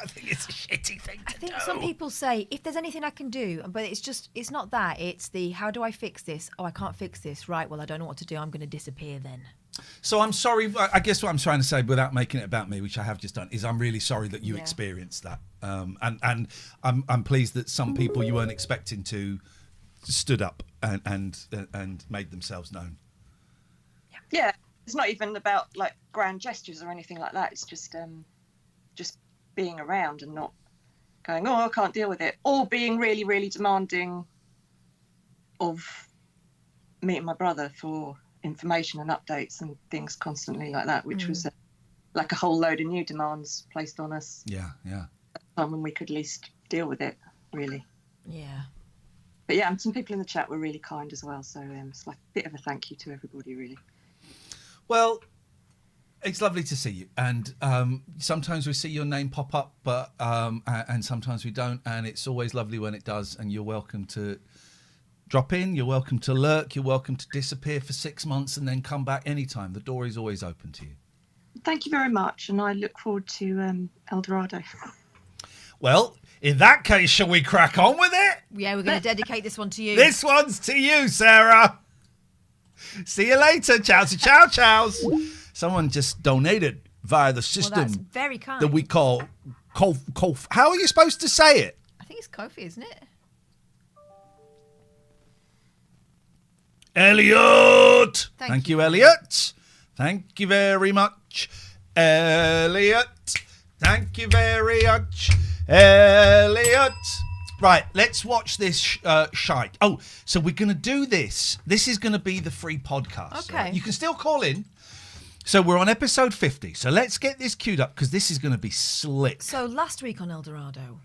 Speaker 1: I think it's a shitty thing to do.
Speaker 2: I think some people say, if there's anything I can do, but it's not that. It's the, how do I fix this? Oh, I can't fix this. Right, well, I don't know what to do. I'm going to disappear then.
Speaker 1: So I'm sorry. I guess what I'm trying to say, without making it about me, which I have just done, is I'm really sorry that you experienced that. And I'm pleased that some people you weren't expecting to stood up and made themselves known.
Speaker 6: Yeah, it's not even about like grand gestures or anything like that. It's just being around and not going, oh, I can't deal with it, or being really demanding of me and my brother for information and updates and things constantly like that, which was like a whole load of new demands placed on us.
Speaker 1: Yeah.
Speaker 6: At a time when we could at least deal with it, really.
Speaker 2: Yeah.
Speaker 6: But yeah, and some people in the chat were really kind as well, so it's like a bit of a thank you to everybody, really.
Speaker 1: Well, it's lovely to see you, and sometimes we see your name pop up, but and sometimes we don't, and it's always lovely when it does, and you're welcome to drop in, you're welcome to lurk, you're welcome to disappear for 6 months and then come back anytime. The door is always open to you.
Speaker 6: Thank you very much, and I look forward to El Dorado.
Speaker 1: Well, in that case, shall we crack on with it?
Speaker 2: Yeah, we're going to dedicate this one to you.
Speaker 1: This one's to you, Sarah. See you later. Chows. Someone just donated via the system.
Speaker 2: Well, that's very kind.
Speaker 1: That we call Kof. How are you supposed to say it?
Speaker 2: I think it's Kofi, isn't it?
Speaker 1: Elliot. Thank you, Elliot. Thank you very much, Elliot. Thank you very much, Elliot. Right, let's watch this shite. Oh, so we're going to do this. This is going to be the free podcast.
Speaker 2: Okay.
Speaker 1: Right? You can still call in. So we're on episode 50. So let's get this queued up because this is going to be slick.
Speaker 2: So last week on El Dorado,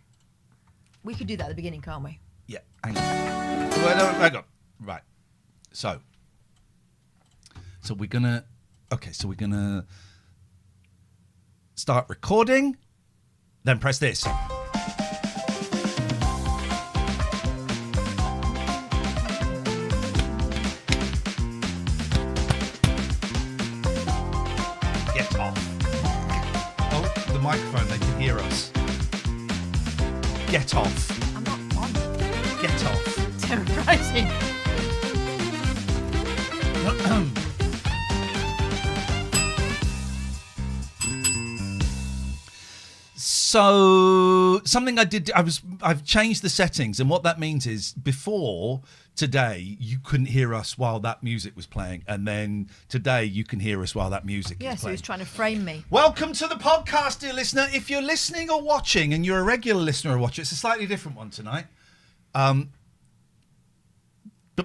Speaker 2: we could do that at the beginning, can't we?
Speaker 1: Yeah, hang on. Well, hang on. Right. So we're going to... Okay, so we're going to start recording. Then press this. Get off. Oh, the microphone, they can hear us. Get off.
Speaker 2: I'm not on.
Speaker 1: Get off.
Speaker 2: Terrorising.
Speaker 1: So something I did, I've changed the settings, and what that means is before today you couldn't hear us while that music was playing, and then today you can hear us while that music is playing.
Speaker 2: So he's trying to frame me.
Speaker 1: Welcome to the podcast, dear listener. If you're listening or watching, and you're a regular listener or watcher, it's a slightly different one tonight. But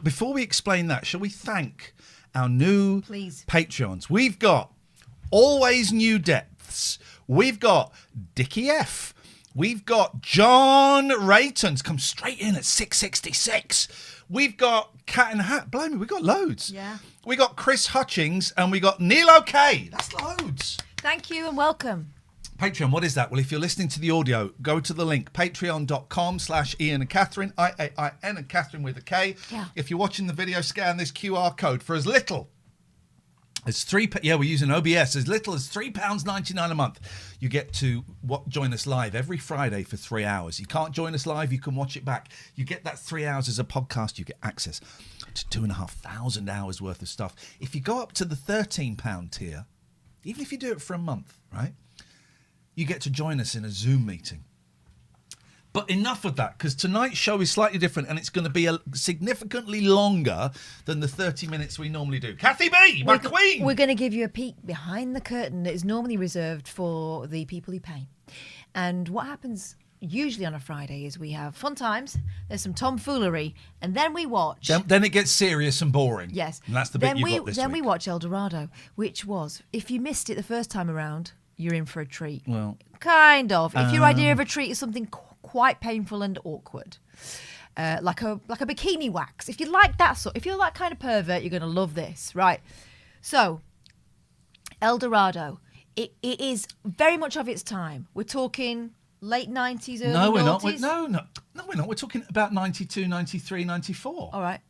Speaker 1: before we explain that, shall we thank our new Patreons? We've got Always New Depths. We've got Dickie F. We've got John Raytons, come straight in at 666. We've got Cat and Hat. Blimey, we've got loads.
Speaker 2: Yeah.
Speaker 1: We got Chris Hutchings and we got Neil O'Kay. That's loads.
Speaker 2: Thank you and welcome.
Speaker 1: Patreon, what is that? Well, if you're listening to the audio, go to the link, patreon.com/Ian and Katherine, IAIN and Katherine with a K.
Speaker 2: Yeah.
Speaker 1: If you're watching the video, scan this QR code for as little as we're using OBS, as little as £3.99 a month. You get to join us live every Friday for 3 hours. You can't join us live, you can watch it back. You get that 3 hours as a podcast, you get access to 2,500 hours worth of stuff. If you go up to the £13 tier, even if you do it for a month, right, you get to join us in a Zoom meeting. But enough of that, because tonight's show is slightly different and it's going to be significantly longer than the 30 minutes we normally do. Kathy B, my queen!
Speaker 2: We're going to give you a peek behind the curtain that is normally reserved for the people who pay. And what happens usually on a Friday is we have fun times, there's some tomfoolery, and then we watch...
Speaker 1: Then it gets serious and boring.
Speaker 2: Yes.
Speaker 1: And that's the bit you got this
Speaker 2: Then
Speaker 1: week.
Speaker 2: we watch El Dorado, which was, if you missed it the first time around, you're in for a treat.
Speaker 1: Well...
Speaker 2: Kind of. If your idea of a treat is something quite painful and awkward, like a bikini wax. If you like that if you're that kind of pervert, you're going to love this, right? So, El Dorado, it is very much of its time. We're talking late 90s, early 90s.
Speaker 1: We're not. We're not. We're talking about 92, 93, 94.
Speaker 2: All right,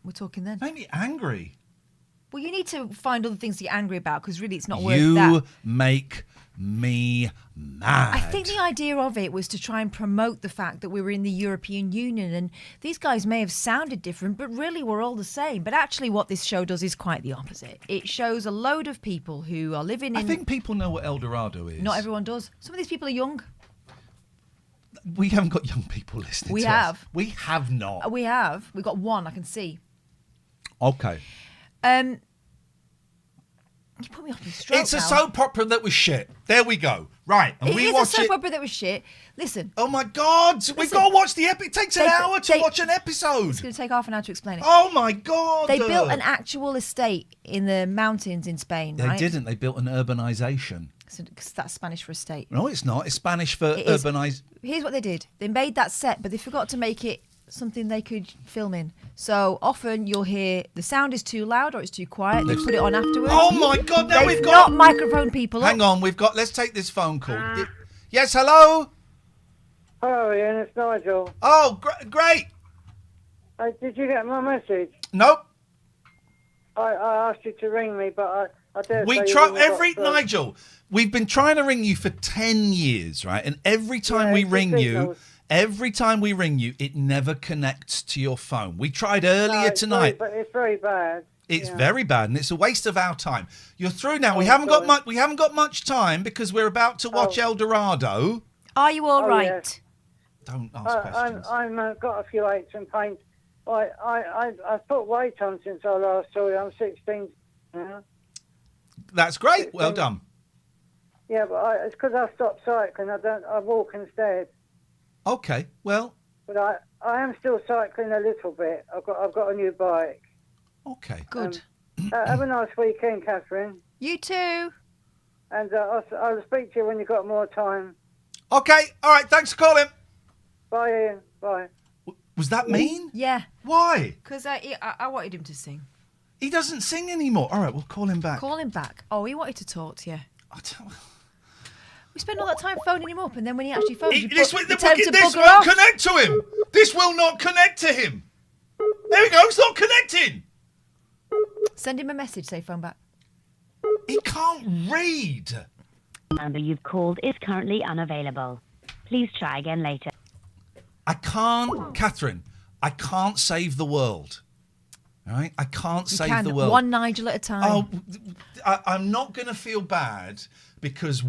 Speaker 2: we're talking then.
Speaker 1: Make me angry.
Speaker 2: Well, you need to find other things to get angry about because really it's not worth that.
Speaker 1: You make me mad.
Speaker 2: I think the idea of it was to try and promote the fact that we were in the European Union, and these guys may have sounded different, but really we're all the same. But actually what this show does is quite the opposite. It shows a load of people who are living in...
Speaker 1: I think people know what El Dorado is.
Speaker 2: Not everyone does. Some of these people are young.
Speaker 1: We haven't got young people listening
Speaker 2: We
Speaker 1: to
Speaker 2: have.
Speaker 1: us. We have not.
Speaker 2: We have. We've got one I can see.
Speaker 1: Okay.
Speaker 2: You put me off my stroke
Speaker 1: It's a
Speaker 2: now.
Speaker 1: soap opera that was shit. There we go. Right. And we watch
Speaker 2: a soap opera that was shit. Listen.
Speaker 1: Oh my God. We've got to watch the episode. It takes an hour to watch an episode.
Speaker 2: It's going to take half an hour to explain it.
Speaker 1: Oh my God.
Speaker 2: They built an actual estate in the mountains in Spain,
Speaker 1: They
Speaker 2: right?
Speaker 1: didn't. They built an urbanization.
Speaker 2: So, 'cause that's Spanish for estate.
Speaker 1: No, it's not. It's Spanish for
Speaker 2: It is.
Speaker 1: urbanize.
Speaker 2: Here's what they did. They made that set, but they forgot to make it something they could film in. So often you'll hear the sound is too loud or it's too quiet. They put it on afterwards.
Speaker 1: Oh my God! Now
Speaker 2: They've
Speaker 1: we've got
Speaker 2: not microphone people.
Speaker 1: Hang on, let's take this phone call. Yes, hello.
Speaker 17: Hello, Ian. It's Nigel.
Speaker 1: Oh, great.
Speaker 17: Did you get my message?
Speaker 1: Nope.
Speaker 17: I asked you to ring me, but I dare
Speaker 1: We
Speaker 17: say
Speaker 1: try
Speaker 17: you haven't got through.
Speaker 1: Nigel. We've been trying to ring you for 10 years, right? And every time we ring you. Every time we ring you, it never connects to your phone. We tried earlier tonight.
Speaker 17: But it's very bad.
Speaker 1: It's very bad, and it's a waste of our time. You're through now. We haven't got much. We haven't got much time because we're about to watch El Dorado.
Speaker 2: Are you all right?
Speaker 17: Yes.
Speaker 1: Don't ask questions.
Speaker 17: I'm got a few aches and pains. I've put weight on since I last saw you. I'm 16 now.
Speaker 1: That's great. Well done.
Speaker 17: Yeah, but it's because I stopped cycling. I walk instead.
Speaker 1: Okay, well.
Speaker 17: But I am still cycling a little bit. I've got a new bike.
Speaker 1: Okay.
Speaker 2: Good.
Speaker 17: Have a nice weekend, Catherine.
Speaker 2: You too.
Speaker 17: And I'll speak to you when you've got more time.
Speaker 1: Okay, all right, thanks for calling.
Speaker 17: Bye, Ian. Bye.
Speaker 1: Was that mean?
Speaker 2: Yeah.
Speaker 1: Why?
Speaker 2: Because I wanted him to sing.
Speaker 1: He doesn't sing anymore. All right, we'll call him back.
Speaker 2: Call him back. Oh, he wanted to talk to you. We spend all that time phoning him up, and then when he actually phones,
Speaker 1: This won't connect to him. This will not connect to him. There we go. It's not connecting.
Speaker 2: Send him a message. Say phone back.
Speaker 1: He can't read.
Speaker 18: The number you've called is currently unavailable. Please try again later.
Speaker 1: I can't, Catherine. I can't save the world. All right, I can't save the world.
Speaker 2: One Nigel at a time.
Speaker 1: Oh, I'm not going to feel bad because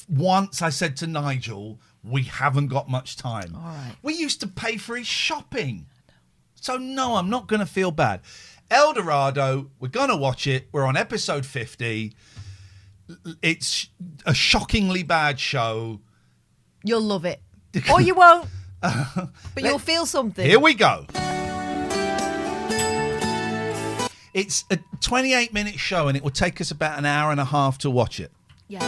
Speaker 1: once I said to Nigel, we haven't got much time.
Speaker 2: All right.
Speaker 1: We used to pay for his shopping. So, no, I'm not going to feel bad. El Dorado, we're going to watch it. We're on episode 50. It's a shockingly bad show.
Speaker 2: You'll love it. Or you won't. But you'll feel something.
Speaker 1: Here we go. It's a 28-minute show and it will take us about an hour and a half to watch it.
Speaker 2: Yeah.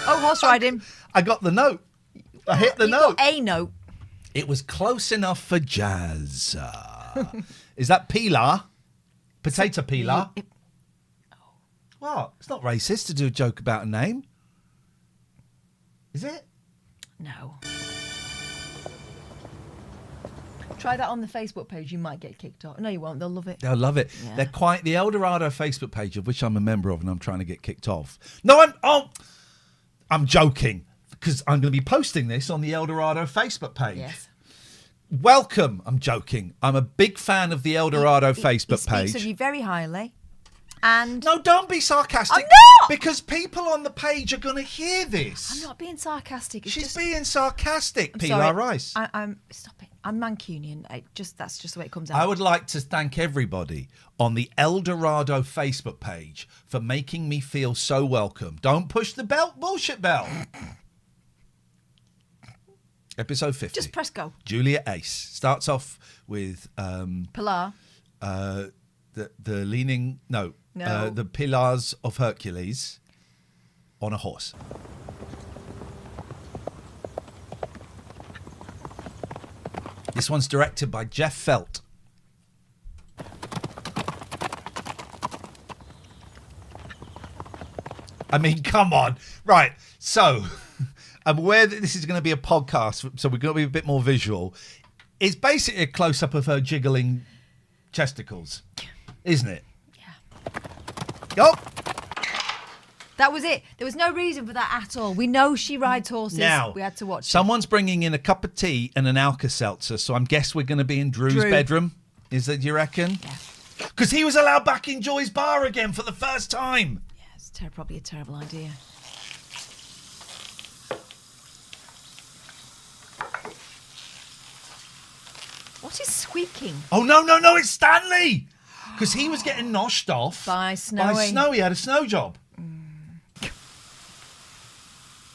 Speaker 2: Oh, horse riding.
Speaker 1: I got the note. I hit the note.
Speaker 2: Got a note.
Speaker 1: It was close enough for jazz. Is that Pilar? Potato Pilar? What? It's not racist to do a joke about a name. Is it?
Speaker 2: No. Try that on the Facebook page. You might get kicked off. No, you won't. They'll love it.
Speaker 1: They'll love it.
Speaker 2: Yeah.
Speaker 1: They're quite the El Dorado Facebook page, of which I'm a member of, and I'm trying to get kicked off. No, I'm joking because I'm going to be posting this on the El Dorado Facebook page.
Speaker 2: Yes.
Speaker 1: Welcome. I'm joking. I'm a big fan of the El Dorado Facebook
Speaker 2: he
Speaker 1: page.
Speaker 2: speaks of you very highly. And
Speaker 1: no, don't be sarcastic.
Speaker 2: I'm not!
Speaker 1: Because people on the page are going to hear this.
Speaker 2: I'm not being sarcastic. It's
Speaker 1: She's being sarcastic, Pilar
Speaker 2: sorry.
Speaker 1: Rice.
Speaker 2: I'm stop it. I'm Mancunian. That's just the way it comes out.
Speaker 1: I would like to thank everybody on the El Dorado Facebook page for making me feel so welcome. Don't push the bullshit bell. Episode 50.
Speaker 2: Just press go.
Speaker 1: Julia Ace starts off with
Speaker 2: Pilar.
Speaker 1: The leaning
Speaker 2: No.
Speaker 1: the Pillars of Hercules on a horse. This one's directed by Jeff Felt. I mean, come on. Right. So, I'm aware that this is going to be a podcast, so we're going to be a bit more visual. It's basically a close-up of her jiggling chesticles, isn't it? Yeah. Oh!
Speaker 2: That was it. There was no reason for that at all. We know she rides horses.
Speaker 1: Now,
Speaker 2: we had to watch
Speaker 1: someone's bringing in a cup of tea and an Alka-Seltzer, so I guess we're going to be in Drew's bedroom. Is that, you reckon?
Speaker 2: Yeah.
Speaker 1: Because he was allowed back in Joy's bar again for the first time.
Speaker 2: Yeah, it's probably a terrible idea. What is squeaking?
Speaker 1: Oh, no, it's Stanley! Because he was getting noshed off
Speaker 2: by Snowy.
Speaker 1: By Snowy, had a snow job.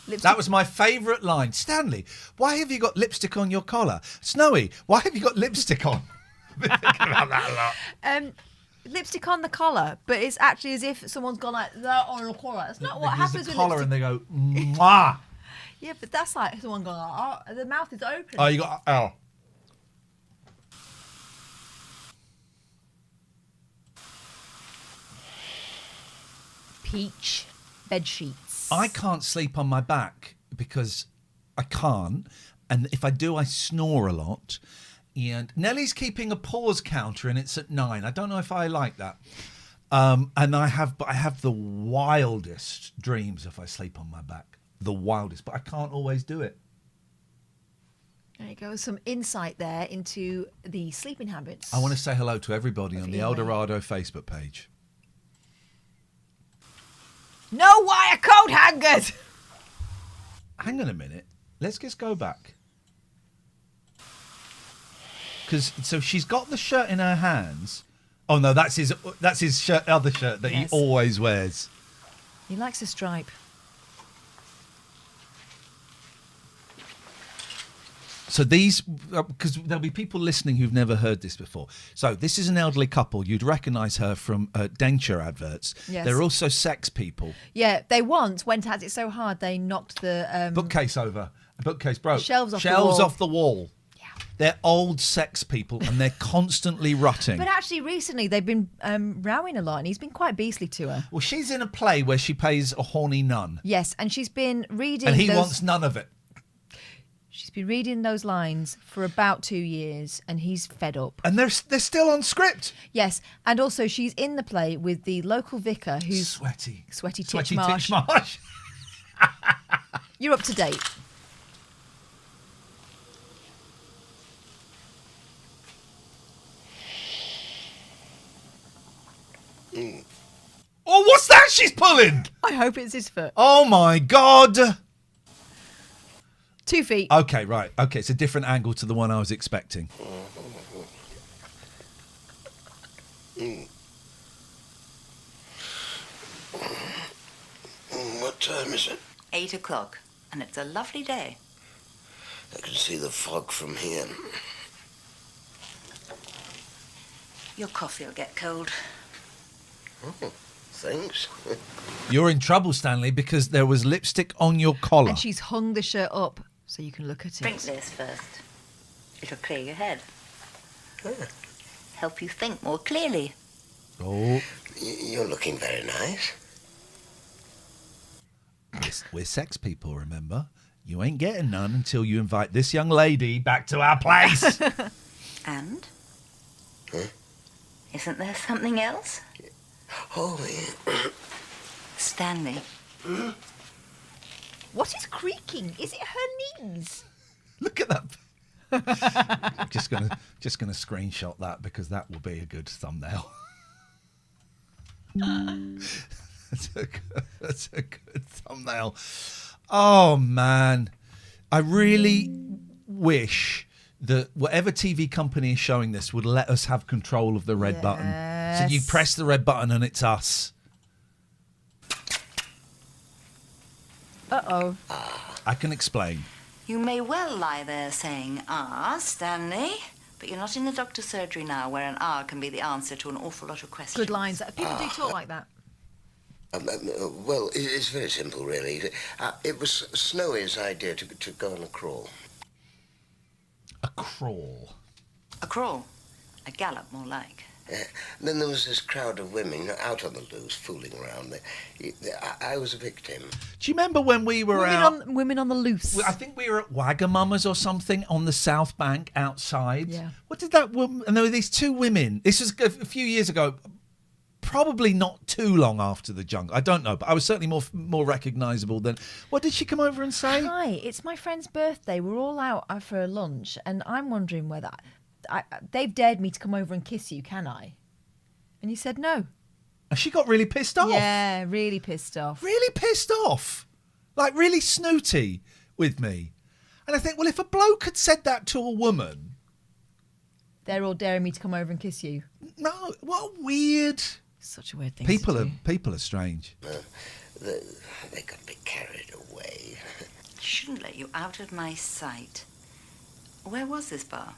Speaker 2: Lipstick.
Speaker 1: That was my favourite line. Stanley, why have you got lipstick on your collar? Snowy, why have you got lipstick on? I've been thinking about that a lot.
Speaker 2: Lipstick on the collar, but it's actually as if someone's gone like that on the collar. That's not what happens
Speaker 1: the
Speaker 2: with
Speaker 1: collar
Speaker 2: lipstick.
Speaker 1: and they go, mwah.
Speaker 2: Yeah, but that's like someone going, oh, the mouth is open.
Speaker 1: Oh, you got, oh.
Speaker 2: Peach bed sheets.
Speaker 1: I can't sleep on my back because I can't. And if I do, I snore a lot. And Nellie's keeping a pause counter and it's at 9. I don't know if I like that. And I have the wildest dreams if I sleep on my back. The wildest. But I can't always do it.
Speaker 2: There you go. Some insight there into the sleeping habits.
Speaker 1: I want to say hello to everybody on the El Dorado Facebook page.
Speaker 2: No wire coat hangers!
Speaker 1: Hang on a minute. Let's just go back. So she's got the shirt in her hands. Oh no, that's his shirt, other shirt that he always wears.
Speaker 2: He likes a stripe.
Speaker 1: So these, because there'll be people listening who've never heard this before. So this is an elderly couple. You'd recognise her from denture adverts.
Speaker 2: Yes.
Speaker 1: They're also sex people.
Speaker 2: Yeah, they once went at it so hard they knocked the
Speaker 1: Bookcase over. The bookcase broke.
Speaker 2: Shelves off the
Speaker 1: Shelves
Speaker 2: wall.
Speaker 1: off the wall. Yeah. They're old sex people and they're constantly rutting.
Speaker 2: But actually, recently they've been rowing a lot, and he's been quite beastly to her.
Speaker 1: Well, she's in a play where she plays a horny nun.
Speaker 2: Yes, and she's been reading.
Speaker 1: And he wants none of it.
Speaker 2: She's been reading those lines for about 2 years, and he's fed up.
Speaker 1: And they're still on script.
Speaker 2: Yes, and also she's in the play with the local vicar who's
Speaker 1: sweaty
Speaker 2: Titchmarsh. You're up to date.
Speaker 1: Oh, what's that she's pulling?
Speaker 2: I hope it's his foot.
Speaker 1: Oh my God.
Speaker 2: 2 feet.
Speaker 1: Okay, right. Okay, it's a different angle to the one I was expecting.
Speaker 12: What time is it?
Speaker 19: 8 o'clock, and it's a lovely day.
Speaker 12: I can see the fog from here.
Speaker 19: Your coffee will get cold.
Speaker 12: Oh, thanks.
Speaker 1: You're in trouble, Stanley, because there was lipstick on your collar.
Speaker 2: And she's hung the shirt up so you can look at it.
Speaker 19: Drink this first. It'll clear your head. Help you think more clearly.
Speaker 1: Oh.
Speaker 12: You're looking very nice.
Speaker 1: We're sex people, remember? You ain't getting none until you invite this young lady back to our place.
Speaker 19: And? Isn't there something else?
Speaker 12: Oh, yeah.
Speaker 19: Stanley.
Speaker 2: What is creaking? Is it her knees?
Speaker 1: Look at that. just gonna screenshot that because that will be a good thumbnail. That's a good thumbnail. Oh man, I really wish that whatever TV company is showing this would let us have control of the red button. So you press the red button and it's us.
Speaker 2: Uh-oh.
Speaker 1: I can explain.
Speaker 19: You may well lie there saying, Stanley, but you're not in the doctor's surgery now where an can be the answer to an awful lot of questions.
Speaker 2: Good lines. People do talk like that.
Speaker 12: Well, it's very simple, really. It was Snowy's idea to go on a crawl.
Speaker 1: A crawl?
Speaker 19: A crawl? A gallop, more like.
Speaker 12: Then there was this crowd of women out on the loose, fooling around. I was a victim.
Speaker 1: Do you remember when we were
Speaker 2: women on the loose?
Speaker 1: I think we were at Wagamama's or something on the South Bank outside.
Speaker 2: Yeah.
Speaker 1: What did that woman... And there were these two women. This was a few years ago. Probably not too long after the jungle. I don't know, but I was certainly more recognisable than... What did she come over and say?
Speaker 2: Hi, it's my friend's birthday. We're all out for lunch, and I'm wondering whether... they've dared me to come over and kiss you, can I? And you said no.
Speaker 1: And she got really pissed off.
Speaker 2: Yeah, really pissed off.
Speaker 1: Really pissed off. Like, really snooty with me. And I think, well, if a bloke had said that to a woman...
Speaker 2: They're all daring me to come over and kiss you.
Speaker 1: No, what a weird...
Speaker 2: Such a weird thing
Speaker 1: People
Speaker 2: to do.
Speaker 1: People are strange.
Speaker 12: They got a bit carried away.
Speaker 19: Shouldn't let you out of my sight. Where was this bar?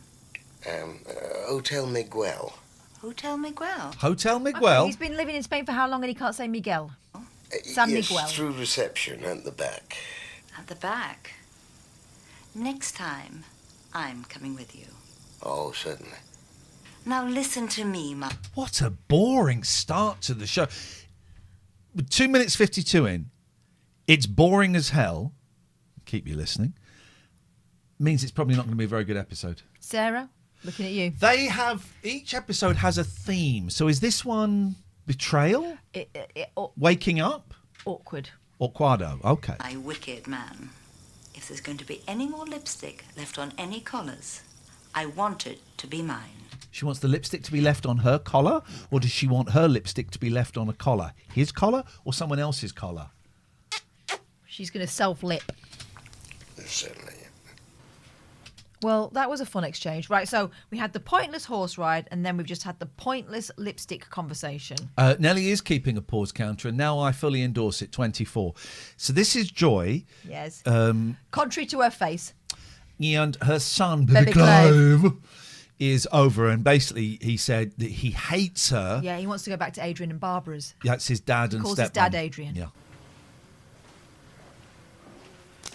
Speaker 12: Hotel Miguel.
Speaker 19: Hotel Miguel?
Speaker 1: Hotel Miguel?
Speaker 2: He's been living in Spain for how long and he can't say Miguel? San
Speaker 12: yes,
Speaker 2: Miguel.
Speaker 12: Through reception at the back.
Speaker 19: At the back? Next time, I'm coming with you.
Speaker 12: Oh, certainly.
Speaker 19: Now listen to me, Ma.
Speaker 1: What a boring start to the show. 2 minutes 52 in, it's boring as hell. Keep you listening. Means it's probably not going to be a very good episode.
Speaker 2: Sarah, looking at you.
Speaker 1: Each episode has a theme. So is this one betrayal? Waking up?
Speaker 2: Awkward.
Speaker 1: Awkwado, okay.
Speaker 19: My wicked man. If there's going to be any more lipstick left on any collars, I want it to be mine.
Speaker 1: She wants the lipstick to be left on her collar, or does she want her lipstick to be left on a collar? His collar or someone else's collar?
Speaker 2: She's going to self-lip.
Speaker 12: certainly.
Speaker 2: Well, that was a fun exchange. Right, so we had the pointless horse ride, and then we've just had the pointless lipstick conversation.
Speaker 1: Nellie is keeping a pause counter, and now I fully endorse it, 24. So this is Joy.
Speaker 2: Yes.
Speaker 1: Um,
Speaker 2: Contrary to her face.
Speaker 1: and her son,
Speaker 2: Baby
Speaker 1: Baby Clive, is over, and basically he said that he hates her.
Speaker 2: Yeah, he wants to go back to Adrian and Barbara's.
Speaker 1: That's his dad
Speaker 2: He
Speaker 1: and
Speaker 2: calls
Speaker 1: stepmom.
Speaker 2: his dad Adrian.
Speaker 1: Yeah.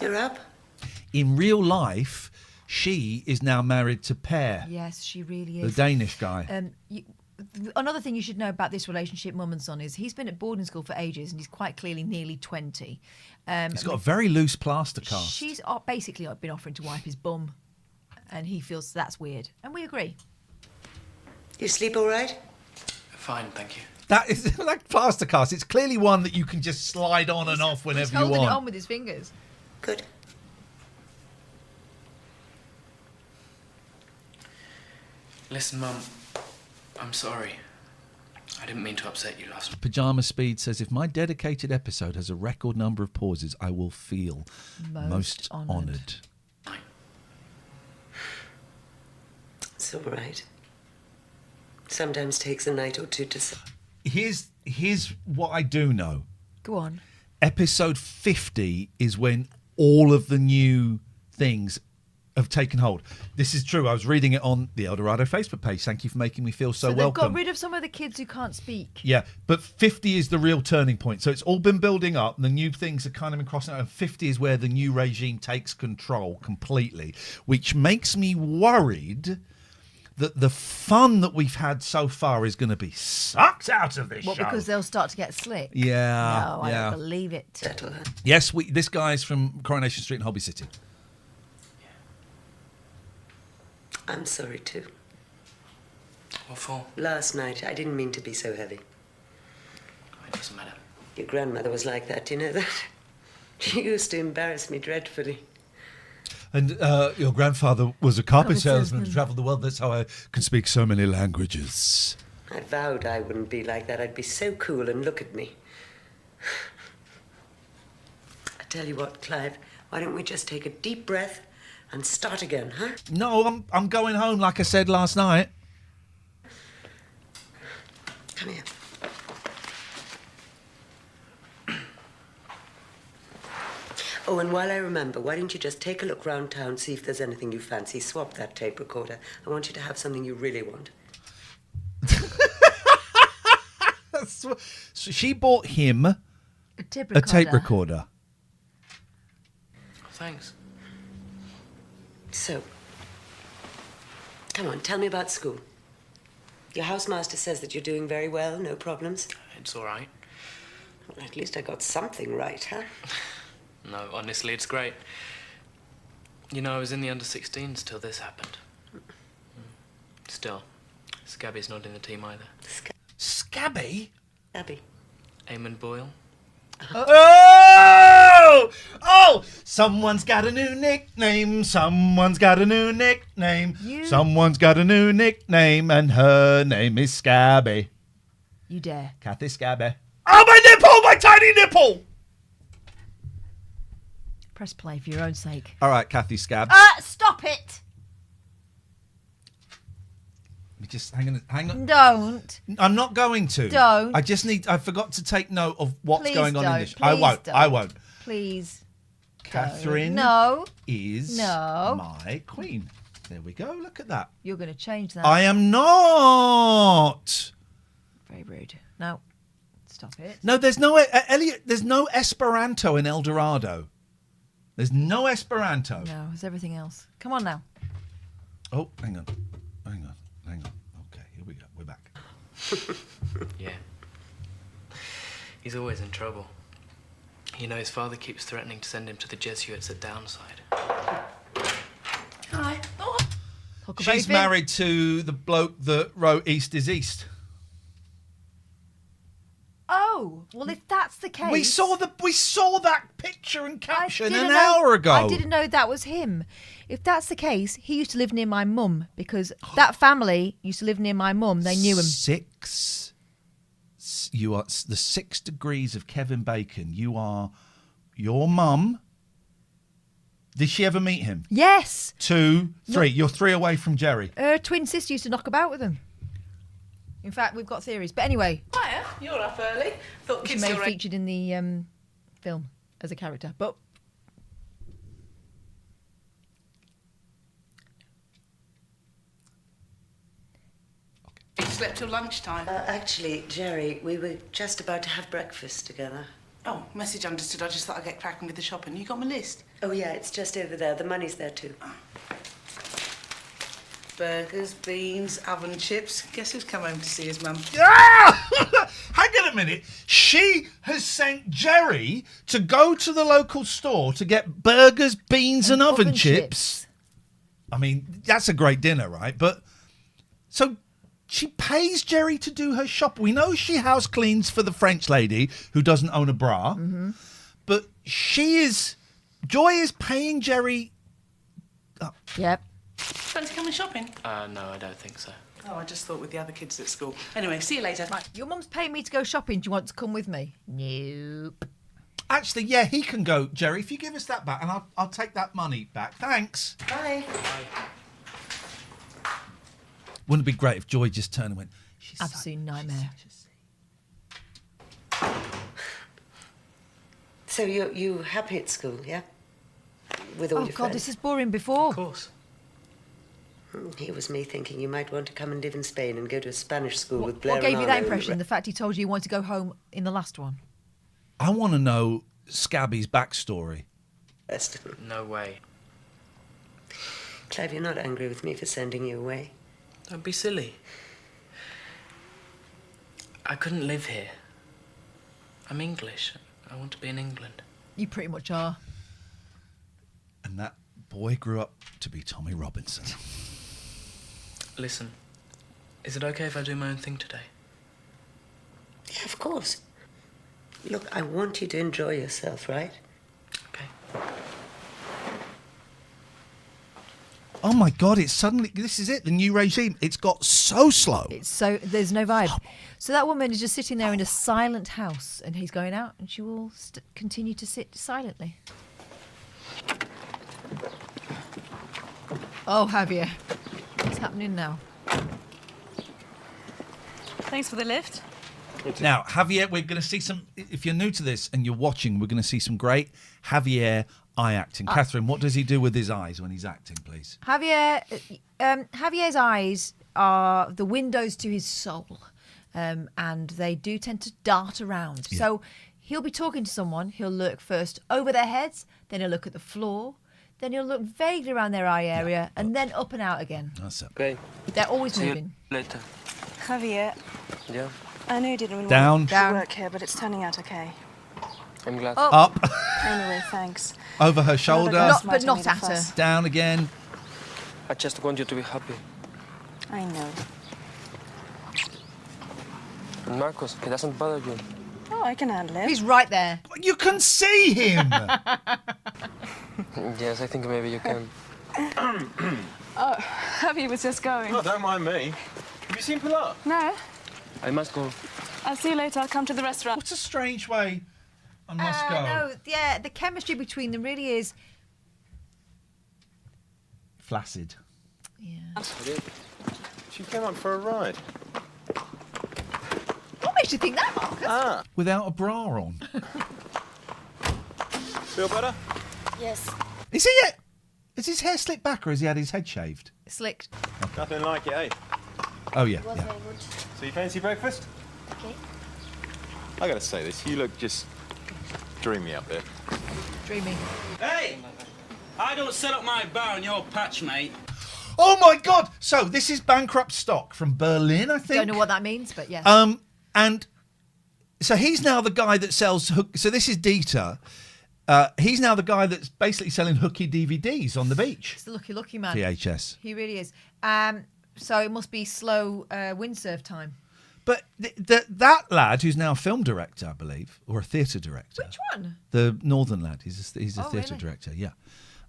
Speaker 12: You're up?
Speaker 1: In real life, she is now married to Per,
Speaker 2: Yes, she really
Speaker 1: the
Speaker 2: is.
Speaker 1: Danish guy.
Speaker 2: Another thing you should know about this relationship, mum and son, is he's been at boarding school for ages, and he's quite clearly nearly 20.
Speaker 1: He's got a very loose plaster cast.
Speaker 2: She's basically been offering to wipe his bum, and he feels that's weird, and we agree.
Speaker 12: You sleep all right?
Speaker 9: Fine, thank you.
Speaker 1: That is like plaster cast. It's clearly one that you can just slide on and off whenever
Speaker 2: He's
Speaker 1: you
Speaker 2: holding
Speaker 1: want.
Speaker 2: it on with his fingers.
Speaker 12: Good.
Speaker 9: Listen, Mum, I'm sorry. I didn't mean to upset you last night.
Speaker 1: Pajama Speed says, if my dedicated episode has a record number of pauses, I will feel most honoured.
Speaker 12: It's all right. Sometimes takes a night or two to...
Speaker 1: Here's what I do know.
Speaker 2: Go on.
Speaker 1: Episode 50 is when all of the new things have taken hold. This is true. I was reading it on the El Dorado Facebook page. Thank you for making me feel so
Speaker 2: they've
Speaker 1: welcome.
Speaker 2: got rid of some of the kids who can't speak.
Speaker 1: Yeah, but 50 is the real turning point. So it's all been building up. The new things are kind of been crossing out. And 50 is where the new regime takes control completely, which makes me worried that the fun that we've had so far is going to be sucked out of this show.
Speaker 2: Because they'll start to get slick.
Speaker 1: Yeah,
Speaker 2: No, I
Speaker 1: yeah.
Speaker 2: don't believe it.
Speaker 1: Yes, this guy's from Coronation Street in Hobby City.
Speaker 12: I'm sorry too.
Speaker 9: What for?
Speaker 12: Last night, I didn't mean to be so heavy.
Speaker 9: It doesn't matter.
Speaker 12: Your grandmother was like that, you know that? She used to embarrass me dreadfully.
Speaker 1: And your grandfather was a carpet
Speaker 12: Carpet
Speaker 1: salesman
Speaker 12: salesman.
Speaker 1: who travelled the world. That's how I can speak so many languages.
Speaker 12: I vowed I wouldn't be like that. I'd be so cool and look at me. I tell you what, Clive, why don't we just take a deep breath and start again, huh?
Speaker 1: No, I'm going home like I said last night.
Speaker 12: Come here. Oh, and while I remember, why don't you just take a look round town, see if there's anything you fancy. Swap that tape recorder. I want you to have something you really want.
Speaker 1: So she bought him
Speaker 2: A tape
Speaker 1: a tape recorder.
Speaker 9: Thanks.
Speaker 12: So, come on, tell me about school. Your housemaster says that you're doing very well, no problems.
Speaker 9: It's all right.
Speaker 12: Well, at least I got something right, huh?
Speaker 9: No, honestly, it's great. You know, I was in the under-16s till this happened. Still, Scabby's not in the team either.
Speaker 1: Scabby?
Speaker 12: Scabby.
Speaker 9: Eamon Boyle.
Speaker 1: Oh! Oh! Someone's got a new nickname. Someone's got a new nickname. Someone's got a new nickname, and her name is Scabby.
Speaker 2: You dare.
Speaker 1: Kathy Scabby. Oh, my nipple! My tiny nipple!
Speaker 2: Press play for your own sake.
Speaker 1: All right, Kathy Scab.
Speaker 2: Stop it!
Speaker 1: Let me just hang on.
Speaker 2: Don't.
Speaker 1: I'm not going to.
Speaker 2: Don't.
Speaker 1: I forgot to take note of what's
Speaker 2: Please
Speaker 1: going on in
Speaker 2: don't.
Speaker 1: this. I
Speaker 2: Please
Speaker 1: won't.
Speaker 2: don't.
Speaker 1: I won't.
Speaker 2: Please.
Speaker 1: Catherine
Speaker 2: No.
Speaker 1: is
Speaker 2: No.
Speaker 1: my queen. There we go. Look at that.
Speaker 2: You're going to change that.
Speaker 1: I am not.
Speaker 2: Very rude. No. Stop it.
Speaker 1: No, there's no Elliot. There's no Esperanto in El Dorado. There's no Esperanto.
Speaker 2: No, it's everything else. Come on now.
Speaker 1: Oh, hang on. Okay, here we go. We're back.
Speaker 9: Yeah. He's always in trouble. You know, his father keeps threatening to send him to the Jesuits at Downside.
Speaker 2: Hi. Oh.
Speaker 1: She's married to the bloke that wrote East is East.
Speaker 2: Oh, well, if that's the case,
Speaker 1: We saw that picture and caption
Speaker 2: didn't
Speaker 1: an
Speaker 2: know-
Speaker 1: hour ago.
Speaker 2: I didn't know that was him. If that's the case, he used to live near my mum because that family used to live near my mum. They knew him.
Speaker 1: You are the 6 degrees of Kevin Bacon. You are your mum, Did she ever meet him?
Speaker 2: Yes.
Speaker 1: 2, 3. You're 3 away from Jerry.
Speaker 2: Her twin sister used to knock about with him. In fact, we've got theories. But anyway.
Speaker 20: Hiya, you're up early. Thought
Speaker 2: She
Speaker 20: kids
Speaker 2: may have
Speaker 20: were
Speaker 2: featured in the film as a character. But
Speaker 20: You slept till lunchtime.
Speaker 12: Actually, Jerry, we were just about to have breakfast together.
Speaker 20: Oh, message understood. I just thought I'd get cracking with the shopping. You got my list?
Speaker 12: Oh, yeah, it's just over there. The money's there, too.
Speaker 20: Burgers, beans, oven chips. Guess who's come home to see his mum?
Speaker 1: Ah! Hang on a minute. She has sent Jerry to go to the local store to get burgers, beans, and oven chips. I mean, that's a great dinner, right? But so she pays Jerry to do her shop. We know she house cleans for the French lady who doesn't own a bra.
Speaker 2: Mm-hmm.
Speaker 1: But Joy is paying Jerry.
Speaker 2: Yep.
Speaker 20: Fancy coming shopping?
Speaker 9: No, I don't think so.
Speaker 20: Oh, I just thought with the other kids at school. Anyway, see you later.
Speaker 2: Right, your mum's paying me to go shopping. Do you want to come with me? Nope.
Speaker 1: Actually, yeah, he can go, Jerry. If you give us that back, and I'll take that money back. Thanks.
Speaker 20: Bye.
Speaker 1: Wouldn't it be great if Joy just turned and went,
Speaker 2: Absolute nightmare.
Speaker 12: So you happy at school, yeah? With all
Speaker 2: Oh,
Speaker 12: your
Speaker 2: God,
Speaker 12: friends?
Speaker 2: this is boring before.
Speaker 9: Of course.
Speaker 12: Here was me thinking you might want to come and live in Spain and go to a Spanish school with Blair
Speaker 2: What gave
Speaker 12: and
Speaker 2: you that
Speaker 12: Arlo.
Speaker 2: impression? The fact he told you he wanted to go home in the last one?
Speaker 1: I want to know Scabby's backstory.
Speaker 9: No way.
Speaker 12: Clive, you're not angry with me for sending you away?
Speaker 9: Don't be silly. I couldn't live here. I'm English. I want to be in England.
Speaker 2: You pretty much are.
Speaker 1: And that boy grew up to be Tommy Robinson.
Speaker 9: Listen, is it okay if I do my own thing today?
Speaker 12: Yeah, of course. Look, I want you to enjoy yourself, right?
Speaker 1: Oh my God, it's suddenly, this is it, the new regime. It's got so slow.
Speaker 2: There's no vibe. So that woman is just sitting there in a silent house and he's going out and she will continue to sit silently. Oh, Javier. What's happening now?
Speaker 21: Thanks for the lift.
Speaker 1: Now, Javier, we're going to see some, if you're new to this and you're watching, we're going to see some great Javier eye acting. Katherine, what does he do with his eyes when he's acting, please?
Speaker 2: Javier's eyes are the windows to his soul, and they do tend to dart around.
Speaker 1: Yeah.
Speaker 2: So he'll be talking to someone, he'll look first over their heads, then he'll look at the floor, then he'll look vaguely around their eye area, and then up and out again.
Speaker 1: That's it.
Speaker 9: Okay.
Speaker 2: They're always
Speaker 9: See
Speaker 2: moving.
Speaker 9: you later.
Speaker 21: Javier,
Speaker 9: Yeah,
Speaker 21: I know you didn't really
Speaker 1: Down.
Speaker 21: want to
Speaker 1: Down.
Speaker 21: work here, but it's turning out okay.
Speaker 9: I'm glad.
Speaker 1: Up.
Speaker 21: Anyway, thanks.
Speaker 1: Over her shoulder.
Speaker 2: But not at her.
Speaker 1: Down again.
Speaker 9: I just want you to be happy.
Speaker 21: I know.
Speaker 9: And Marcos, it doesn't bother you.
Speaker 21: Oh, I can handle it.
Speaker 2: He's right there.
Speaker 1: You can see him.
Speaker 9: Yes, I think maybe you can.
Speaker 21: Oh, Javier was just going.
Speaker 7: Oh, don't mind me. Have you seen Pilar?
Speaker 21: No.
Speaker 9: I must go.
Speaker 21: I'll see you later. I'll come to the restaurant.
Speaker 1: What's a strange way I must go?
Speaker 2: No, yeah, the chemistry between them really is.
Speaker 1: Flaccid.
Speaker 2: Yeah.
Speaker 7: She came up for a ride.
Speaker 2: What makes you think that, Marcus?
Speaker 1: Without a bra on.
Speaker 7: Feel better?
Speaker 21: Yes.
Speaker 1: Is he it? Is his hair slicked back or has he had his head shaved?
Speaker 2: Slicked.
Speaker 7: Nothing like it, eh?
Speaker 1: Oh, yeah.
Speaker 21: Was
Speaker 1: yeah.
Speaker 21: very good.
Speaker 7: So you fancy breakfast?
Speaker 21: Okay.
Speaker 7: I gotta say this, you look just dreamy up there.
Speaker 2: Dreamy.
Speaker 22: Hey! I don't set up my bar on your patch, mate.
Speaker 1: Oh, my God. So this is bankrupt stock from Berlin, I think.
Speaker 2: Don't know what that means, but yes.
Speaker 1: And so he's now the guy that sells... So this is Dieter. He's now the guy that's basically selling hooky DVDs on the beach.
Speaker 2: It's the lucky man.
Speaker 1: VHS.
Speaker 2: He really is. So it must be slow windsurf time.
Speaker 1: But that lad, who's now a film director, I believe, or a theatre director.
Speaker 2: Which one?
Speaker 1: The Northern lad. He's a
Speaker 2: Oh,
Speaker 1: theatre
Speaker 2: really?
Speaker 1: director, yeah.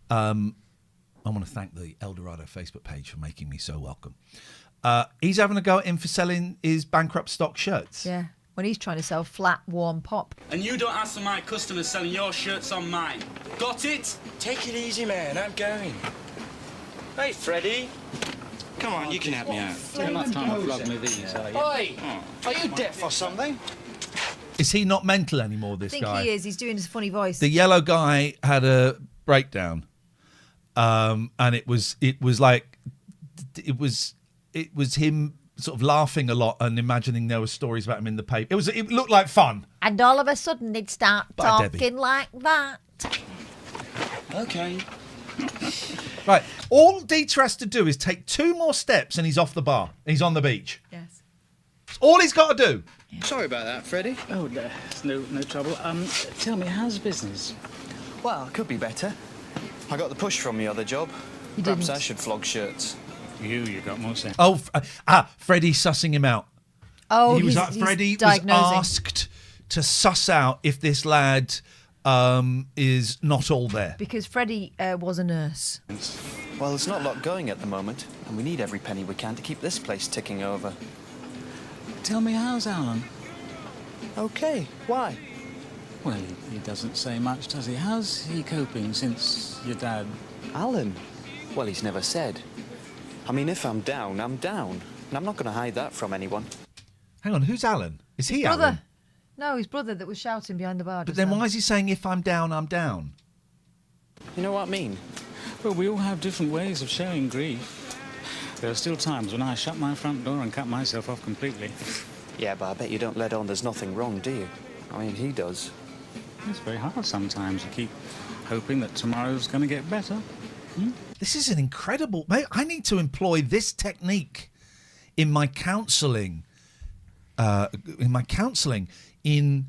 Speaker 1: I want to thank the Eldorado Facebook page for making me so welcome. He's having a go at him for selling his bankrupt stock shirts.
Speaker 2: Yeah. when he's trying to sell flat, warm pop.
Speaker 22: And you don't ask for my customers selling your shirts on mine. Got it?
Speaker 3: Take it easy, man. I'm going. Hey, Freddie. Come on, you can help me out.
Speaker 22: You're not trying to flog me these, are you?
Speaker 3: Oi! Are you deaf or something?
Speaker 1: Is he not mental anymore, this
Speaker 2: I think
Speaker 1: guy?
Speaker 2: he is. He's doing his funny voice.
Speaker 1: The yellow guy had a breakdown. And it was him sort of laughing a lot and imagining there were stories about him in the paper. It looked like fun.
Speaker 2: And all of a sudden he'd start
Speaker 1: Bye,
Speaker 2: talking
Speaker 1: Debbie.
Speaker 2: like that.
Speaker 3: Okay.
Speaker 1: Right. All Dieter has to do is take 2 more steps and he's off the bar. He's on the beach.
Speaker 2: Yes.
Speaker 1: That's all he's got to do.
Speaker 3: Sorry about that, Freddie.
Speaker 22: Oh, no trouble. Tell me, how's business?
Speaker 3: Well, could be better. I got the push from the other job.
Speaker 2: You
Speaker 3: Perhaps
Speaker 2: didn't.
Speaker 3: I should flog shirts.
Speaker 22: You got more sense.
Speaker 1: Oh, Freddie sussing him out.
Speaker 2: Oh,
Speaker 1: he's
Speaker 2: he's
Speaker 1: Freddie was
Speaker 2: diagnosing.
Speaker 1: asked to suss out if this lad is not all there.
Speaker 2: Because Freddie was a nurse.
Speaker 3: Well, there's not a lot going at the moment, and we need every penny we can to keep this place ticking over.
Speaker 22: Tell me, how's Alan?
Speaker 3: Okay, why?
Speaker 22: Well, he doesn't say much, does he? How's he coping since your dad...
Speaker 3: Alan? Well, he's never said. I mean, if I'm down, I'm down. And I'm not going to hide that from anyone.
Speaker 1: Hang on, who's Alan? Is he
Speaker 2: Brother.
Speaker 1: Alan?
Speaker 2: No, his brother that was shouting behind the bar.
Speaker 1: But then why is he saying, if I'm down, I'm down?
Speaker 3: You know what I mean?
Speaker 22: Well, we all have different ways of showing grief. There are still times when I shut my front door and cut myself off completely.
Speaker 3: Yeah, but I bet you don't let on there's nothing wrong, do you? I mean, he does.
Speaker 22: It's very hard sometimes. You keep hoping that tomorrow's going to get better.
Speaker 1: This is an incredible... Mate, I need to employ this technique in my counselling. In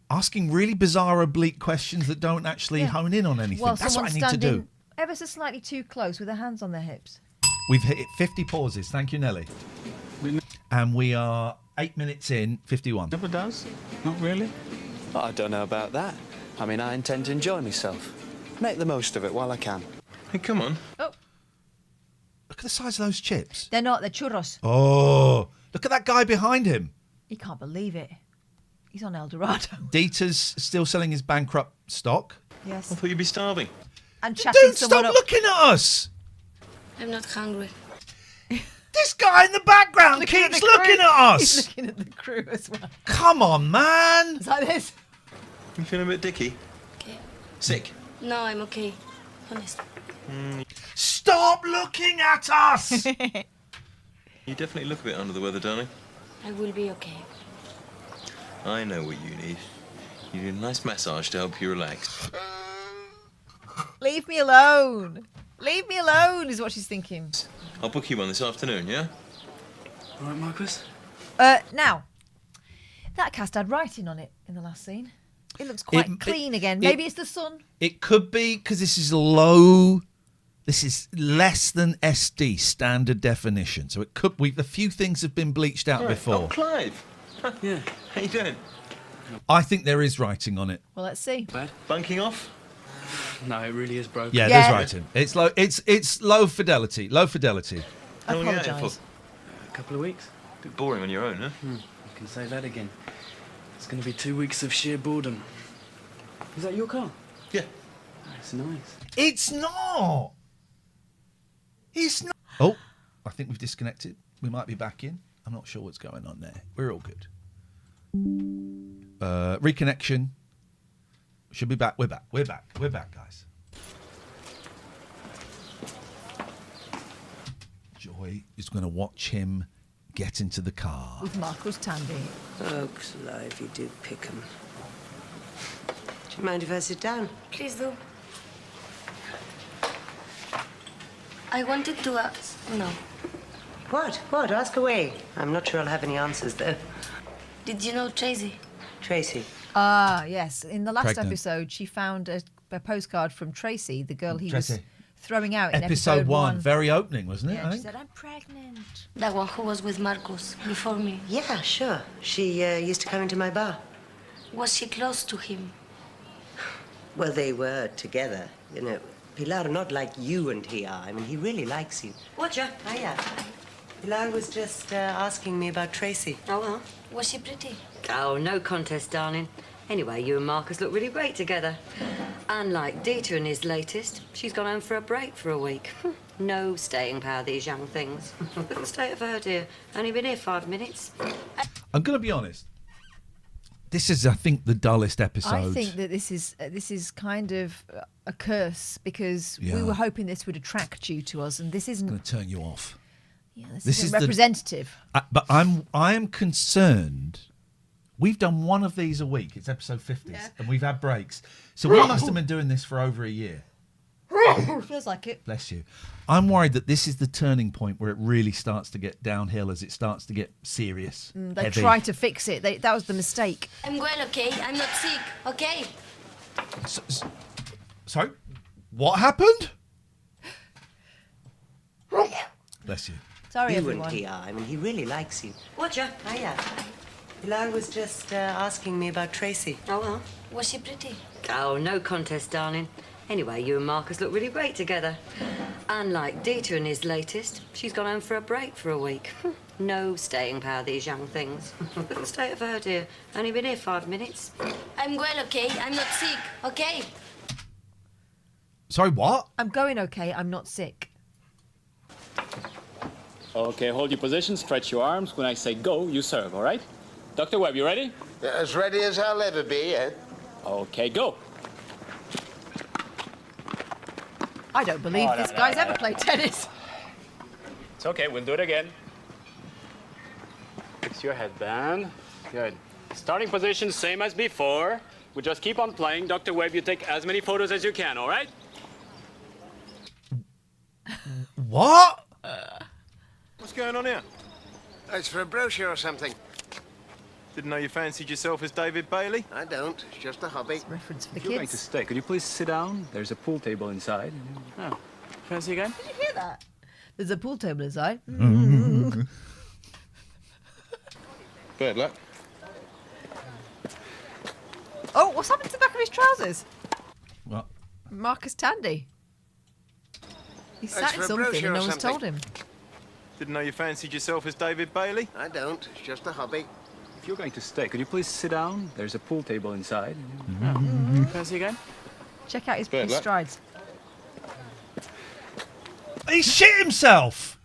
Speaker 1: asking really bizarre, oblique questions that don't actually hone in on anything.
Speaker 2: Well,
Speaker 1: That's what I need to
Speaker 2: standing
Speaker 1: do.
Speaker 2: ever so slightly too close with their hands on their hips.
Speaker 1: We've hit 50 pauses. Thank you, Nelly. And we are 8 minutes in, 51.
Speaker 22: Never does? Not really?
Speaker 3: I don't know about that. I mean, I intend to enjoy myself. Make the most of it while I can.
Speaker 7: Hey, come on.
Speaker 2: Oh.
Speaker 1: Look at the size of those chips.
Speaker 2: They're not. They're churros.
Speaker 1: Oh, look at that guy behind him.
Speaker 2: He can't believe it. He's on El Dorado.
Speaker 1: Dieter's still selling his bankrupt stock.
Speaker 2: Yes.
Speaker 7: I thought you'd be starving.
Speaker 2: And chatting
Speaker 1: Dude,
Speaker 2: someone
Speaker 1: stop
Speaker 2: up.
Speaker 1: looking at us.
Speaker 4: I'm not hungry.
Speaker 1: This guy in the background keeps looking at us.
Speaker 2: He's looking at the crew as well.
Speaker 1: Come on, man.
Speaker 2: It's like this.
Speaker 7: You feeling a bit dicky?
Speaker 4: Okay.
Speaker 7: Sick?
Speaker 4: No, I'm okay. Honest.
Speaker 1: Stop looking at us.
Speaker 7: You definitely look a bit under the weather, darling.
Speaker 4: I will be okay.
Speaker 7: I know what you need. You need a nice massage to help you relax.
Speaker 2: Leave me alone. Leave me alone is what she's thinking.
Speaker 7: I'll book you one this afternoon, yeah?
Speaker 22: All right, Marcus?
Speaker 2: Now, that cast had writing on it in the last scene. It looks quite clean again. Maybe it's the sun.
Speaker 1: It could be because this is low. This is less than SD, standard definition. So it could be. A few things have been bleached out before.
Speaker 7: Oh, Clive.
Speaker 22: Yeah.
Speaker 7: How you doing?
Speaker 1: I think there is writing on it.
Speaker 2: Well, let's see.
Speaker 22: Bad?
Speaker 7: Bunking off?
Speaker 22: No, it really is broken.
Speaker 1: Yeah, there's writing. It's low. It's low fidelity. Low fidelity.
Speaker 7: How long are you out here
Speaker 2: apologise.
Speaker 7: for?
Speaker 22: A couple of weeks.
Speaker 7: Bit boring on your own, huh?
Speaker 22: You can say that again. It's going to be 2 weeks of sheer boredom. Is that your car?
Speaker 7: Yeah.
Speaker 22: That's nice.
Speaker 1: It's not. It's not. Oh, I think we've disconnected. We might be back in. I'm not sure what's going on there. We're all good. Reconnection. Should be back. We're back. We're back. We're back, guys. Joy is going to watch him get into the car.
Speaker 2: With Marcus Tandy.
Speaker 12: Oh, Clive, you do pick 'em. Do you mind if I sit down?
Speaker 4: Please do. I wanted to ask. No.
Speaker 12: What? What? Ask away. I'm not sure I'll have any answers, though.
Speaker 4: Did you know Tracy?
Speaker 12: Tracy.
Speaker 2: Ah, yes. In the last
Speaker 1: Pregnant.
Speaker 2: episode, she found a postcard from Tracy, the girl he
Speaker 1: Tracy.
Speaker 2: was throwing out in
Speaker 1: Episode 1. Very opening, wasn't it? I
Speaker 2: Yeah, she
Speaker 1: think?
Speaker 2: said, I'm pregnant.
Speaker 4: That one who was with Marcus before me.
Speaker 12: Yeah, sure. She used to come into my bar.
Speaker 4: Was she close to him?
Speaker 12: Well, they were together, you know. Pilar, not like you and he are. I mean, he really likes you.
Speaker 4: Watcha.
Speaker 12: Hiya. Pilar was just asking me about Tracy.
Speaker 4: Oh, well. Was she pretty?
Speaker 12: Oh, no contest, darling. Anyway, you and Marcus look really great together. Unlike Dieter and his latest, she's gone home for a break for a week. No staying power, these young things. Look at the state of her, dear. Only been here 5 minutes.
Speaker 1: I'm going to be honest. This is, I think, the dullest episode.
Speaker 2: I think that this is kind of a curse because we
Speaker 1: Yeah.
Speaker 2: were hoping this would attract you to us, and this isn't
Speaker 1: going to turn you off.
Speaker 2: Yeah, this
Speaker 1: This
Speaker 2: isn't
Speaker 1: is the-
Speaker 2: representative.
Speaker 1: But I am concerned. We've done one of these a week. It's episode 50, and we've had breaks. So we must have been doing this for over a year.
Speaker 2: Feels like it.
Speaker 1: Bless you. I'm worried that this is the turning point where it really starts to get downhill as it starts to get serious.
Speaker 2: They
Speaker 1: heavy.
Speaker 2: tried to fix it. That was the mistake.
Speaker 4: I'm well, okay? I'm not sick, okay?
Speaker 1: Sorry? What happened? Bless you.
Speaker 2: Sorry,
Speaker 12: you
Speaker 2: everyone.
Speaker 12: wouldn't, I mean, he really likes you. Watcha. Hiya. Eli was just asking me about Tracy.
Speaker 4: Oh, well. Was she pretty?
Speaker 12: Oh, no contest, darling. Anyway, you and Marcus look really great together. Unlike Dieter and his latest, she's gone home for a break for a week. No staying power, these young things. Look at the state of her, dear. Only been here 5 minutes.
Speaker 4: I'm well, okay? I'm not sick, okay?
Speaker 1: Sorry, what?
Speaker 2: I'm going okay. I'm not sick.
Speaker 8: Okay, hold your position, stretch your arms. When I say go, you serve, all right? Dr. Webb, you ready?
Speaker 10: As ready as I'll ever be, eh?
Speaker 8: Okay, go.
Speaker 2: I don't believe this guy's ever played tennis.
Speaker 8: It's okay, we'll do it again. Fix your headband. Good. Starting position, same as before. We just keep on playing. Dr. Webb, you take as many photos as you can, all right?
Speaker 1: What?
Speaker 10: What's going on here? It's for a brochure or something.
Speaker 7: Didn't know you fancied yourself as David Bailey?
Speaker 10: I don't. It's just a hobby.
Speaker 2: Reference for the
Speaker 8: If you're going to
Speaker 2: kids.
Speaker 8: stay, could you please sit down? There's a pool table inside. Oh, fancy again?
Speaker 2: Did you hear that? There's a pool table inside.
Speaker 7: Bad luck.
Speaker 2: Oh, what's happened to the back of his trousers?
Speaker 1: What?
Speaker 2: Marcus Tandy. He
Speaker 10: It's
Speaker 2: sat
Speaker 10: for
Speaker 2: in
Speaker 10: a
Speaker 2: something
Speaker 10: brochure
Speaker 2: and no
Speaker 10: or
Speaker 2: one's
Speaker 10: something.
Speaker 2: told him.
Speaker 7: Didn't know you fancied yourself as David Bailey?
Speaker 10: I don't. It's just a hobby.
Speaker 8: If you're going to stay, could you please sit down? There's a pool table inside. Oh, fancy again?
Speaker 2: Check out his
Speaker 7: Bad luck.
Speaker 2: strides.
Speaker 1: He shit himself.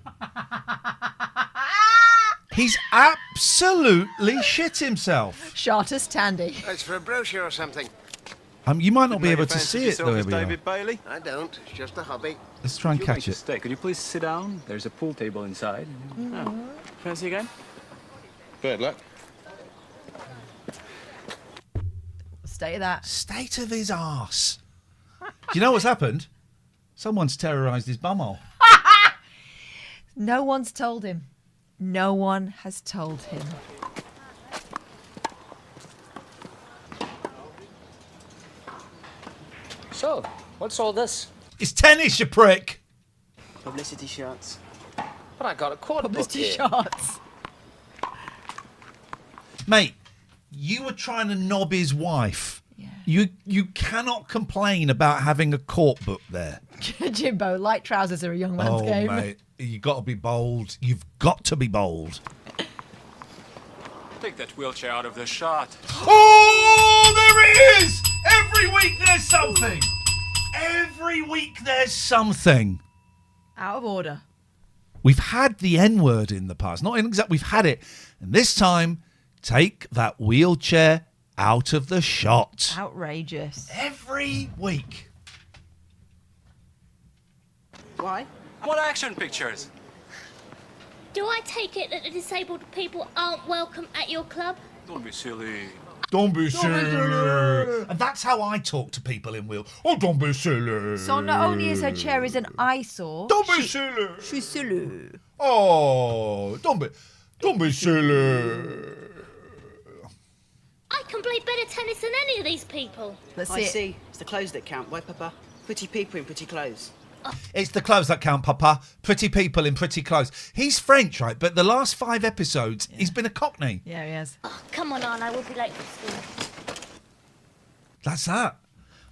Speaker 1: He's absolutely shit himself.
Speaker 2: Shartus Tandy.
Speaker 10: It's for a brochure or something.
Speaker 1: You might not
Speaker 7: Didn't
Speaker 1: be
Speaker 7: know
Speaker 1: able
Speaker 7: you
Speaker 1: to
Speaker 7: fancied
Speaker 1: see it
Speaker 7: yourself
Speaker 1: though.
Speaker 7: as
Speaker 1: Here we are.
Speaker 7: David Bailey?
Speaker 10: I don't. It's just a hobby.
Speaker 1: Let's try and
Speaker 8: If you're going
Speaker 1: catch
Speaker 8: to
Speaker 1: it.
Speaker 8: stay, could you please sit down? There's a pool table inside. Oh, fancy again?
Speaker 7: Bad luck.
Speaker 2: State of that.
Speaker 1: State of his arse. Do you know what's happened? Someone's terrorised his bumhole.
Speaker 2: No one's told him. No one has told him.
Speaker 3: So, what's all this?
Speaker 1: It's tennis, you prick.
Speaker 3: Publicity shots. But I got a quarter book
Speaker 2: Publicity
Speaker 3: here.
Speaker 2: shots.
Speaker 1: Mate, you were trying to knob his wife. You cannot complain about having a court book there.
Speaker 2: Jimbo, light trousers are a young man's game.
Speaker 1: Mate, you got to be bold. You've got to be bold.
Speaker 8: Take that wheelchair out of the shot.
Speaker 1: Oh, there it is! Every week there's something. Every week there's something.
Speaker 2: Out of order.
Speaker 1: We've had the N-word in the past. Not exactly, we've had it. And this time, take that wheelchair out of the shot.
Speaker 2: Outrageous.
Speaker 1: Every week.
Speaker 3: Why?
Speaker 8: What action pictures?
Speaker 23: Do I take it that the disabled people aren't welcome at your club?
Speaker 8: Don't be silly.
Speaker 1: Don't be silly. And that's how I talk to people in wheel. Oh, don't be silly.
Speaker 2: So not only is her chair is an eyesore.
Speaker 1: Don't be silly.
Speaker 2: She's silly.
Speaker 1: Oh, don't be silly.
Speaker 23: I can play better tennis than any of these people.
Speaker 20: I see. It's the clothes that count. Why, Papa? Pretty people in pretty clothes.
Speaker 1: It's the clothes that count, Papa. Pretty people in pretty clothes. He's French, right? But the last 5 episodes, he's been a Cockney.
Speaker 2: Yeah, he has.
Speaker 23: Oh, come on, Anne. I will be late for school.
Speaker 1: That's that.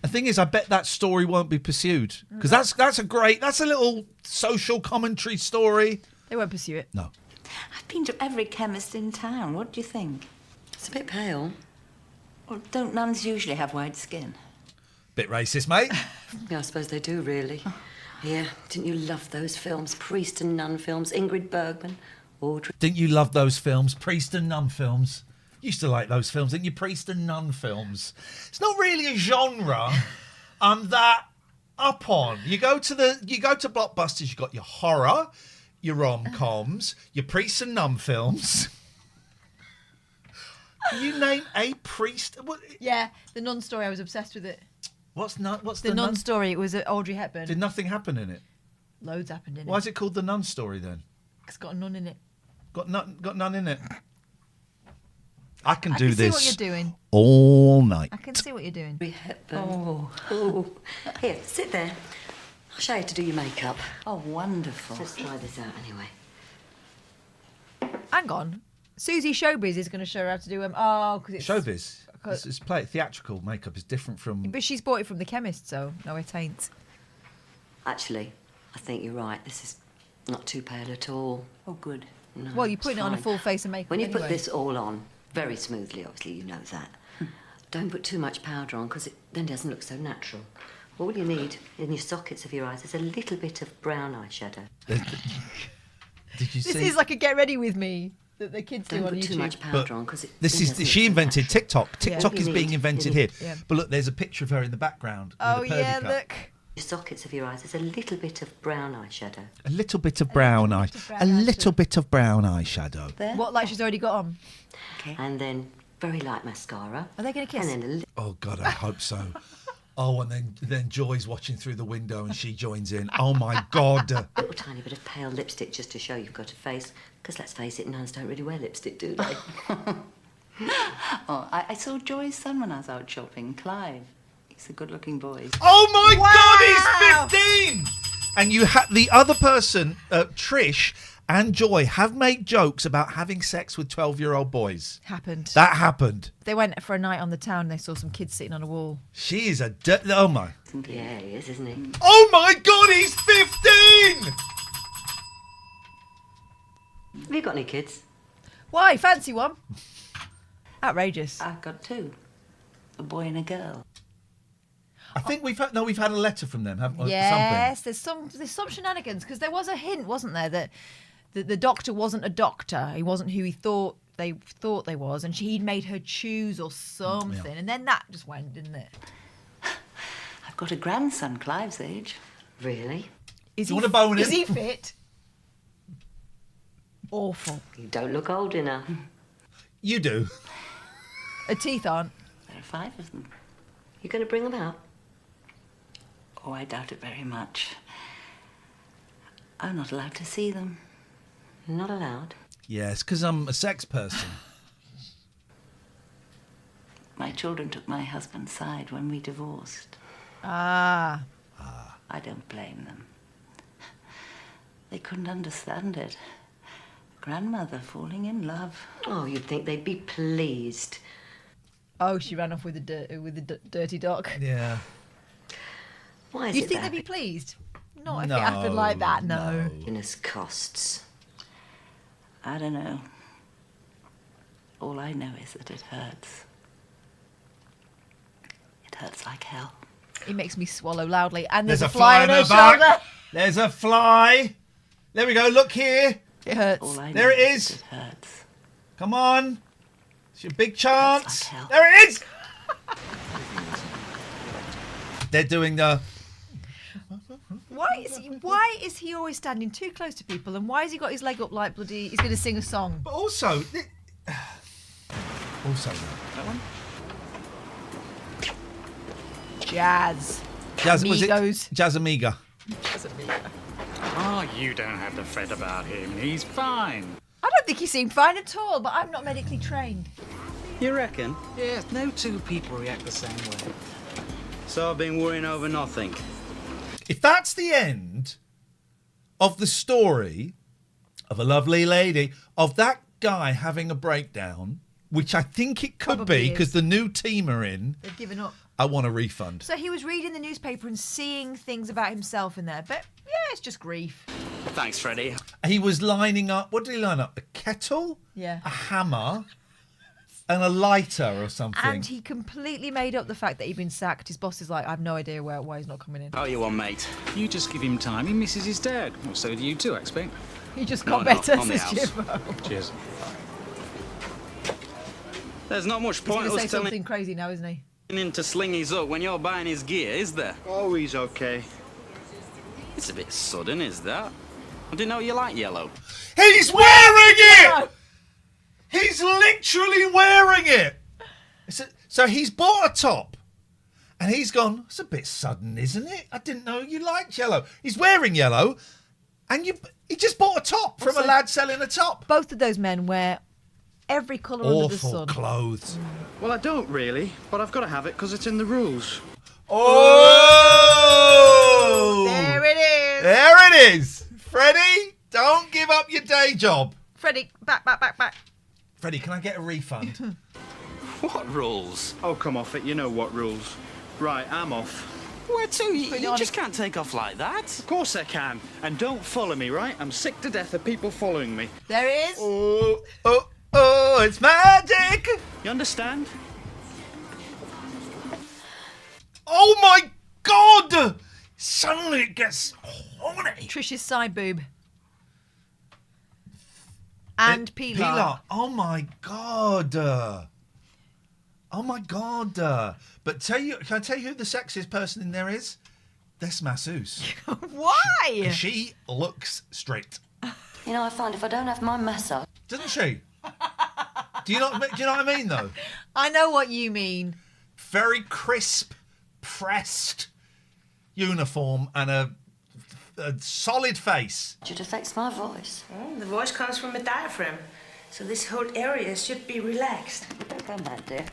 Speaker 1: The thing is, I bet that story won't be pursued because that's a little social commentary story.
Speaker 2: They won't pursue it.
Speaker 1: No.
Speaker 19: I've been to every chemist in town. What do you think?
Speaker 12: It's a bit pale.
Speaker 19: Well, don't nuns usually have white skin?
Speaker 1: Bit racist, mate.
Speaker 12: Yeah, I suppose they do, really. Yeah, didn't you love those films? Priest and nun films, Ingrid Bergman, Audrey.
Speaker 1: Didn't you love those films? Priest and nun films. Used to like those films, didn't you? Priest and nun films. It's not really a genre I'm that up on. You go to Blockbusters, you've got your horror, your rom-coms, your priest and nun films. Can you name a priest? What?
Speaker 2: Yeah, the nun story. I was obsessed with it.
Speaker 1: What's
Speaker 2: the
Speaker 1: the
Speaker 2: nun
Speaker 1: nun
Speaker 2: story? It was Audrey Hepburn.
Speaker 1: Did nothing happen in it?
Speaker 2: Loads happened in it.
Speaker 1: Why is it called the nun story then?
Speaker 2: It's got a nun in it.
Speaker 1: Got none in it. I can do
Speaker 2: see
Speaker 1: this
Speaker 2: what you're doing.
Speaker 1: all night.
Speaker 2: I can see what you're doing.
Speaker 12: Oh. Here, sit there. I'll show you how to do your makeup.
Speaker 19: Oh, wonderful.
Speaker 12: Let's try this out anyway.
Speaker 2: Hang on. Susie Showbiz is going to show her how to do because it's
Speaker 1: Showbiz. It's play theatrical makeup is different from.
Speaker 2: But she's bought it from the chemist, so no, it ain't.
Speaker 12: Actually, I think you're right. This is not too pale at all.
Speaker 19: Oh, good.
Speaker 12: No,
Speaker 2: Well, you're
Speaker 12: it's
Speaker 2: putting it on a
Speaker 12: fine.
Speaker 2: full face of makeup.
Speaker 12: When you
Speaker 2: anyway.
Speaker 12: put this all on, very smoothly, obviously, you know that. Don't put too much powder on, because it then doesn't look so natural. All you need in your sockets of your eyes is a little bit of brown eyeshadow.
Speaker 1: Did you
Speaker 2: This
Speaker 1: see?
Speaker 2: is like a get ready with me that the kids
Speaker 12: Don't
Speaker 2: do on
Speaker 12: put
Speaker 2: YouTube.
Speaker 12: too much powder on, because it
Speaker 1: This
Speaker 12: then
Speaker 1: is
Speaker 12: doesn't
Speaker 1: she
Speaker 12: look so
Speaker 1: invented
Speaker 12: natural.
Speaker 1: TikTok. TikTok is
Speaker 12: You
Speaker 1: being
Speaker 12: need-
Speaker 1: invented
Speaker 12: you
Speaker 1: here.
Speaker 12: need-
Speaker 2: Yeah.
Speaker 1: But look, there's a picture of her in the background.
Speaker 2: Oh
Speaker 1: with a
Speaker 2: yeah,
Speaker 1: pervy cut.
Speaker 2: look.
Speaker 12: Your sockets of your eyes is a little bit of brown eyeshadow.
Speaker 1: A little bit of brown eye. A little bit of brown eyeshadow.
Speaker 12: There.
Speaker 2: What like she's already got on?
Speaker 12: Okay. And then very light mascara.
Speaker 2: Are they going to kiss?
Speaker 12: And then a
Speaker 1: Oh God, I hope so. Oh, and then Joy's watching through the window and she joins in. Oh my God.
Speaker 12: little tiny bit of pale lipstick just to show you've got a face. Because let's face it, nuns don't really wear lipstick, do they?
Speaker 19: Oh, I saw Joy's son when I was out shopping, Clive. He's a good-looking boy.
Speaker 1: Oh my God, he's 15! And you had the other person, Trish and Joy, have made jokes about having sex with 12-year-old boys.
Speaker 2: Happened.
Speaker 1: That happened.
Speaker 2: They went for a night on the town. They saw some kids sitting on a wall.
Speaker 1: She is a... oh my...
Speaker 12: Yeah, he is, isn't he?
Speaker 1: Oh my God, he's 15!
Speaker 12: Have you got any kids?
Speaker 2: Why? Fancy one? Outrageous.
Speaker 19: I've got two. A boy and a girl.
Speaker 1: I think we've had a letter from them, haven't we?
Speaker 2: Yes, there's some shenanigans because there was a hint, wasn't there, that the doctor wasn't a doctor. He wasn't who he thought they was, and he'd made her choose or something, and then that just went, didn't it?
Speaker 19: I've got a grandson, Clive's age.
Speaker 12: Really?
Speaker 2: Is
Speaker 1: you want to bone him?
Speaker 2: Is he fit? Awful.
Speaker 12: You don't look old enough.
Speaker 1: You do.
Speaker 2: Her teeth aren't.
Speaker 19: There are 5 of them.
Speaker 12: You going to bring them out?
Speaker 19: Oh, I doubt it very much. I'm not allowed to see them.
Speaker 12: Not allowed?
Speaker 1: Yes, because I'm a sex person.
Speaker 19: My children took my husband's side when we divorced.
Speaker 2: Ah.
Speaker 19: I don't blame them. They couldn't understand it. Grandmother falling in love.
Speaker 12: Oh, you'd think they'd be pleased.
Speaker 2: Oh, she ran off with the dirty dog.
Speaker 1: Yeah.
Speaker 12: Why is
Speaker 2: You
Speaker 12: it
Speaker 2: think
Speaker 12: that?
Speaker 2: they'd be pleased? Not if it happened like that, no.
Speaker 12: Goodness costs.
Speaker 19: I don't know. All I know is that it hurts. It hurts like hell.
Speaker 2: It makes me swallow loudly. And
Speaker 1: There's
Speaker 2: there's,
Speaker 1: a
Speaker 2: fly
Speaker 1: fly
Speaker 2: on
Speaker 1: in
Speaker 2: her
Speaker 1: her back.
Speaker 2: shoulder.
Speaker 1: There's a fly. There we go. Look here.
Speaker 2: It hurts.
Speaker 19: All I know
Speaker 1: There it is.
Speaker 19: It hurts.
Speaker 1: Come on. It's your big chance.
Speaker 19: Like hell.
Speaker 1: There it is. They're doing the...
Speaker 2: Why is he always standing too close to people, and why has he got his leg up like bloody? He's going to sing a song.
Speaker 1: But also... Also...
Speaker 2: That one. Jazz.
Speaker 1: Jazz, was it?
Speaker 2: Amigos.
Speaker 1: Jazz Amiga.
Speaker 22: Oh, you don't have to fret about him. He's fine.
Speaker 2: I don't think he seemed fine at all, but I'm not medically trained.
Speaker 11: You reckon? Yes, no two people react the same way. So I've been worrying over nothing.
Speaker 1: If that's the end of the story of a lovely lady, of that guy having a breakdown, which I think it could
Speaker 2: Probably
Speaker 1: be because
Speaker 2: is.
Speaker 1: the new team are in,
Speaker 2: They've given up.
Speaker 1: I want a refund.
Speaker 2: So he was reading the newspaper and seeing things about himself in there, but yeah, it's just grief.
Speaker 11: Thanks, Freddie.
Speaker 1: He was lining up, what did he line up? A kettle?
Speaker 2: Yeah.
Speaker 1: A hammer? and a lighter or something.
Speaker 2: And he completely made up the fact that he'd been sacked. His boss is like, I have no idea why he's not coming in.
Speaker 11: How you on, mate?
Speaker 22: You just give him time. He misses his dad. Well, so do you too, I expect.
Speaker 2: He just
Speaker 11: No,
Speaker 2: got
Speaker 11: no,
Speaker 2: better,
Speaker 11: on the
Speaker 2: says
Speaker 11: house.
Speaker 2: Jimbo.
Speaker 22: Cheers.
Speaker 11: There's not much
Speaker 2: He's
Speaker 11: point
Speaker 2: going to say
Speaker 11: us telling
Speaker 2: something crazy now, isn't he?
Speaker 11: him to sling his up when you're buying his gear, is there?
Speaker 10: Oh, he's okay.
Speaker 11: It's a bit sudden, is that? I didn't know you like yellow.
Speaker 1: He's wearing it! He's literally wearing it! So he's bought a top. And he's gone, it's a bit sudden, isn't it? I didn't know you liked yellow. He's wearing yellow. And he just bought a top from a lad selling a top.
Speaker 2: Both of those men wear every colour under the sun.
Speaker 1: Awful clothes.
Speaker 10: Well, I don't really, but I've got to have it because it's in the rules.
Speaker 1: Oh!
Speaker 2: There it is.
Speaker 1: There it is. Freddie, don't give up your day job.
Speaker 2: Freddie, back.
Speaker 1: Freddie, can I get a refund?
Speaker 11: What rules?
Speaker 10: Oh, come off it. You know what rules. Right, I'm off.
Speaker 11: Where to? You just can't take off like that.
Speaker 10: Of course I can. And don't follow me, right? I'm sick to death of people following me.
Speaker 2: There it is.
Speaker 1: Oh, it's magic.
Speaker 10: You understand?
Speaker 1: Oh my God! Suddenly it gets horny.
Speaker 2: Trish's side boob. And Pilar.
Speaker 1: Oh my God. Oh my God. But can I tell you who the sexiest person in there is? This masseuse.
Speaker 2: Why?
Speaker 1: She looks straight.
Speaker 12: You know, I find if I don't have my massage...
Speaker 1: Doesn't she? Do you know what I mean, though?
Speaker 2: I know what you mean.
Speaker 1: Very crisp, pressed uniform and a solid face.
Speaker 12: It affects my voice.
Speaker 20: Oh, the voice comes from a diaphragm, so this whole area should be relaxed.
Speaker 12: Come back, dear.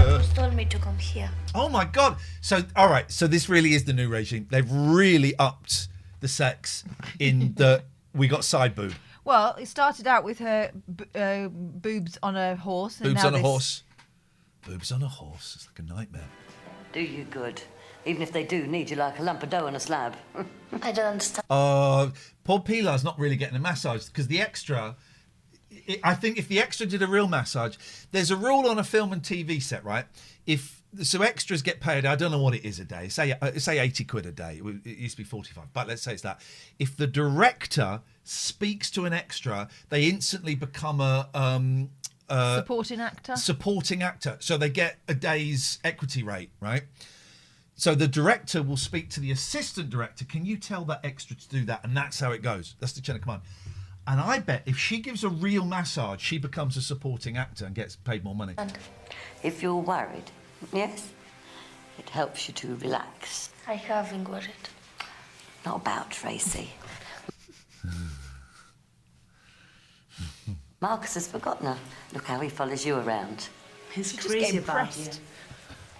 Speaker 23: Who's told me to come here?
Speaker 1: Oh my God. So, all right. So this really is the new regime. They've really upped the sex in that we got side boob.
Speaker 2: Well, it started out with her boobs on a horse. And
Speaker 1: Boobs
Speaker 2: now
Speaker 1: on a
Speaker 2: this...
Speaker 1: horse. Boobs on a horse. It's like a nightmare.
Speaker 12: Do you good. Even if they do need you like a lump of dough on a slab.
Speaker 23: I don't understand.
Speaker 1: Poor Pilar's not really getting a massage because the extra... I think if the extra did a real massage, there's a rule on a film and TV set, right? So extras get paid, I don't know what it is a day, say 80 quid a day. It used to be 45, but let's say it's that. If the director speaks to an extra, they instantly become a
Speaker 2: supporting actor.
Speaker 1: Supporting actor. So they get a day's equity rate, right? So the director will speak to the assistant director. Can you tell that extra to do that? And that's how it goes. That's the chain of command. And I bet if she gives a real massage, she becomes a supporting actor and gets paid more money.
Speaker 12: And if you're worried, yes, it helps you to relax.
Speaker 23: I haven't worried.
Speaker 12: Not about Tracy. Marcus has forgotten her. Look how he follows you around.
Speaker 20: He's
Speaker 23: Just
Speaker 20: crazy
Speaker 23: get
Speaker 20: about you.
Speaker 23: impressed.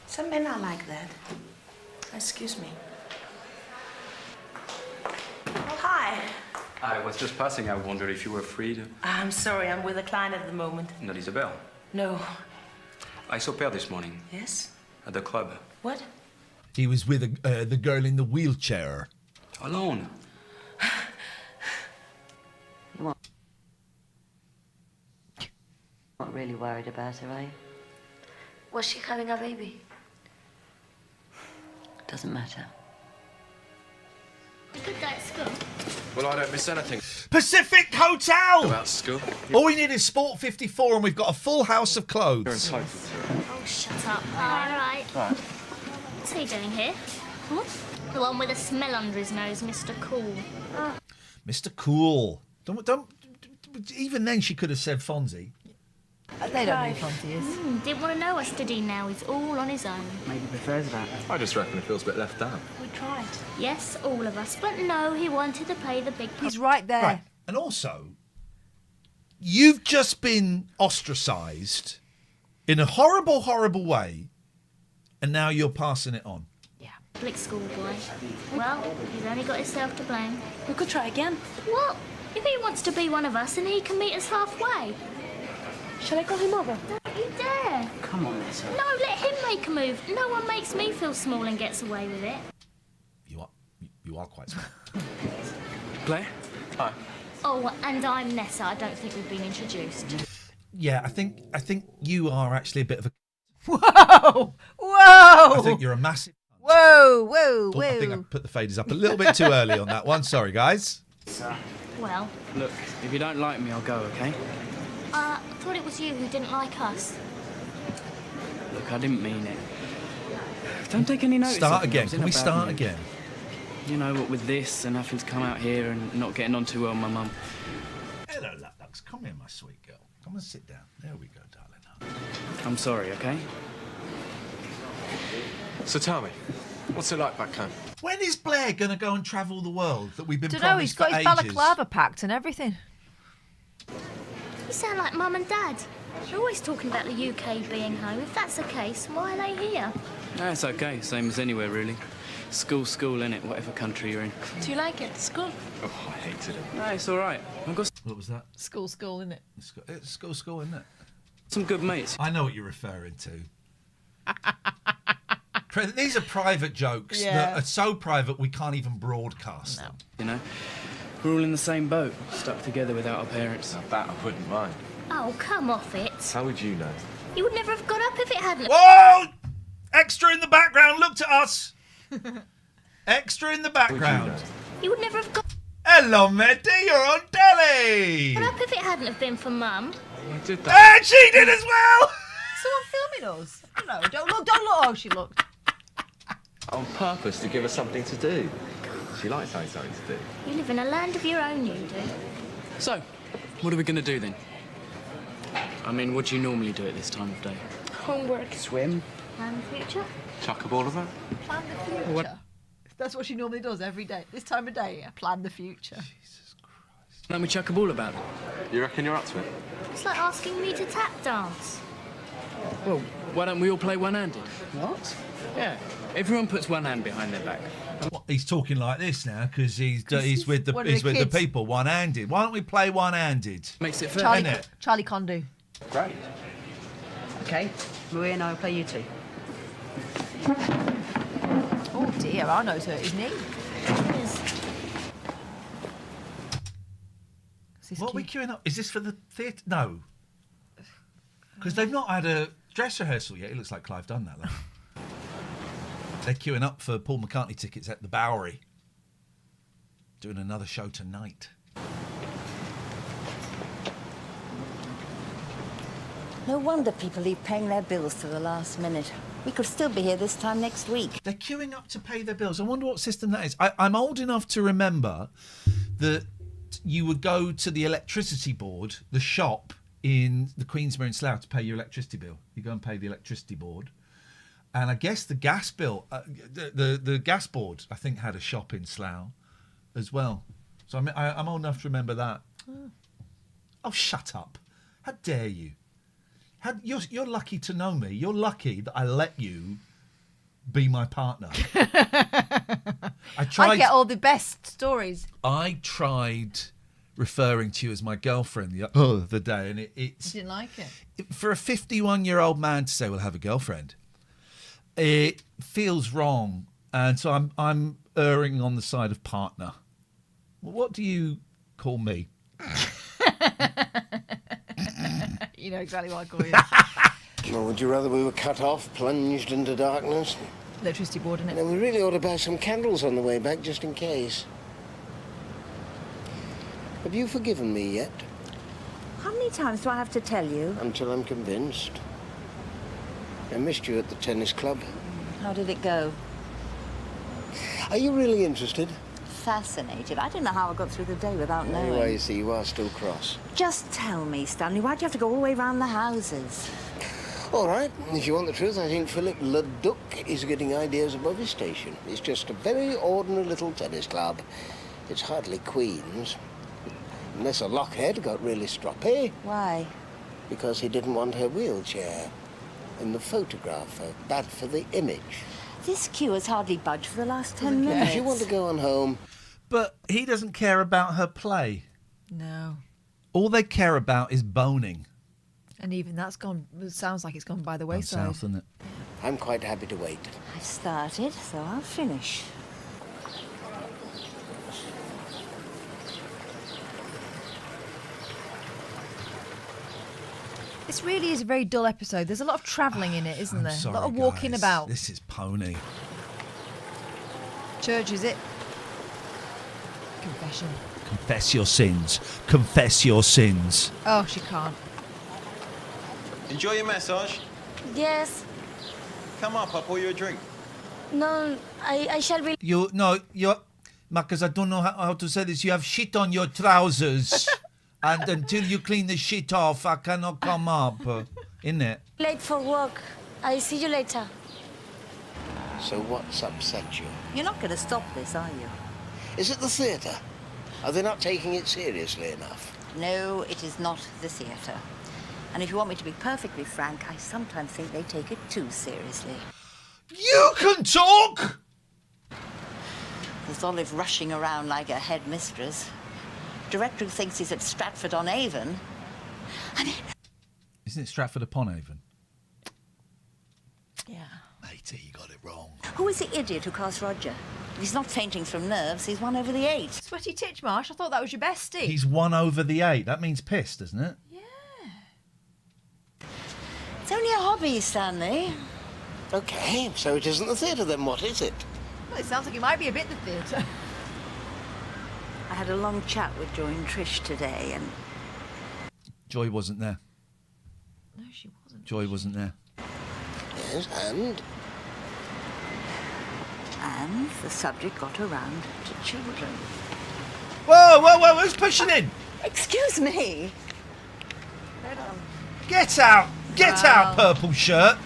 Speaker 20: Some men are like that. Excuse me. Oh, hi.
Speaker 13: I was just passing. I wondered if you were free to...
Speaker 20: I'm sorry, I'm with a client at the moment.
Speaker 13: Not Isabel.
Speaker 20: No.
Speaker 13: I saw Per this morning
Speaker 20: Yes?
Speaker 13: at the club.
Speaker 20: What?
Speaker 1: He was with the girl in the wheelchair.
Speaker 13: Alone.
Speaker 12: Not really worried about her, are you?
Speaker 23: Was she having a baby?
Speaker 12: Doesn't matter.
Speaker 23: Good day at school.
Speaker 7: Well, I don't miss anything.
Speaker 1: Pacific Hotel!
Speaker 7: About school.
Speaker 1: All we need is Sport 54 and we've got a full house of clothes.
Speaker 7: You're entitled to it.
Speaker 23: Oh, shut up. All right.
Speaker 7: Right.
Speaker 23: What's he doing here? What? The one with a smell under his nose, Mr. Cool.
Speaker 1: Mr. Cool. Don't. Even then, she could have said Fonzie.
Speaker 2: They don't know who Fonzie is.
Speaker 23: Didn't want to know us, did he? Now he's all on his own.
Speaker 10: Maybe prefers that.
Speaker 7: I just reckon it feels a bit left out.
Speaker 23: We tried. Yes, all of us. But no, he wanted to play the big...
Speaker 2: He's right there.
Speaker 1: Right. And also, you've just been ostracised in a horrible, horrible way, and now you're passing it on.
Speaker 23: Public school boy. Well, he's only got himself to blame.
Speaker 20: We could try again.
Speaker 23: What? If he wants to be one of us, then he can meet us halfway.
Speaker 20: Shall I call him over?
Speaker 23: Don't you dare.
Speaker 10: Come on, Lisa.
Speaker 23: No, let him make a move. No one makes me feel small and gets away with it.
Speaker 1: You are quite smart.
Speaker 13: Claire? Hi.
Speaker 23: Oh, and I'm Nessa. I don't think we've been introduced.
Speaker 1: Yeah, I think you are actually a bit of a.
Speaker 2: Whoa!
Speaker 1: I think you're a massive.
Speaker 2: Whoa!
Speaker 1: Oh, I think I put the faders up a little bit too early on that one. Sorry, guys.
Speaker 23: Well,
Speaker 9: Look, if you don't like me, I'll go, okay?
Speaker 23: I thought it was you who didn't like us.
Speaker 9: Look, I didn't mean it. Don't take any notice.
Speaker 1: Start
Speaker 9: of me. I
Speaker 1: again.
Speaker 9: was in
Speaker 1: Can
Speaker 9: a
Speaker 1: we
Speaker 9: bad
Speaker 1: start
Speaker 9: mood.
Speaker 1: again?
Speaker 9: You know what, with this and having to come out here and not getting on too well with my mum.
Speaker 1: Hello, Lux. Come here, my sweet girl. Come and sit down. There we go, darling.
Speaker 9: I'm sorry, okay?
Speaker 10: So tell me, what's it like back home?
Speaker 1: When is Blair going to go and travel the world that we've been
Speaker 2: Don't know.
Speaker 1: promised
Speaker 2: He's got
Speaker 1: for
Speaker 2: his
Speaker 1: ages?
Speaker 2: balaclava packed and everything.
Speaker 23: You sound like Mum and Dad. They're always talking about the UK being home. If that's the case, why are they here?
Speaker 9: No, it's okay. Same as anywhere, really. School, innit? Whatever country you're in.
Speaker 21: Do you like it? School?
Speaker 10: Oh, I hated it.
Speaker 9: No, it's all right. I've got
Speaker 1: What was that?
Speaker 2: School, isn't it?
Speaker 1: It's school, isn't it?
Speaker 9: some good mates.
Speaker 1: I know what you're referring to. These are private jokes
Speaker 2: Yeah.
Speaker 1: that are so private we can't even broadcast them.
Speaker 9: You know, we're all in the same boat, stuck together without our parents.
Speaker 10: That I wouldn't mind.
Speaker 23: Oh, come off it.
Speaker 10: How would you know?
Speaker 23: You would never have got up if it hadn't.
Speaker 1: Whoa! Extra in the background, looked at us. Extra in the background.
Speaker 23: You would never have got
Speaker 1: Hello, Mehdi, you're on telly.
Speaker 23: up if it hadn't have been for Mum.
Speaker 10: I did that.
Speaker 1: And she did as well.
Speaker 2: Someone filming us? No, don't look. Oh, she looked.
Speaker 10: On purpose to give us something to do. She likes having something to do.
Speaker 23: You live in a land of your own, you do.
Speaker 9: So, what are we going to do then? I mean, what do you normally do at this time of day?
Speaker 21: Homework.
Speaker 9: Swim?
Speaker 23: Plan the future.
Speaker 10: Chuck a ball of that?
Speaker 2: Plan the future.
Speaker 9: What?
Speaker 2: That's what she normally does every day. This time of day, plan the future.
Speaker 9: Let me chuck a ball about it.
Speaker 10: You reckon you're up to it?
Speaker 23: It's like asking me to tap dance.
Speaker 9: Well, why don't we all play one-handed? What? Yeah, everyone puts one hand behind their back.
Speaker 1: He's talking like this now because he's with the
Speaker 2: one of
Speaker 1: he's
Speaker 2: the
Speaker 1: with the
Speaker 2: kids.
Speaker 1: people one-handed. Why don't we play one-handed?
Speaker 9: Makes it fair,
Speaker 2: Charlie,
Speaker 1: innit?
Speaker 2: Charlie Condu.
Speaker 10: Great.
Speaker 12: Okay, Maria and I will play you two.
Speaker 2: Oh dear, Arno's hurt his knee.
Speaker 1: What are we queuing up? Is this for the theatre? No. Because they've not had a dress rehearsal yet. It looks like Clive done that. Like. They're queuing up for Paul McCartney tickets at the Bowery. Doing another show tonight.
Speaker 5: No wonder people leave paying their bills to the last minute. We could still be here this time next week.
Speaker 1: They're queuing up to pay their bills. I wonder what system that is. I'm old enough to remember that you would go to the electricity board, the shop in the Queensbury in Slough to pay your electricity bill. You go and pay the electricity board. And I guess the gas bill, the gas board, I think, had a shop in Slough as well. So I'm old enough to remember that. Oh, shut up. How dare you? You're lucky to know me. You're lucky that I let you be my partner.
Speaker 2: I get all the best stories.
Speaker 1: I tried referring to you as my girlfriend the other day, and
Speaker 2: You didn't like it.
Speaker 1: for a 51-year-old man to say, "Well, have a girlfriend," it feels wrong, and so I'm erring on the side of partner. What do you call me?
Speaker 2: You know exactly what I call you.
Speaker 14: Well, would you rather we were cut off, plunged into darkness?
Speaker 2: Electricity board, innit?
Speaker 14: Then we really ought to buy some candles on the way back, just in case. Have you forgiven me yet?
Speaker 5: How many times do I have to tell you?
Speaker 14: Until I'm convinced. I missed you at the tennis club.
Speaker 5: How did it go?
Speaker 14: Are you really interested?
Speaker 5: Fascinated. I don't know how I got through the day without knowing.
Speaker 14: Anyway, you see, you are still cross.
Speaker 5: Just tell me, Stanley, why'd you have to go all the way around the houses?
Speaker 14: All right, if you want the truth, I think Philip Leduc is getting ideas above his station. It's just a very ordinary little tennis club. It's hardly Queen's. Unless a lockhead got really stroppy.
Speaker 5: Why?
Speaker 14: Because he didn't want her wheelchair in the photograph. Bad for the image.
Speaker 5: This queue has hardly budged for the last 10 minutes.
Speaker 14: If you want to go on home...
Speaker 1: But he doesn't care about her play.
Speaker 2: No.
Speaker 1: All they care about is boning.
Speaker 2: And even that's gone, it sounds like it's gone by the
Speaker 1: Down
Speaker 2: wayside.
Speaker 1: south, isn't it?
Speaker 14: I'm quite happy to wait.
Speaker 5: I've started, so I'll finish.
Speaker 2: This really is a very dull episode. There's a lot of travelling in it, isn't there?
Speaker 1: Sorry,
Speaker 2: a lot of walking
Speaker 1: guys.
Speaker 2: about.
Speaker 1: This is pony.
Speaker 2: Church, is it? Confession.
Speaker 1: Confess your sins. Confess your sins.
Speaker 2: Oh, she can't.
Speaker 7: Enjoy your massage.
Speaker 23: Yes.
Speaker 7: Come up, I'll pour you a drink.
Speaker 23: No, I shall be...
Speaker 1: You're... Marcus, I don't know how to say this. You have shit on your trousers. And until you clean the shit off, I cannot come up. Innit?
Speaker 23: late for work. I'll see you later.
Speaker 14: So what's upset you?
Speaker 5: You're not going to stop this, are you?
Speaker 14: Is it the theatre? Are they not taking it seriously enough?
Speaker 5: No, it is not the theatre. And if you want me to be perfectly frank, I sometimes think they take it too seriously.
Speaker 1: You can talk!
Speaker 5: There's Olive rushing around like a headmistress. Director who thinks he's at Stratford-on-Avon. I mean...
Speaker 1: Isn't it Stratford-upon-Avon?
Speaker 2: Yeah.
Speaker 1: Matey, you got it wrong.
Speaker 5: Who is the idiot who cast Roger? If he's not fainting from nerves, he's 1 over the 8.
Speaker 2: Sweaty Titchmarsh, I thought that was your bestie.
Speaker 1: He's 1 over the 8. That means pissed, doesn't it?
Speaker 5: It's only a hobby, Stanley.
Speaker 14: OK, so it isn't the theatre then. What is it?
Speaker 2: Well, it sounds like it might be a bit the theatre.
Speaker 5: I had a long chat with Joy and Trish today, and...
Speaker 1: Joy wasn't there.
Speaker 2: No, she wasn't.
Speaker 1: Joy wasn't there.
Speaker 14: Yes, and?
Speaker 5: And the subject got around to children.
Speaker 1: Whoa, who's pushing in?
Speaker 5: Excuse me.
Speaker 1: Get out! Get out, purple shirt!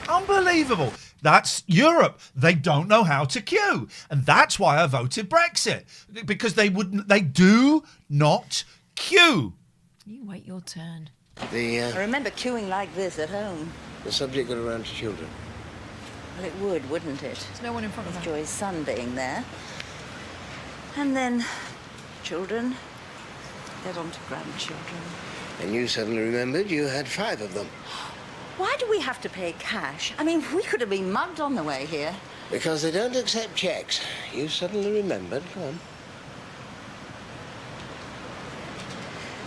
Speaker 1: Unbelievable. That's Europe. They don't know how to queue. And that's why I voted Brexit. Because they do not queue.
Speaker 2: You wait your turn.
Speaker 5: I remember queuing like this at home.
Speaker 14: The subject got around to children.
Speaker 5: Well, it would, wouldn't it?
Speaker 2: There's no one in front of
Speaker 5: With
Speaker 2: her.
Speaker 5: Joy's son being there. And then children, led on to grandchildren.
Speaker 14: And you suddenly remembered you had 5 of them.
Speaker 5: Why do we have to pay cash? I mean, we could have been mugged on the way here.
Speaker 14: Because they don't accept cheques. You suddenly remembered. Go on.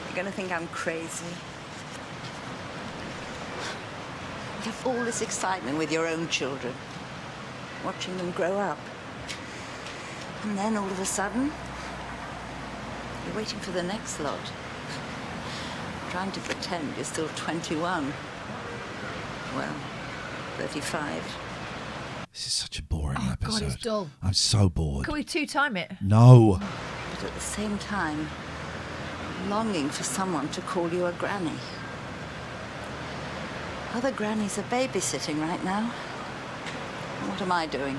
Speaker 5: You're going to think I'm crazy. You have all this excitement with your own children, watching them grow up. And then all of a sudden, you're waiting for the next lot. Trying to pretend you're still 21. Well, 35.
Speaker 1: This is such a boring episode.
Speaker 2: God, it's dull.
Speaker 1: I'm so bored.
Speaker 2: Can we 2-time it?
Speaker 1: No.
Speaker 5: But at the same time, longing for someone to call you a granny. Other grannies are babysitting right now. What am I doing?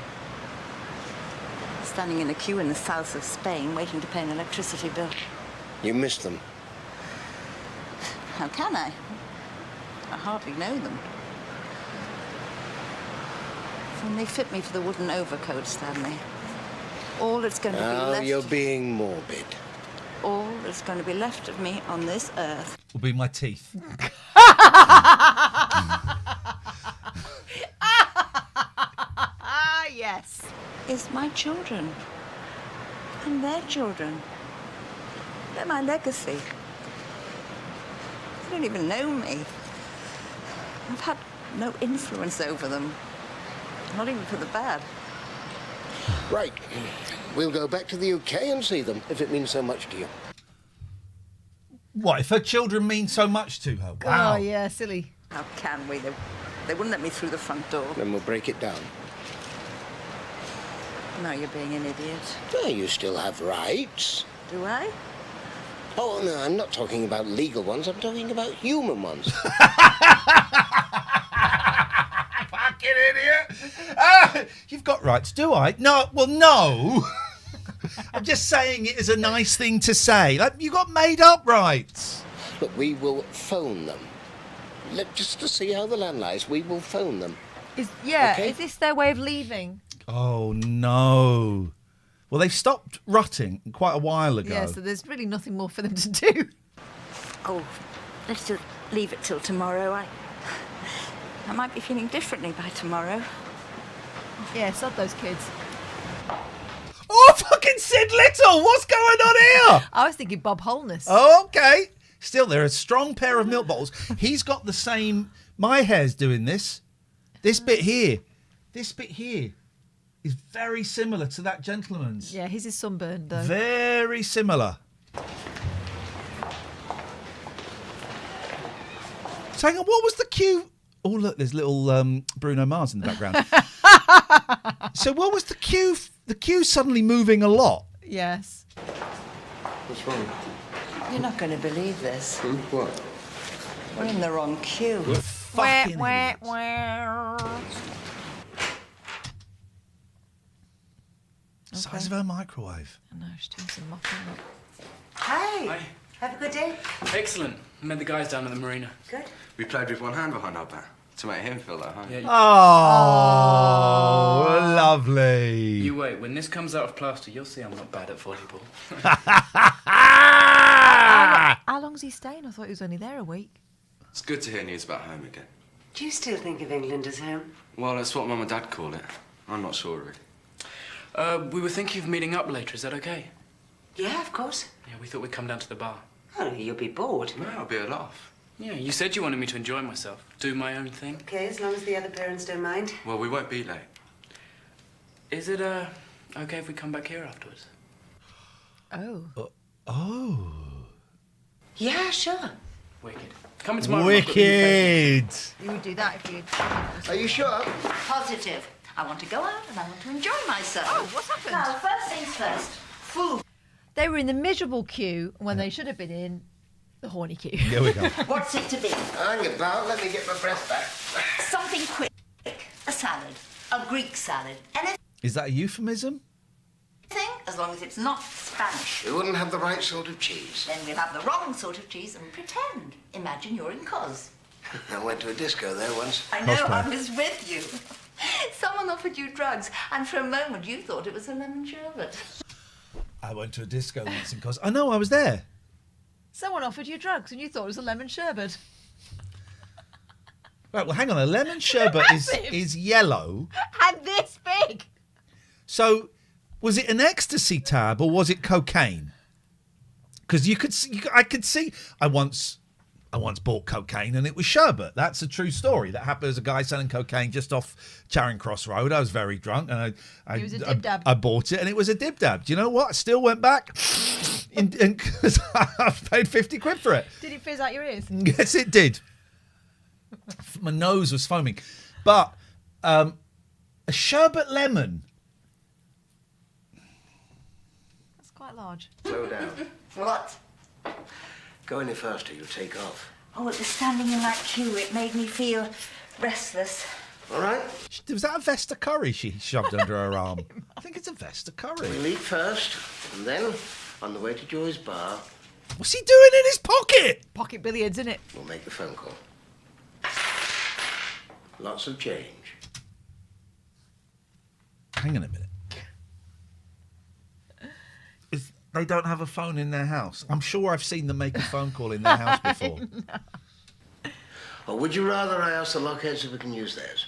Speaker 5: Standing in a queue in the south of Spain, waiting to pay an electricity bill.
Speaker 14: You missed them.
Speaker 5: How can I? I hardly know them. And they fit me for the wooden overcoat, Stanley. All that's going to be left...
Speaker 14: you're being morbid.
Speaker 5: All that's going to be left of me on this earth...
Speaker 1: Will be my teeth.
Speaker 2: Yes.
Speaker 5: ...is my children. And their children. They're my legacy. They don't even know me. I've had no influence over them. Not even for the bad.
Speaker 14: Right. We'll go back to the UK and see them, if it means so much to you.
Speaker 1: What, if her children mean so much to her? Wow.
Speaker 2: Oh, yeah, silly.
Speaker 5: How can we? They wouldn't let me through the front door.
Speaker 14: Then we'll break it down.
Speaker 5: No, you're being an idiot.
Speaker 14: Well, you still have rights.
Speaker 5: Do I?
Speaker 14: Oh, no, I'm not talking about legal ones. I'm talking about human ones.
Speaker 1: Fucking idiot. You've got rights, do I? No, well, no. I'm just saying it is a nice thing to say. Like, you got made up rights.
Speaker 14: Look, we will phone them. Just to see how the land lies, we will phone them.
Speaker 2: Is
Speaker 14: Okay.
Speaker 2: this their way of leaving?
Speaker 1: Oh, no. Well, they've stopped rutting quite a while ago.
Speaker 2: Yeah, so there's really nothing more for them to do.
Speaker 5: Oh, let's just leave it till tomorrow. I might be feeling differently by tomorrow.
Speaker 2: Yeah, sod those kids.
Speaker 1: Oh, fucking Sid Little! What's going on here?
Speaker 2: I was thinking Bob Holness.
Speaker 1: Oh, okay. Still, they're a strong pair of milk bottles. He's got the same... My hair's doing this. This bit here is very similar to that gentleman's.
Speaker 2: Yeah, his is sunburned, though.
Speaker 1: Very similar. So hang on, what was the cue? Oh, look, there's little Bruno Mars in the background. So what was the cue? The cue suddenly moving a lot.
Speaker 2: Yes.
Speaker 10: What's wrong?
Speaker 5: You're not going to believe this.
Speaker 10: What?
Speaker 5: We're in the wrong queue.
Speaker 1: Fucking idiots. Size of her microwave.
Speaker 2: I know, she's doing some mopping up.
Speaker 12: Hey, have a good day.
Speaker 9: Excellent. Met the guys down at the marina.
Speaker 12: Good.
Speaker 13: We played with one hand behind our back to make him feel at home.
Speaker 9: Yeah,
Speaker 1: Oh, lovely.
Speaker 9: You wait. When this comes out of plaster, you'll see I'm not bad at volleyball.
Speaker 2: How long's he staying? I thought he was only there a week.
Speaker 13: It's good to hear news about home again.
Speaker 12: Do you still think of England as home?
Speaker 13: Well, that's what Mum and Dad call it. I'm not sure really.
Speaker 9: We were thinking of meeting up later. Is that okay?
Speaker 12: Yeah, of course.
Speaker 9: Yeah, we thought we'd come down to the bar.
Speaker 12: Oh, you'll be bored.
Speaker 13: No, it'll be a laugh.
Speaker 9: Yeah, you said you wanted me to enjoy myself, do my own thing.
Speaker 12: Okay, as long as the other parents don't mind.
Speaker 13: Well, we won't be late.
Speaker 9: Is it okay if we come back here afterwards?
Speaker 1: Oh.
Speaker 12: Yeah, sure.
Speaker 9: Wicked. Come into my
Speaker 1: Wicked.
Speaker 2: You would do that if you...
Speaker 14: Are you sure?
Speaker 19: Positive. I want to go out and I want to enjoy myself.
Speaker 2: Oh, what's happened?
Speaker 19: Now, first things first. Food.
Speaker 2: They were in the miserable queue when they should have been in the horny queue.
Speaker 1: Here we go.
Speaker 19: What's it to be?
Speaker 14: Hang about, let me get my breath back.
Speaker 19: Something quick. A salad. A Greek salad. Anything,
Speaker 1: Is that a euphemism?
Speaker 19: as long as it's not Spanish.
Speaker 14: We wouldn't have the right sort of cheese.
Speaker 19: Then we'll have the wrong sort of cheese and pretend. Imagine you're in Cos.
Speaker 14: I went to a disco there once.
Speaker 19: I know, I was with you. Someone offered you drugs, and for a moment you thought it was a lemon sherbet.
Speaker 1: I went to a disco once in Cos. I know, I was there.
Speaker 2: Someone offered you drugs and you thought it was a lemon sherbet.
Speaker 1: Right, well, hang on. A lemon sherbet is yellow.
Speaker 2: And this big.
Speaker 1: So, was it an ecstasy tab or was it cocaine? Because you could see, I could see. I once bought cocaine and it was sherbet. That's a true story. That happened. As a guy selling cocaine just off Charing Cross Road. I was very drunk and
Speaker 2: It was a dib-dab.
Speaker 1: I bought it and it was a dib-dab. Do you know what? I still went back because I paid 50 quid for it.
Speaker 2: Did it fizz out your ears?
Speaker 1: Yes, it did. My nose was foaming. But a sherbet lemon.
Speaker 2: That's quite large.
Speaker 14: Slow down.
Speaker 19: What?
Speaker 14: Go any faster, you'll take off.
Speaker 19: Oh, it was standing in that queue. It made me feel restless.
Speaker 14: All right?
Speaker 1: Was that a Vesta curry she shoved under her arm? I think it's a Vesta curry.
Speaker 14: We'll eat first, and then, on the way to Joy's bar,
Speaker 1: What's he doing in his pocket?
Speaker 2: Pocket billiards, isn't it?
Speaker 14: we'll make the phone call. Lots of change.
Speaker 1: Hang on a minute. They don't have a phone in their house. I'm sure I've seen them make a phone call in their house before.
Speaker 2: No.
Speaker 14: Or would you rather I ask the lockheads if we can use theirs?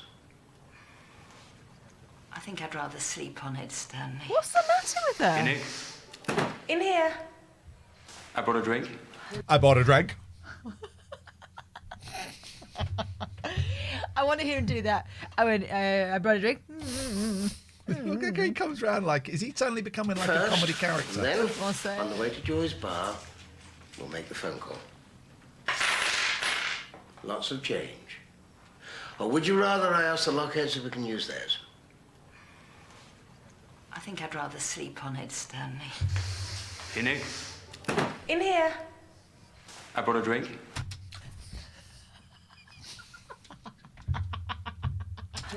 Speaker 19: I think I'd rather sleep on it, Stanley.
Speaker 2: What's the matter with her?
Speaker 13: Nick,
Speaker 20: In here.
Speaker 13: I brought a drink.
Speaker 1: I bought a drink.
Speaker 2: I want to hear him do that. I brought a drink.
Speaker 1: Look at he comes round like, is he suddenly becoming like a comedy character?
Speaker 14: And then,
Speaker 2: What's that?
Speaker 14: on the way to Joy's bar, we'll make the phone call. Lots of change. Or would you rather I ask the lockheads if we can use theirs?
Speaker 19: I think I'd rather sleep on it, Stanley.
Speaker 13: Hey, Nick,
Speaker 20: In here.
Speaker 13: I brought a drink.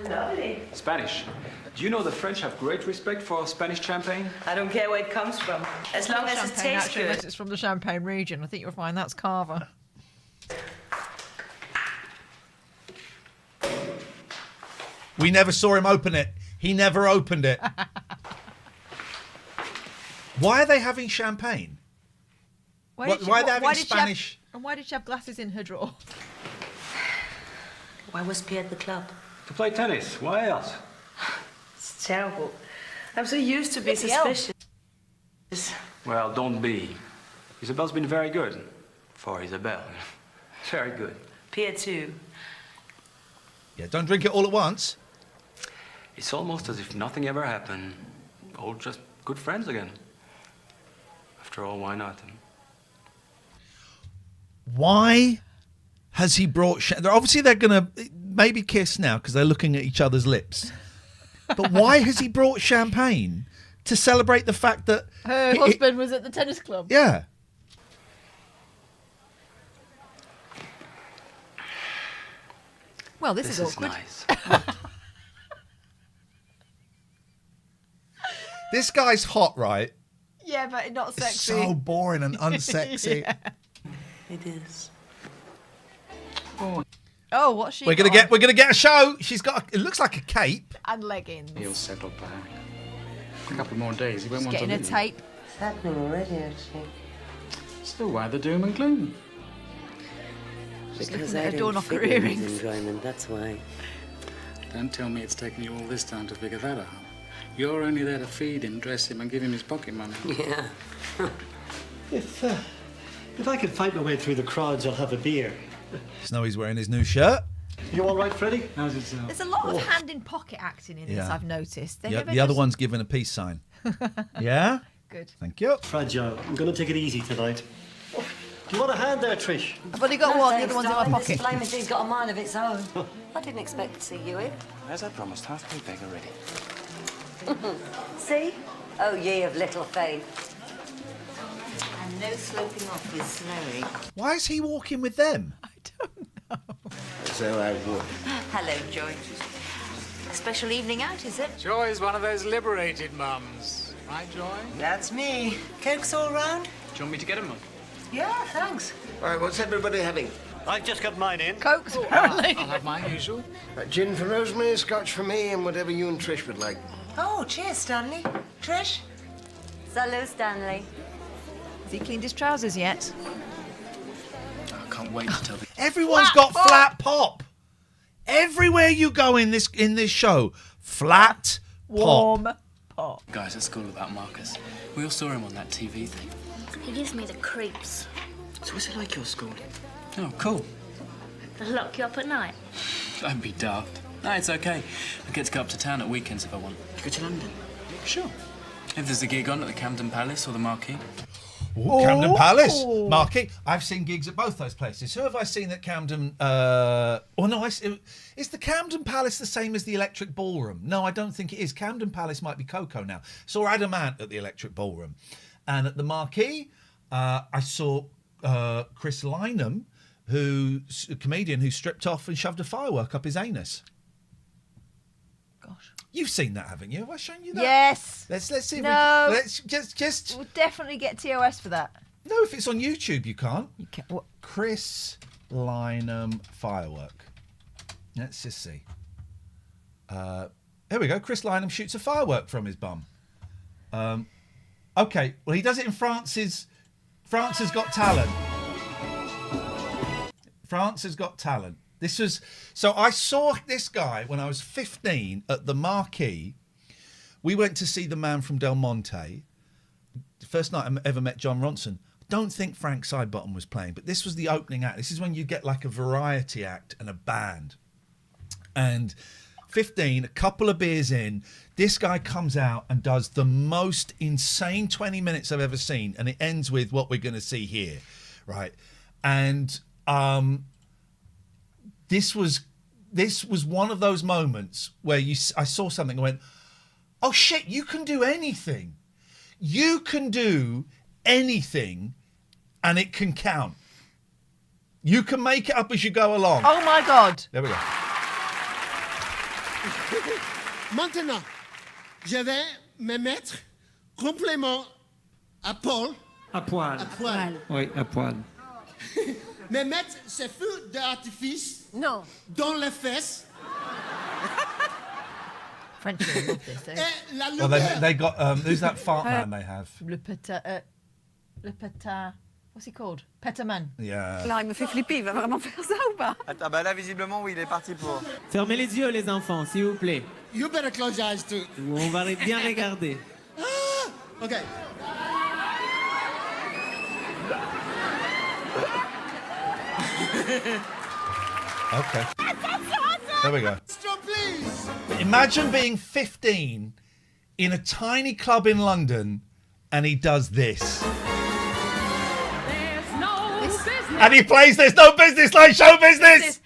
Speaker 20: Lovely.
Speaker 13: Spanish. Do you know the French have great respect for Spanish champagne?
Speaker 20: I don't care where it comes from, as long as it
Speaker 2: Champagne,
Speaker 20: tastes
Speaker 2: actually,
Speaker 20: good.
Speaker 2: unless it's from the Champagne region. I think you'll find that's Carver.
Speaker 1: We never saw him open it. He never opened it. Why are they having champagne? Why are they having Spanish?
Speaker 2: And why did she have glasses in her drawer?
Speaker 20: Why was Pierre at the club?
Speaker 13: To play tennis. Why else?
Speaker 20: It's terrible. I'm so used to be
Speaker 2: Bloody hell.
Speaker 20: suspicious.
Speaker 13: Well, don't be. Isabel's been very good. For Isabelle. Very good.
Speaker 20: Pierre too.
Speaker 1: Yeah, don't drink it all at once.
Speaker 13: It's almost as if nothing ever happened. All just good friends again. After all, why not?
Speaker 1: Why has he brought... Obviously, they're going to maybe kiss now because they're looking at each other's lips. But why has he brought champagne to celebrate the fact that...
Speaker 2: Her husband was at the tennis club.
Speaker 1: Yeah.
Speaker 2: Well, this is awkward.
Speaker 13: Nice.
Speaker 1: This guy's hot, right?
Speaker 2: Yeah, but not
Speaker 1: It's
Speaker 2: sexy.
Speaker 1: so boring and unsexy.
Speaker 2: Yeah.
Speaker 20: It is.
Speaker 2: Oh, what's she?
Speaker 1: We're gonna get a show. She's got. It looks like a cape.
Speaker 2: And leggings.
Speaker 22: He'll settle back. A couple more days, he won't
Speaker 2: She's
Speaker 22: want to
Speaker 2: getting a
Speaker 22: leave.
Speaker 2: tape.
Speaker 12: It's happening already, actually.
Speaker 22: So why the doom and gloom?
Speaker 2: She's
Speaker 12: Because
Speaker 2: looking
Speaker 12: I
Speaker 2: at her
Speaker 12: don't
Speaker 2: door knocker
Speaker 12: figure in his
Speaker 2: earrings.
Speaker 12: enjoyment, that's why.
Speaker 22: Don't tell me it's taken you all this time to figure that out. You're only there to feed him, dress him, and give him his pocket money.
Speaker 12: Yeah.
Speaker 6: If I could fight my way through the crowds, I'll have a beer.
Speaker 1: Snowy's wearing his new shirt.
Speaker 6: You all right, Freddie? How's it sound?
Speaker 2: There's a lot of hand in pocket acting in this,
Speaker 1: Yeah.
Speaker 2: I've noticed. They
Speaker 1: Yeah,
Speaker 2: never
Speaker 1: the other
Speaker 2: just-
Speaker 1: one's given a peace sign. Yeah?
Speaker 2: Good.
Speaker 1: Thank you.
Speaker 6: Fragile. I'm going to take it easy tonight. Do you want a hand there, Trish?
Speaker 2: I've only got
Speaker 12: No,
Speaker 2: one, the
Speaker 12: thanks,
Speaker 2: other one's in my
Speaker 12: darling.
Speaker 2: pocket.
Speaker 12: This Flamington's got a mind of its own. I didn't expect to see you here.
Speaker 3: As I promised, half pay bag already.
Speaker 12: See? Oh, ye of little faith.
Speaker 5: And no sloping off with Slattery.
Speaker 1: Why is he walking with them?
Speaker 14: So I would.
Speaker 19: Hello, Joy. A special evening out, is it?
Speaker 22: Joy's one of those liberated mums. Right, Joy?
Speaker 20: That's me. Coke's all round?
Speaker 9: Do you want me to get him, Mum?
Speaker 20: Yeah, thanks.
Speaker 14: All right, what's everybody having?
Speaker 6: I've just got mine in.
Speaker 2: Cokes, apparently.
Speaker 22: I'll have my usual.
Speaker 14: Gin for Rosemary, scotch for me, and whatever you and Trish would like.
Speaker 20: Oh, cheers, Stanley. Trish?
Speaker 12: Salut, Stanley.
Speaker 2: Has he cleaned his trousers yet?
Speaker 9: I can't wait to tell the...
Speaker 1: Everyone's got flat pop. Everywhere you go in this show, flat
Speaker 2: Warm
Speaker 1: pop.
Speaker 2: pop.
Speaker 9: Guys at school about Marcus. We all saw him on that TV thing.
Speaker 23: He gives me the creeps.
Speaker 9: So what's it like your school? Oh, cool.
Speaker 23: They lock you up at night.
Speaker 9: Don't be daft. No, it's okay. I get to go up to town at weekends if I want. Go to London? Sure. If there's a gig on at the Camden Palace or the Marquee.
Speaker 1: Ooh, Camden Palace, Marquee. I've seen gigs at both those places. Who have I seen at Camden? Is the Camden Palace the same as the Electric Ballroom? No, I don't think it is. Camden Palace might be Coco now. Saw Adam Ant at the Electric Ballroom, and at the Marquee, I saw Chris Lynham, who's a comedian who stripped off and shoved a firework up his anus.
Speaker 2: Gosh.
Speaker 1: You've seen that, haven't you? Have I shown you that?
Speaker 2: Yes.
Speaker 1: Let's see. If
Speaker 2: No.
Speaker 1: let's just.
Speaker 2: We'll definitely get TOS for that.
Speaker 1: No, if it's on YouTube, you can't.
Speaker 2: You can't. What?
Speaker 1: Chris Lynham firework. Let's just see. Here we go. Chris Lynham shoots a firework from his bum. Okay. Well, he does it in France's. France Has Got Talent. France Has Got Talent. This was... So I saw this guy when I was 15 at the Marquee. We went to see The Man from Del Monte. The first night I ever met John Ronson. Don't think Frank Sidebottom was playing, but this was the opening act. This is when you get like a variety act and a band. And 15, a couple of beers in, this guy comes out and does the most insane 20 minutes I've ever seen. And it ends with what we're going to see here, right? And this was one of those moments where I saw something and went, oh shit, you can do anything. You can do anything and it can count. You can make it up as you go along.
Speaker 2: Oh my God.
Speaker 1: There we go.
Speaker 10: Maintenant, je vais me mettre complètement à poil.
Speaker 6: À poil.
Speaker 10: À poil.
Speaker 6: Oui, à poil.
Speaker 10: Me mettre ce feu d'artifice
Speaker 2: Non.
Speaker 10: dans les fesses.
Speaker 2: French people love this, eh?
Speaker 10: Et la
Speaker 1: Well,
Speaker 10: lumière.
Speaker 1: they got, who's that fart man they have?
Speaker 2: Le péta, what's he called? Pétaman.
Speaker 1: Yeah.
Speaker 15: Là, il me fait flipper, il va vraiment faire ça ou pas?
Speaker 3: Ah bah là, visiblement, oui, il est parti pour...
Speaker 6: Fermez les yeux, les enfants, s'il vous plaît.
Speaker 10: You better close your eyes too.
Speaker 6: On va bien regarder.
Speaker 10: Okay.
Speaker 1: Okay. There we go. Imagine being 15 in a tiny club in London and he does this. And he plays There's No Business Like Show Business.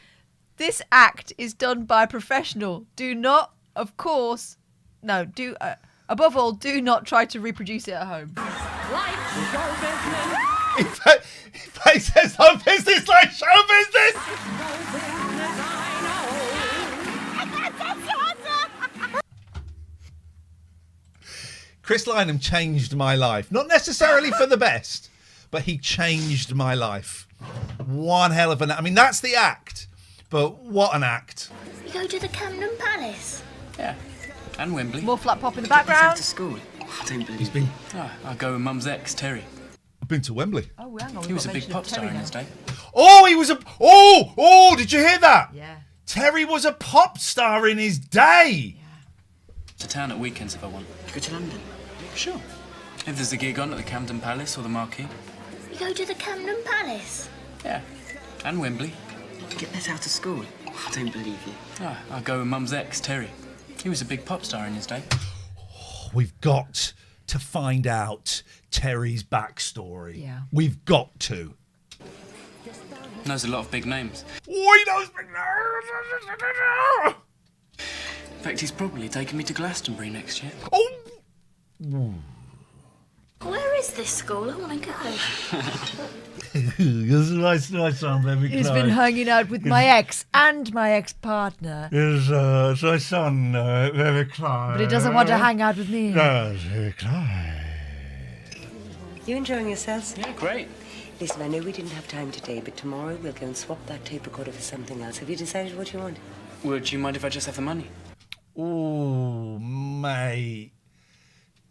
Speaker 2: This act is done by a professional. Do not, of course, no, do above all, do not try to reproduce it at home.
Speaker 1: He plays There's No Business Like Show Business. Chris Lynham changed my life. Not necessarily for the best, but he changed my life. One hell of an... I mean, that's the act, but what an act.
Speaker 23: You go to the Camden Palace?
Speaker 9: Yeah, and Wembley.
Speaker 2: More flat pop in the background.
Speaker 13: To school. I don't believe
Speaker 1: He's been...
Speaker 9: I go with Mum's ex, Terry.
Speaker 1: I've been to Wembley.
Speaker 2: Oh, hang on.
Speaker 9: He was a big pop star in his day.
Speaker 1: Oh, he was a... Oh, did you hear that?
Speaker 2: Yeah.
Speaker 1: Terry was a pop star in his day.
Speaker 9: Yeah. To town at weekends if I want.
Speaker 13: You go to London?
Speaker 9: Sure. If there's a gig on at the Camden Palace or the Marquee.
Speaker 23: You go to the Camden Palace?
Speaker 9: Yeah, and Wembley.
Speaker 13: Get let out of school? I don't believe you.
Speaker 9: I go with Mum's ex, Terry. He was a big pop star in his day.
Speaker 1: We've got to find out Terry's backstory.
Speaker 2: Yeah.
Speaker 1: We've got to.
Speaker 9: Knows a lot of big names.
Speaker 1: Oh, he knows big names.
Speaker 9: In fact, he's probably taking me to Glastonbury next year.
Speaker 1: Oh!
Speaker 23: Where is this school? I want to go.
Speaker 1: I sound very
Speaker 2: He's been hanging out with my ex and my ex-partner.
Speaker 1: Yes, I sound very close.
Speaker 2: But he doesn't want to hang out with me.
Speaker 1: Very close.
Speaker 12: You enjoying yourselves?
Speaker 9: Yeah, great.
Speaker 12: Listen, I know we didn't have time today, but tomorrow we'll go and swap that tape recorder for something else. Have you decided what you want?
Speaker 9: Would you mind if I just have the money?
Speaker 1: Oh, mate.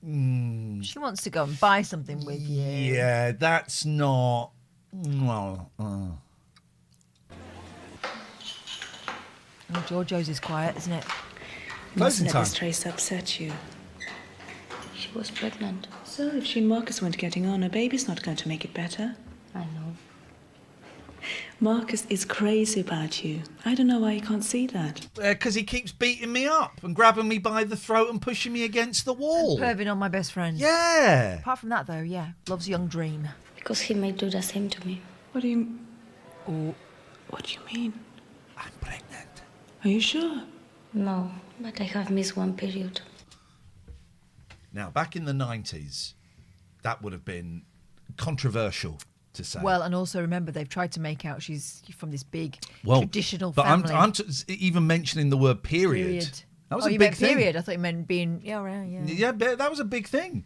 Speaker 2: She wants to go and buy something with you.
Speaker 1: Yeah, that's not... Well,
Speaker 2: Oh, Giorgio's is quiet, isn't it?
Speaker 1: Closing
Speaker 15: Mustn't
Speaker 1: time.
Speaker 15: let this trace upset you.
Speaker 23: She was pregnant.
Speaker 15: So if she and Marcus weren't getting on, her baby's not going to make it better.
Speaker 23: I know.
Speaker 15: Marcus is crazy about you. I don't know why you can't see that.
Speaker 1: Because he keeps beating me up and grabbing me by the throat and pushing me against the wall.
Speaker 2: Perving on my best friend.
Speaker 1: Yeah.
Speaker 2: Apart from that, though, yeah. Love's young dream.
Speaker 23: Because he may do the same to me.
Speaker 15: What do you...
Speaker 2: Oh.
Speaker 15: What do you mean?
Speaker 1: I'm pregnant.
Speaker 15: Are you sure?
Speaker 23: No, but I have missed one period.
Speaker 1: Now, back in the 90s, that would have been controversial to say.
Speaker 2: Well, and also remember, they've tried to make out she's from this big traditional
Speaker 1: but
Speaker 2: family.
Speaker 1: I'm even mentioning the word period. That was a
Speaker 2: you
Speaker 1: big
Speaker 2: meant
Speaker 1: thing.
Speaker 2: period. I thought you meant being... Yeah, right, yeah.
Speaker 1: Yeah, but that was a big thing.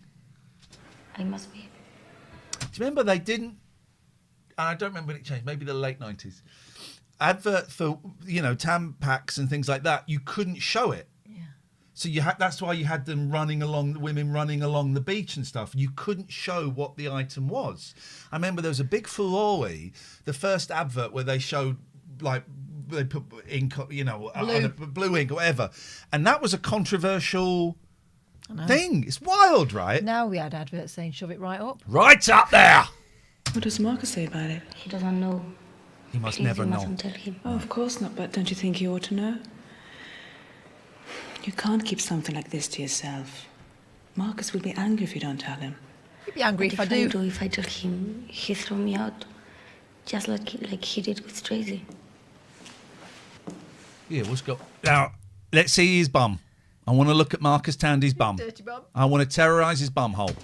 Speaker 23: I must be.
Speaker 1: Do you remember they didn't... I don't remember when it changed. Maybe the late 90s. Advert for, Tampax and things like that, you couldn't show it. So that's why you had them women running along the beach and stuff. You couldn't show what the item was. I remember there was a big furore, the first advert where they showed, like, they put ink, on blue ink or whatever. And that was a controversial thing. It's wild, right?
Speaker 2: Now we had adverts saying shove it right up.
Speaker 1: Right up there!
Speaker 15: What does Marcus say about it?
Speaker 23: He doesn't know.
Speaker 1: He must
Speaker 23: Please,
Speaker 1: never
Speaker 23: you
Speaker 1: know.
Speaker 23: mustn't tell him.
Speaker 15: Oh, of course not, but don't you think he ought to know? You can't keep something like this to yourself. Marcus will be angry if you don't tell him.
Speaker 2: He'd be angry
Speaker 23: But
Speaker 2: if I do.
Speaker 23: If I tell him, he throw me out. Just like he did with Tracy.
Speaker 1: Yeah, what's got... Now, let's see his bum. I want to look at Marcus Tandy's bum.
Speaker 2: Dirty bum.
Speaker 1: I want to terrorise his bum hole.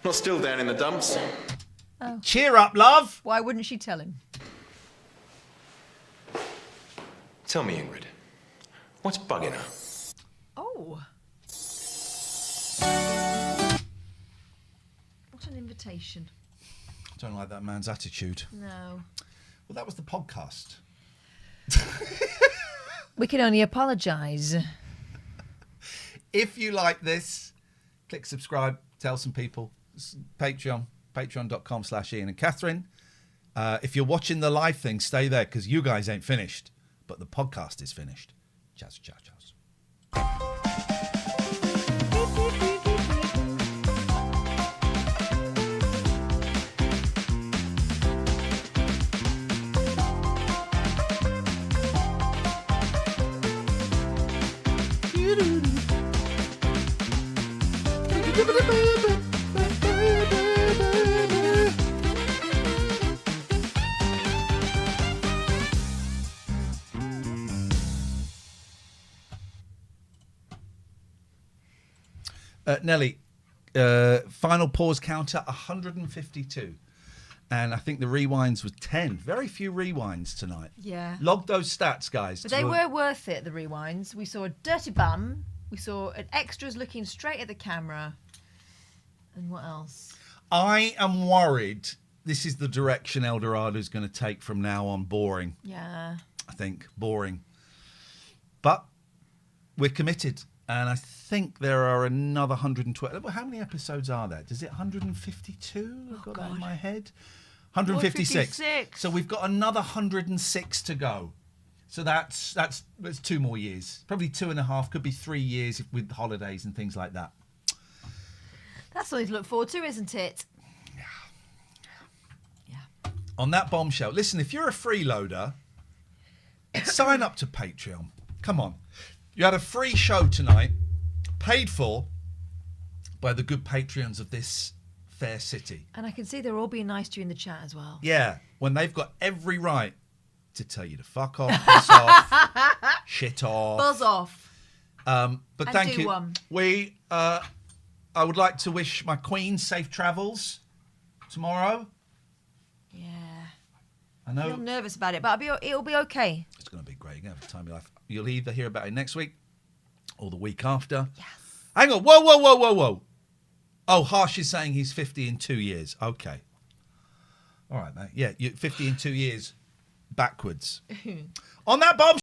Speaker 10: Not still down in the dumps.
Speaker 2: Oh.
Speaker 1: Cheer up, love!
Speaker 2: Why wouldn't she tell him?
Speaker 10: Tell me, Ingrid, what's bugging her?
Speaker 2: Oh. What an invitation.
Speaker 1: Don't like that man's attitude.
Speaker 2: No.
Speaker 1: Well, that was the podcast.
Speaker 2: We can only apologise.
Speaker 1: If you like this, click subscribe, tell some people. patreon.com/Ian and Katherine. If you're watching the live thing, stay there because you guys ain't finished, but the podcast is finished. Ciao, ciao, ciao. Nelly, final pause counter 152. And I think the rewinds was 10. Very few rewinds tonight.
Speaker 2: Yeah.
Speaker 1: Log those stats, guys.
Speaker 2: But they were worth it, the rewinds. We saw a dirty bum. We saw an extras looking straight at the camera. And what else?
Speaker 1: I am worried this is the direction El Dorado is going to take from now on. Boring.
Speaker 2: Yeah.
Speaker 1: I think. Boring. But we're committed. And I think there are another 112. How many episodes are there? Is it 152? I've got that in my head. 156.
Speaker 2: 156.
Speaker 1: So we've got another 106 to go. So that's 2 more years. Probably 2.5, could be 3 years with holidays and things like that.
Speaker 2: That's something to look forward to, isn't it?
Speaker 1: On that bombshell. Listen, if you're a freeloader, sign up to Patreon. Come on. You had a free show tonight, paid for by the good Patreons of this fair city.
Speaker 2: And I can see they're all being nice to you in the chat as well.
Speaker 1: Yeah, when they've got every right to tell you to fuck off, piss off, shit off.
Speaker 2: Buzz off.
Speaker 1: But
Speaker 2: And
Speaker 1: thank
Speaker 2: do
Speaker 1: you.
Speaker 2: one.
Speaker 1: I would like to wish my queen safe travels tomorrow.
Speaker 2: Yeah.
Speaker 1: I know.
Speaker 2: I feel nervous about it, but it'll be okay.
Speaker 1: It's going to be great. You're going to have the time of your life. You'll either hear about it next week or the week after. Yes. Hang on. Whoa. Oh, Harsh is saying he's 50 in 2 years. Okay. All right, mate. Yeah, 50 in 2 years backwards. On that bomb.